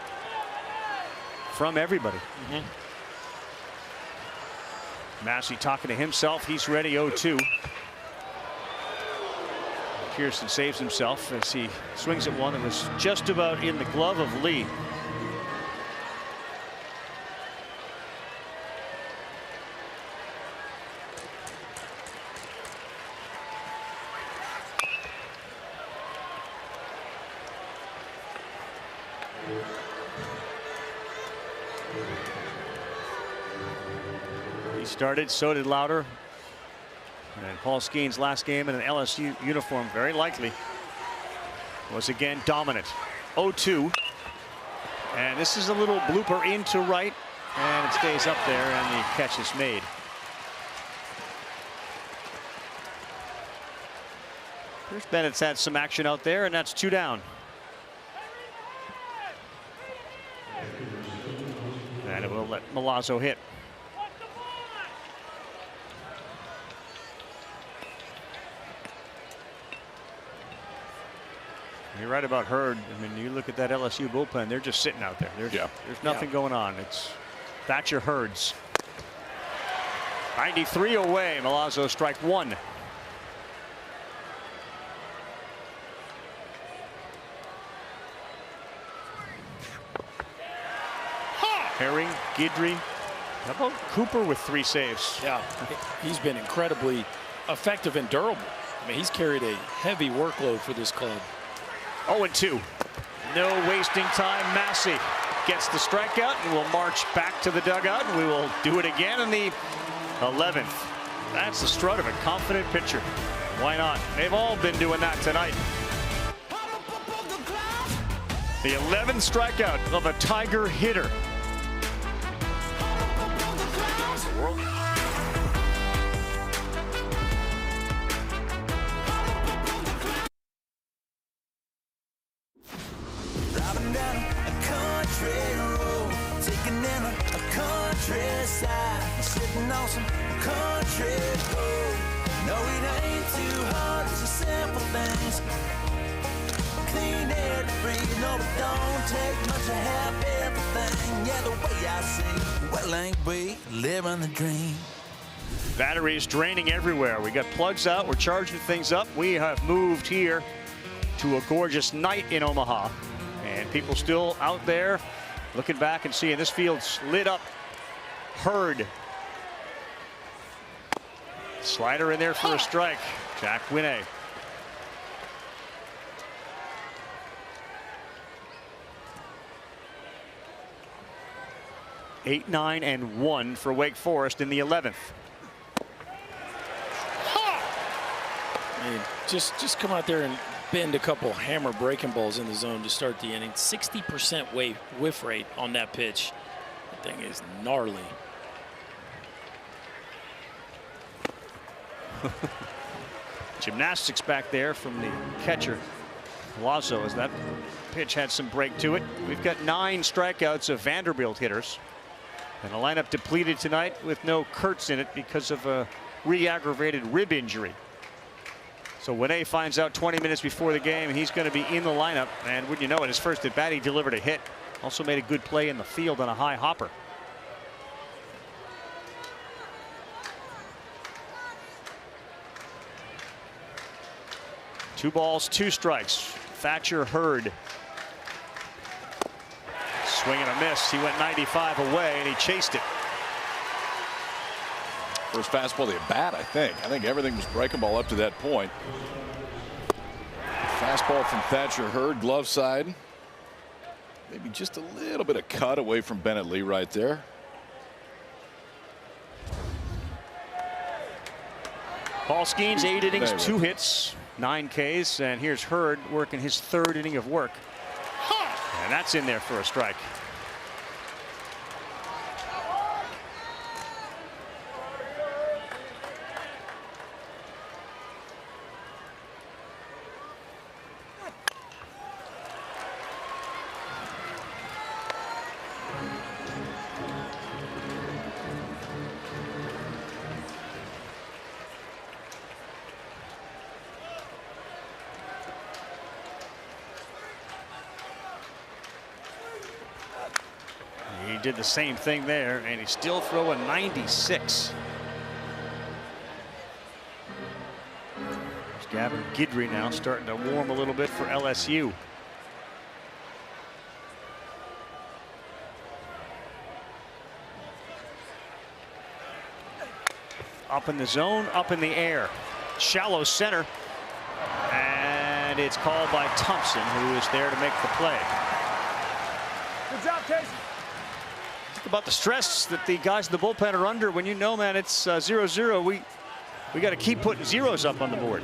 From everybody. Massey talking to himself. He's ready. 0-2. Pearson saves himself as he swings at one that was just about in the glove of Lee. He started, so did Lauder. And Paul Skeens' last game in an LSU uniform, very likely, was again dominant. 0-2. And this is a little blooper into right, and it stays up there, and the catch is made. Chris Bennett's had some action out there, and that's 2 down. And it will let Milazzo hit. You're right about Hurd. I mean, you look at that LSU bullpen, they're just sitting out there. There's nothing going on. It's Thatcher Hurd's. 93 away. Milazzo strike 1. Herring, Guidry. How about Cooper with 3 saves? Yeah, he's been incredibly effective and durable. I mean, he's carried a heavy workload for this club. 0-2. No wasting time. Massey gets the strikeout and will march back to the dugout. And we will do it again in the 11th. That's the strut of a confident pitcher. Why not? They've all been doing that tonight. The 11th strikeout of a Tiger hitter. Driving down a country road, taking in a countryside, sitting on some country gold. No, it ain't too hard, it's the simple things. Clean air to breathe, no, it don't take much to have everything. Yeah, the way I see, well, ain't we living the dream? Batteries draining everywhere. We got plugs out, we're charging things up. We have moved here to a gorgeous night in Omaha. And people still out there looking back and seeing this field's lit up. Hurd. Slider in there for a strike. Jack Winne. Eight, 9, and 1 for Wake Forest in the 11th. I mean, just come out there and bend a couple hammer breaking balls in the zone to start the inning. 60% whiff rate on that pitch. That thing is gnarly. Gymnastics back there from the catcher Lazo, as that pitch had some break to it. We've got 9 strikeouts of Vanderbilt hitters, and a lineup depleted tonight with no Kurtz in it because of a re-aggravated rib injury. So Winne finds out 20 minutes before the game he's going to be in the lineup, and wouldn't you know it, his first at bat he delivered a hit. Also made a good play in the field on a high hopper. Two balls, 2 strikes. Thatcher Hurd. Swing and a miss. He went 95 away and he chased it. First fastball of the bat, I think. I think everything was breaking ball up to that point. Fastball from Thatcher Hurd, glove side. Maybe just a little bit of cut away from Bennett Lee right there. Paul Skeens, 8 innings, 2 hits, 9 Ks, and here's Hurd working his 3rd inning of work. And that's in there for a strike. He did the same thing there, and he's still throwing 96. There's Gavin Guidry now starting to warm a little bit for LSU. Up in the zone, up in the air. Shallow center. And it's called by Thompson, who is there to make the play. Good job, Casey. About the stress that the guys in the bullpen are under when you know, man, it's 0-0. We got to keep putting zeros up on the board.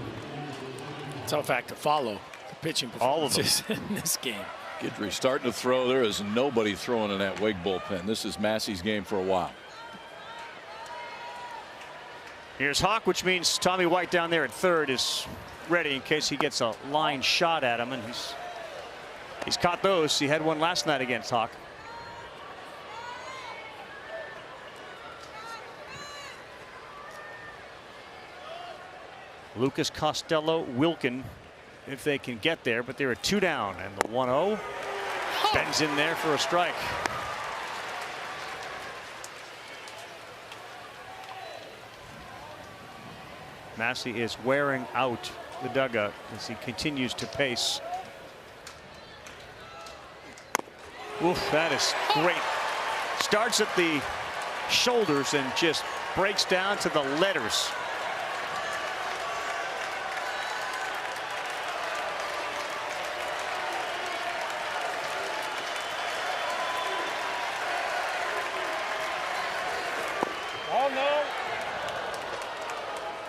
Tough act to follow the pitching performances in this game. Guidry starting to throw. There is nobody throwing in that Wake bullpen. This is Massey's game for a while. Here's Hawk, which means Tommy White down there at 3rd is ready in case he gets a line shot at him, and he's caught those. He had one last night against Hawk. Lucas Costello, Wilkin, if they can get there, but they're at 2 down, and the 1-0 bends in there for a strike. Massey is wearing out the dugout as he continues to pace. Oof, that is great. Starts at the shoulders and just breaks down to the letters.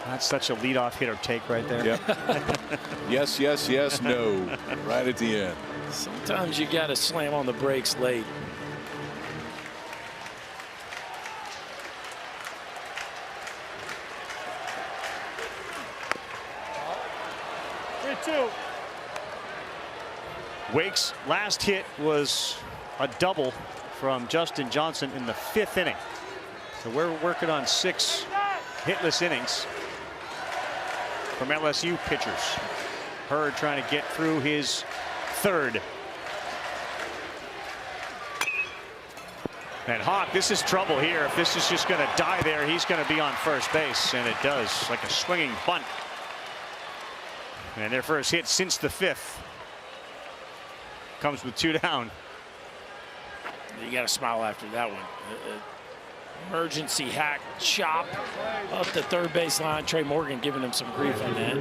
That's such a leadoff hitter take right there. Yep. Yes, yes, yes, no. Right at the end. Sometimes you got to slam on the brakes late. Wake's last hit was a double from Justin Johnson in the 5th inning. So we're working on 6 hitless innings from LSU pitchers. Hurd trying to get through his 3rd. And Hawk, this is trouble here. If this is just going to die there, he's going to be on first base, and it does, like a swinging bunt. And their first hit since the 5th comes with 2 down. You got to smile after that one. Emergency hack chop up the third base line. Trey Morgan giving him some grief on that.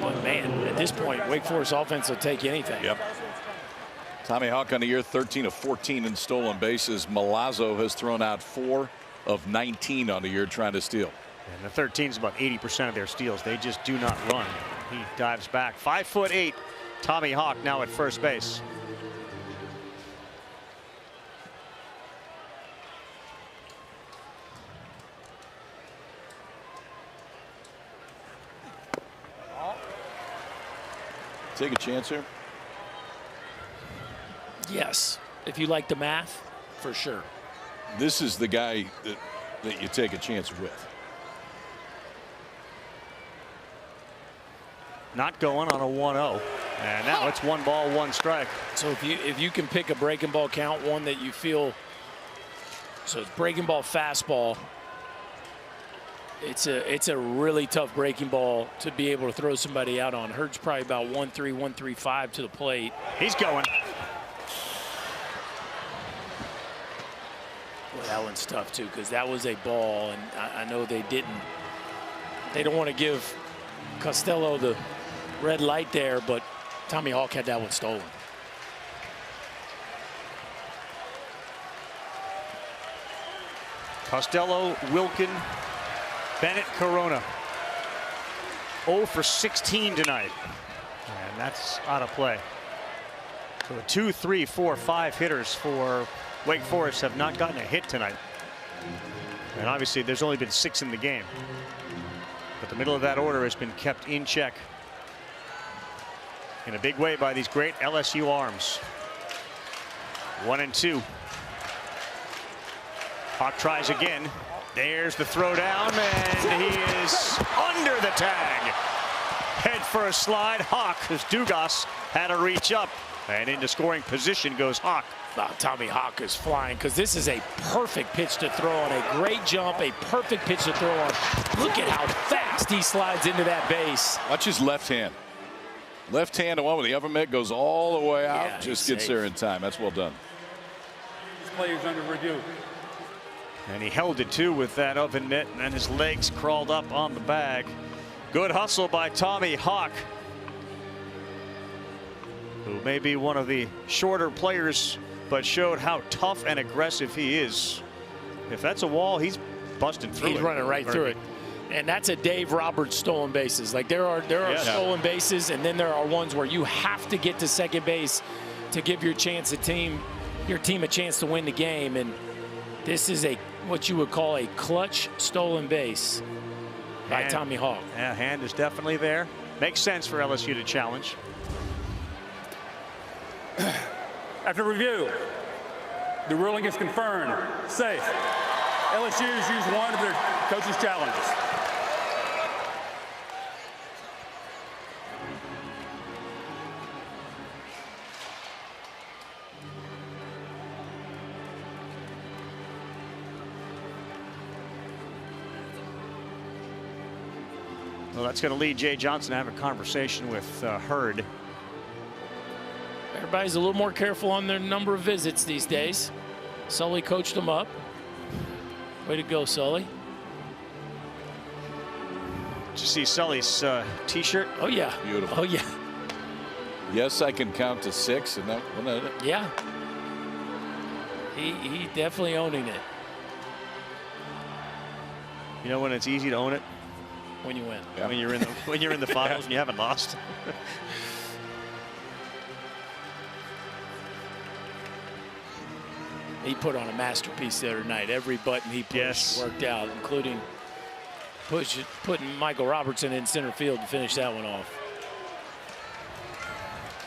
But man, at this point, Wake Forest offense will take anything. Yep. Tommy Hawk on the year, 13 of 14 in stolen bases. Milazzo has thrown out 4 of 19 on the year trying to steal. And the 13 is about 80% of their steals. They just do not run. He dives back. 5'8", Tommy Hawk now at first base. Take a chance here. Yes, if you like the math, for sure. This is the guy that you take a chance with. Not going on a 1-0, and now it's 1 ball, 1 strike. So if you can pick a breaking ball count, one that you feel, so it's breaking ball, fastball. It's a really tough breaking ball to be able to throw somebody out on. Hurt's probably about 1-3, 1-3-5 to the plate. He's going. Boy, that one's tough too, because that was a ball, and I know they don't want to give Costello the red light there, but Tommy Hawk had that one stolen. Costello, Wilkin, Bennett, Corona. 0 for 16 tonight. And that's out of play. So the 2, 3, 4, 5 hitters for Wake Forest have not gotten a hit tonight. And obviously there's only been 6 in the game. But the middle of that order has been kept in check in a big way by these great LSU arms. 1-2. Hawk tries again. There's the throw down, and he is under the tag. Head first slide. Hawk, as Dugas had to reach up, and into scoring position goes Hawk. Tommy Hawk is flying, because this is a perfect pitch to throw on. A great jump, a perfect pitch to throw on. Look at how fast he slides into that base. Watch his left hand. Left hand, the one with the upper mitt goes all the way out. Yeah, just gets there in time. That's well done. This play is under review. And he held it too with that open mitt, and then his legs crawled up on the bag. Good hustle by Tommy Hawk, who may be one of the shorter players, but showed how tough and aggressive he is. If that's a wall, he's busting through it. He's running right through it. And that's a Dave Roberts stolen bases. Like there are stolen bases, and then there are ones where you have to get to second base to give your team a chance to win the game. And this is what you would call a clutch stolen base by Tommy Hawk. Yeah, hand is definitely there. Makes sense for LSU to challenge. After review, the ruling is confirmed. Safe. LSU has used one of their coaches' challenges. Well, that's going to lead Jay Johnson to have a conversation with Hurd. Everybody's a little more careful on their number of visits these days. Sully coached them up. Way to go, Sully. Did you see Sully's T-shirt? Oh, yeah. Beautiful. Oh, yeah. Yes, I can count to 6, and that wasn't it. Yeah. He definitely owning it. You know when it's easy to own it? when you win. Yeah. When you're in the finals and you haven't lost. He put on a masterpiece the other night. Every button he pushed worked out, including putting Michael Robertson in center field to finish that one off.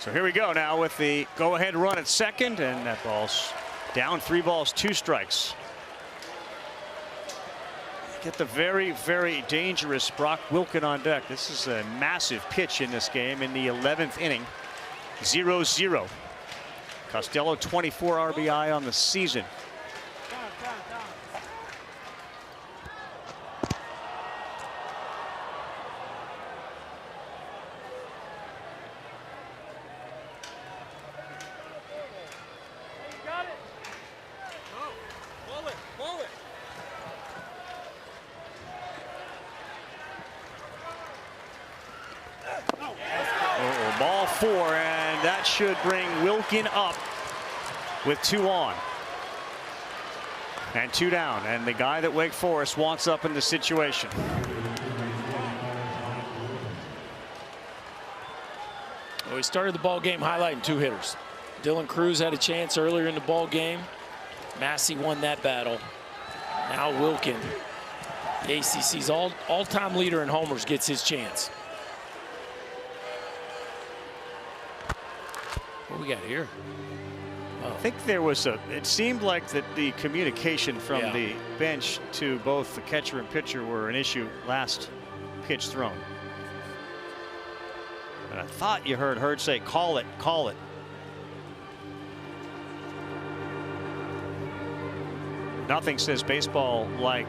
So here we go now with the go-ahead run at second, and that ball's down. 3 balls, 2 strikes. Get the very, very dangerous Brock Wilken on deck. This is a massive pitch in this game in the 11th inning. 0-0. Costello 24 RBI on the season. Ball 4, and that should bring Wilken up with 2 on and 2 down, and the guy that Wake Forest wants up in the situation. Well, we started the ball game highlighting 2 hitters. Dylan Cruz had a chance earlier in the ball game. Massey won that battle. Now Wilken, the ACC's all-time leader in homers, gets his chance. What we got here? I think there was it seemed like that the communication from the bench to both the catcher and pitcher were an issue last pitch thrown. And I thought you heard Hurd say, call it, call it. Nothing says baseball like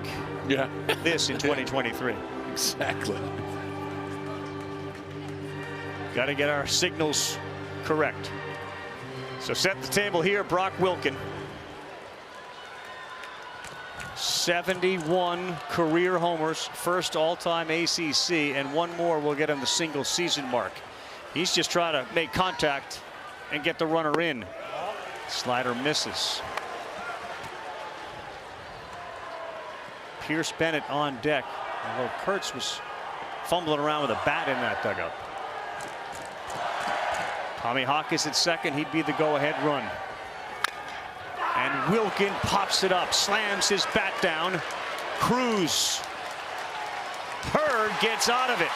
this in 2023. Exactly. Got to get our signals correct. So set the table here, Brock Wilken. 71 career homers, first all-time ACC, and 1 more will get him the single season mark. He's just trying to make contact and get the runner in. Slider misses. Pierce Bennett on deck, although Kurtz was fumbling around with a bat in that dugout. Tommy Hawk is at second. He'd be the go-ahead run. And Wilken pops it up, slams his bat down. Cruz. Hurd gets out of it.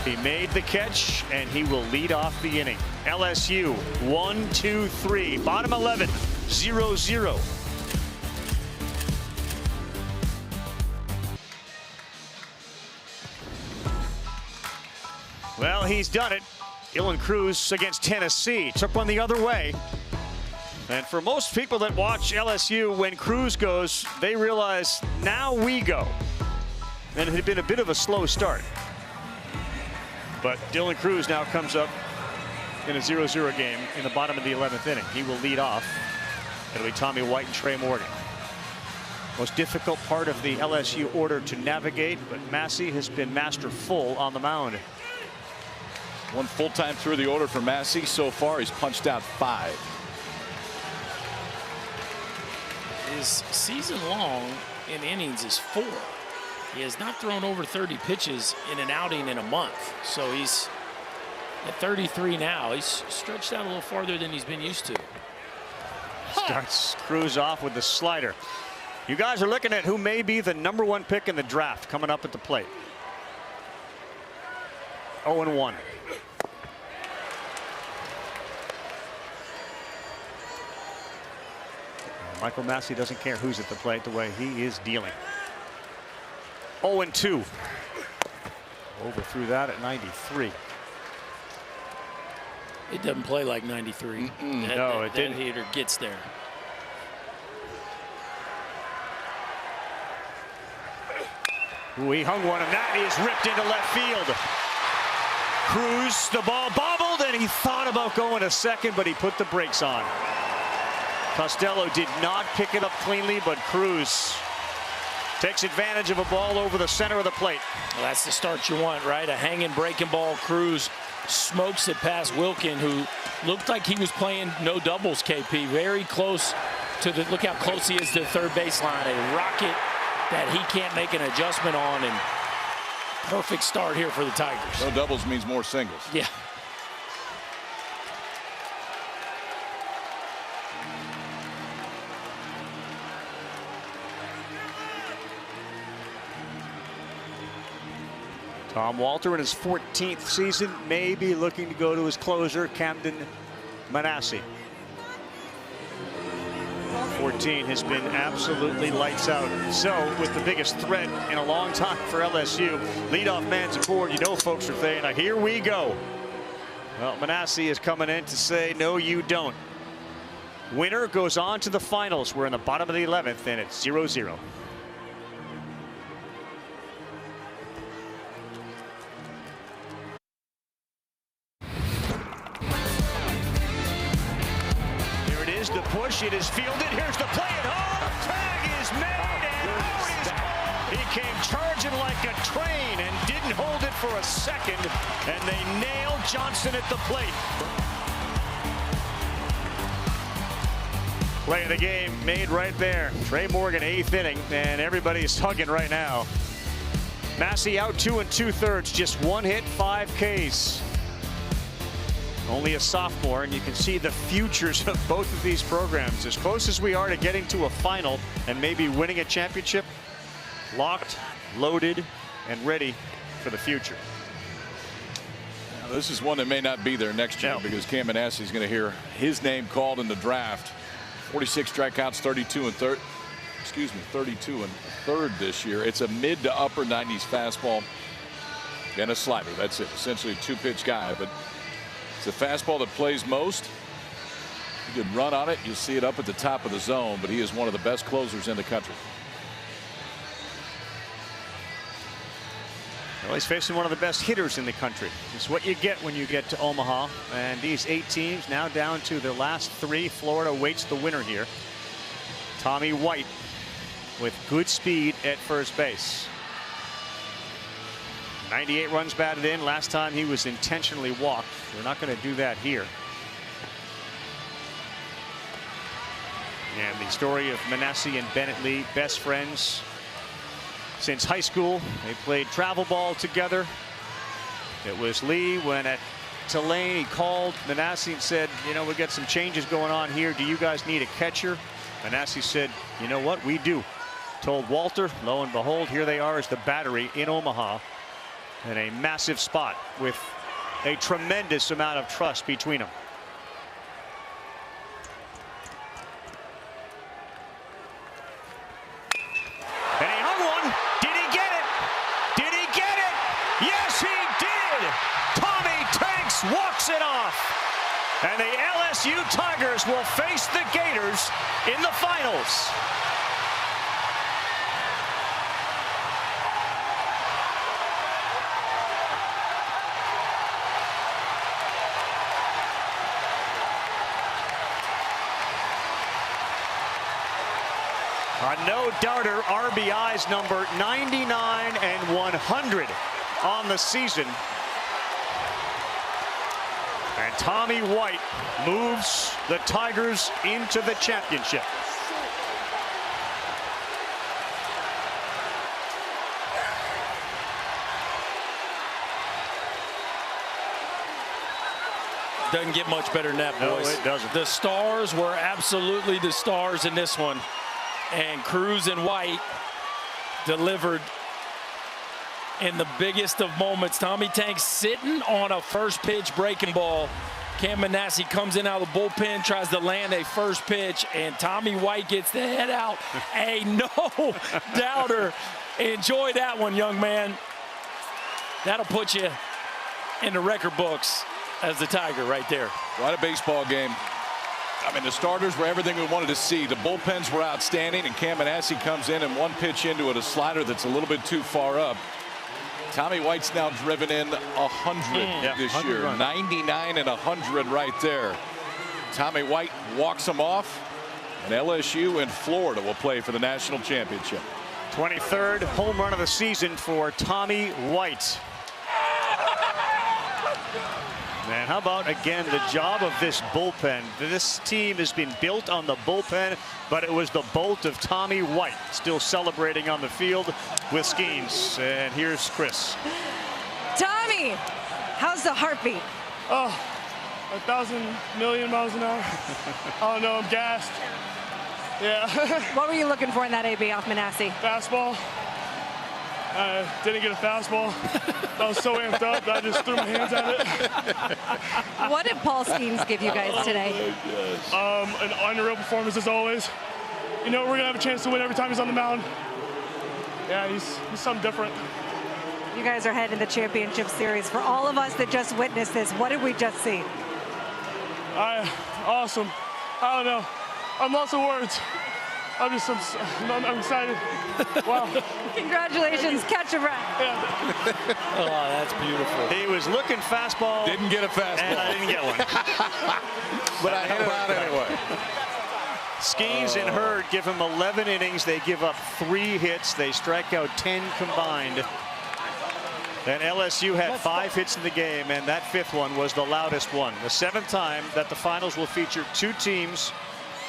He made the catch, and he will lead off the inning. LSU 1-2-3. Bottom 11, 0-0. Well, he's done it. Dylan Cruz against Tennessee. Took one the other way. And for most people that watch LSU, when Cruz goes, they realize now we go. And it had been a bit of a slow start. But Dylan Cruz now comes up in a 0-0 game in the bottom of the 11th inning. He will lead off. It'll be Tommy White and Trey Morgan. Most difficult part of the LSU order to navigate, but Massey has been masterful on the mound. 1 full time through the order for Massey. So far, he's punched out 5. His season long in innings is 4. He has not thrown over 30 pitches in an outing in a month. So he's at 33 now. He's stretched out a little farther than he's been used to. Starts Cruz off with the slider. You guys are looking at who may be the #1 pick in the draft coming up at the plate. 0-1. Michael Massey doesn't care who's at the plate the way he is dealing. 0-2. Overthrew that at 93. It doesn't play like 93. No, it didn't. That hitter gets there. Ooh, he hung one, and that is ripped into left field. Cruz, the ball bobbled, and he thought about going to second, but he put the brakes on. Costello did not pick it up cleanly, but Cruz takes advantage of a ball over the center of the plate. Well, that's the start you want, right? A hanging breaking ball. Cruz smokes it past Wilken, who looked like he was playing no doubles, KP. Very close look how close he is to the third baseline. A rocket that he can't make an adjustment on, and perfect start here for the Tigers. No doubles means more singles. Yeah. Tom Walter in his 14th season, maybe looking to go to his closer, Camden Manassi. 14 has been absolutely lights out. So, with the biggest threat in a long time for LSU, leadoff man's aboard. You know, folks are saying, now here we go. Well, Manassi is coming in to say, no, you don't. Winner goes on to the finals. We're in the bottom of the 11th, and it's 0-0. The push, it is fielded. Here's the play at home. Tag is made, and out is called. He came charging like a train and didn't hold it for a second, and they nailed Johnson at the plate. Play of the game made right there. Trey Morgan, 8th inning, and everybody's hugging right now. Massey out 2 2/3, just 1 hit, 5 Ks. Only a sophomore, and you can see the futures of both of these programs. As close as we are to getting to a final and maybe winning a championship, locked, loaded, and ready for the future. Now, this is one that may not be there next year because Cam Manassi is going to hear his name called in the draft. 46 strikeouts, 32 and third this year. It's a mid to upper 90s fastball and a slider. That's it. Essentially a 2-pitch guy, but it's a fastball that plays most. You can run on it. You'll see it up at the top of the zone, but he is one of the best closers in the country. Well, he's facing one of the best hitters in the country. It's what you get when you get to Omaha. And these 8 teams now down to their last 3. Florida waits the winner here. Tommy White with good speed at first base. 98 runs batted in. Last time he was intentionally walked. We're not going to do that here. And the story of Manassi and Bennett Lee, best friends since high school. They played travel ball together. It was Lee when at Tulane he called Manassi and said, you know, we got some changes going on here. Do you guys need a catcher? Manassi said, you know what, we do. Told Walter, lo and behold, here they are as the Battery in Omaha. In a massive spot with a tremendous amount of trust between them. And he hung one. Did he get it? Did he get it? Yes, he did. Tommy Tanks walks it off. And the LSU Tigers will face the Gators in the finals. A no-doubter, RBIs number 99 and 100 on the season. And Tommy White moves the Tigers into the championship. Doesn't get much better than that, boys. No, it doesn't. The stars were absolutely the stars in this one. And Cruz and White delivered in the biggest of moments. Tommy Tanks sitting on a first pitch breaking ball. Cam Manassi comes in out of the bullpen, tries to land a first pitch, and Tommy White gets the head out. A no-doubter. Enjoy that one, young man. That'll put you in the record books as the Tiger right there. What a baseball game. I mean, the starters were everything we wanted to see. The bullpens were outstanding, and Cam Manassi comes in and one pitch into it, a slider that's a little bit too far up. Tommy White's now driven in 100 this year. Runs. 99 and 100 right there. Tommy White walks him off, and LSU and Florida will play for the national championship. 23rd home run of the season for Tommy White. And how about, again, the job of this bullpen? This team has been built on the bullpen, but it was the bolt of Tommy White still celebrating on the field with Skeens. And here's Chris. Tommy, how's the heartbeat? Oh, 1,000 million miles an hour. I don't know, I'm gassed. Yeah. What were you looking for in that AB off Manassi? Fastball. I didn't get a fastball. I was so amped up that I just threw my hands at it. What did Paul Skeens give you guys today? An unreal performance as always. You know, we're going to have a chance to win every time he's on the mound. Yeah, he's something different. You guys are heading the championship series. For all of us that just witnessed this, what did we just see? Awesome. I don't know. I'm lost of words. I'm excited. Wow. Congratulations. Catch a breath. Oh, that's beautiful. He was looking fastball. Didn't get a fastball. And I didn't get one. But I hit it out anyway. Skeens and Hurd give him 11 innings. They give up 3 hits. They strike out 10 combined. And LSU had 5 hits in the game, and that 5th one was the loudest one. The 7th time that the finals will feature 2 teams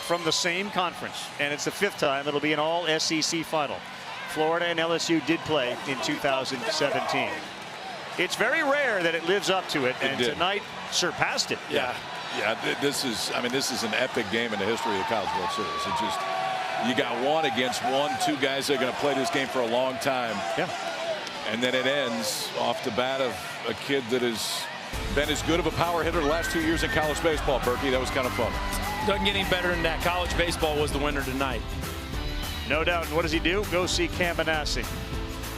from the same conference, and it's the 5th time it'll be an all SEC final. Florida and LSU did play in 2017. It's very rare that it lives up to it, and tonight surpassed it. Yeah. This is an epic game in the history of the College World Series. It just, you got 1 against 1, 2 guys that are going to play this game for a long time. Yeah. And then it ends off the bat of a kid that has been as good of a power hitter the last 2 years in college baseball, Berkey. That was kind of fun. Doesn't get any better than that. College baseball was the winner tonight. No doubt. And what does he do? Go see Cam Manassi.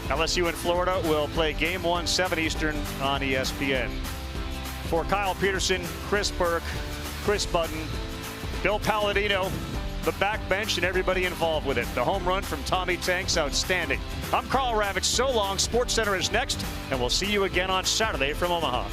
LSU in Florida will play Game 1, 7 Eastern on ESPN. For Kyle Peterson, Chris Burke, Chris Budden, Bill Palladino, the backbench, and everybody involved with it. The home run from Tommy Tanks, outstanding. I'm Carl Ravitch. So long. SportsCenter is next, and we'll see you again on Saturday from Omaha.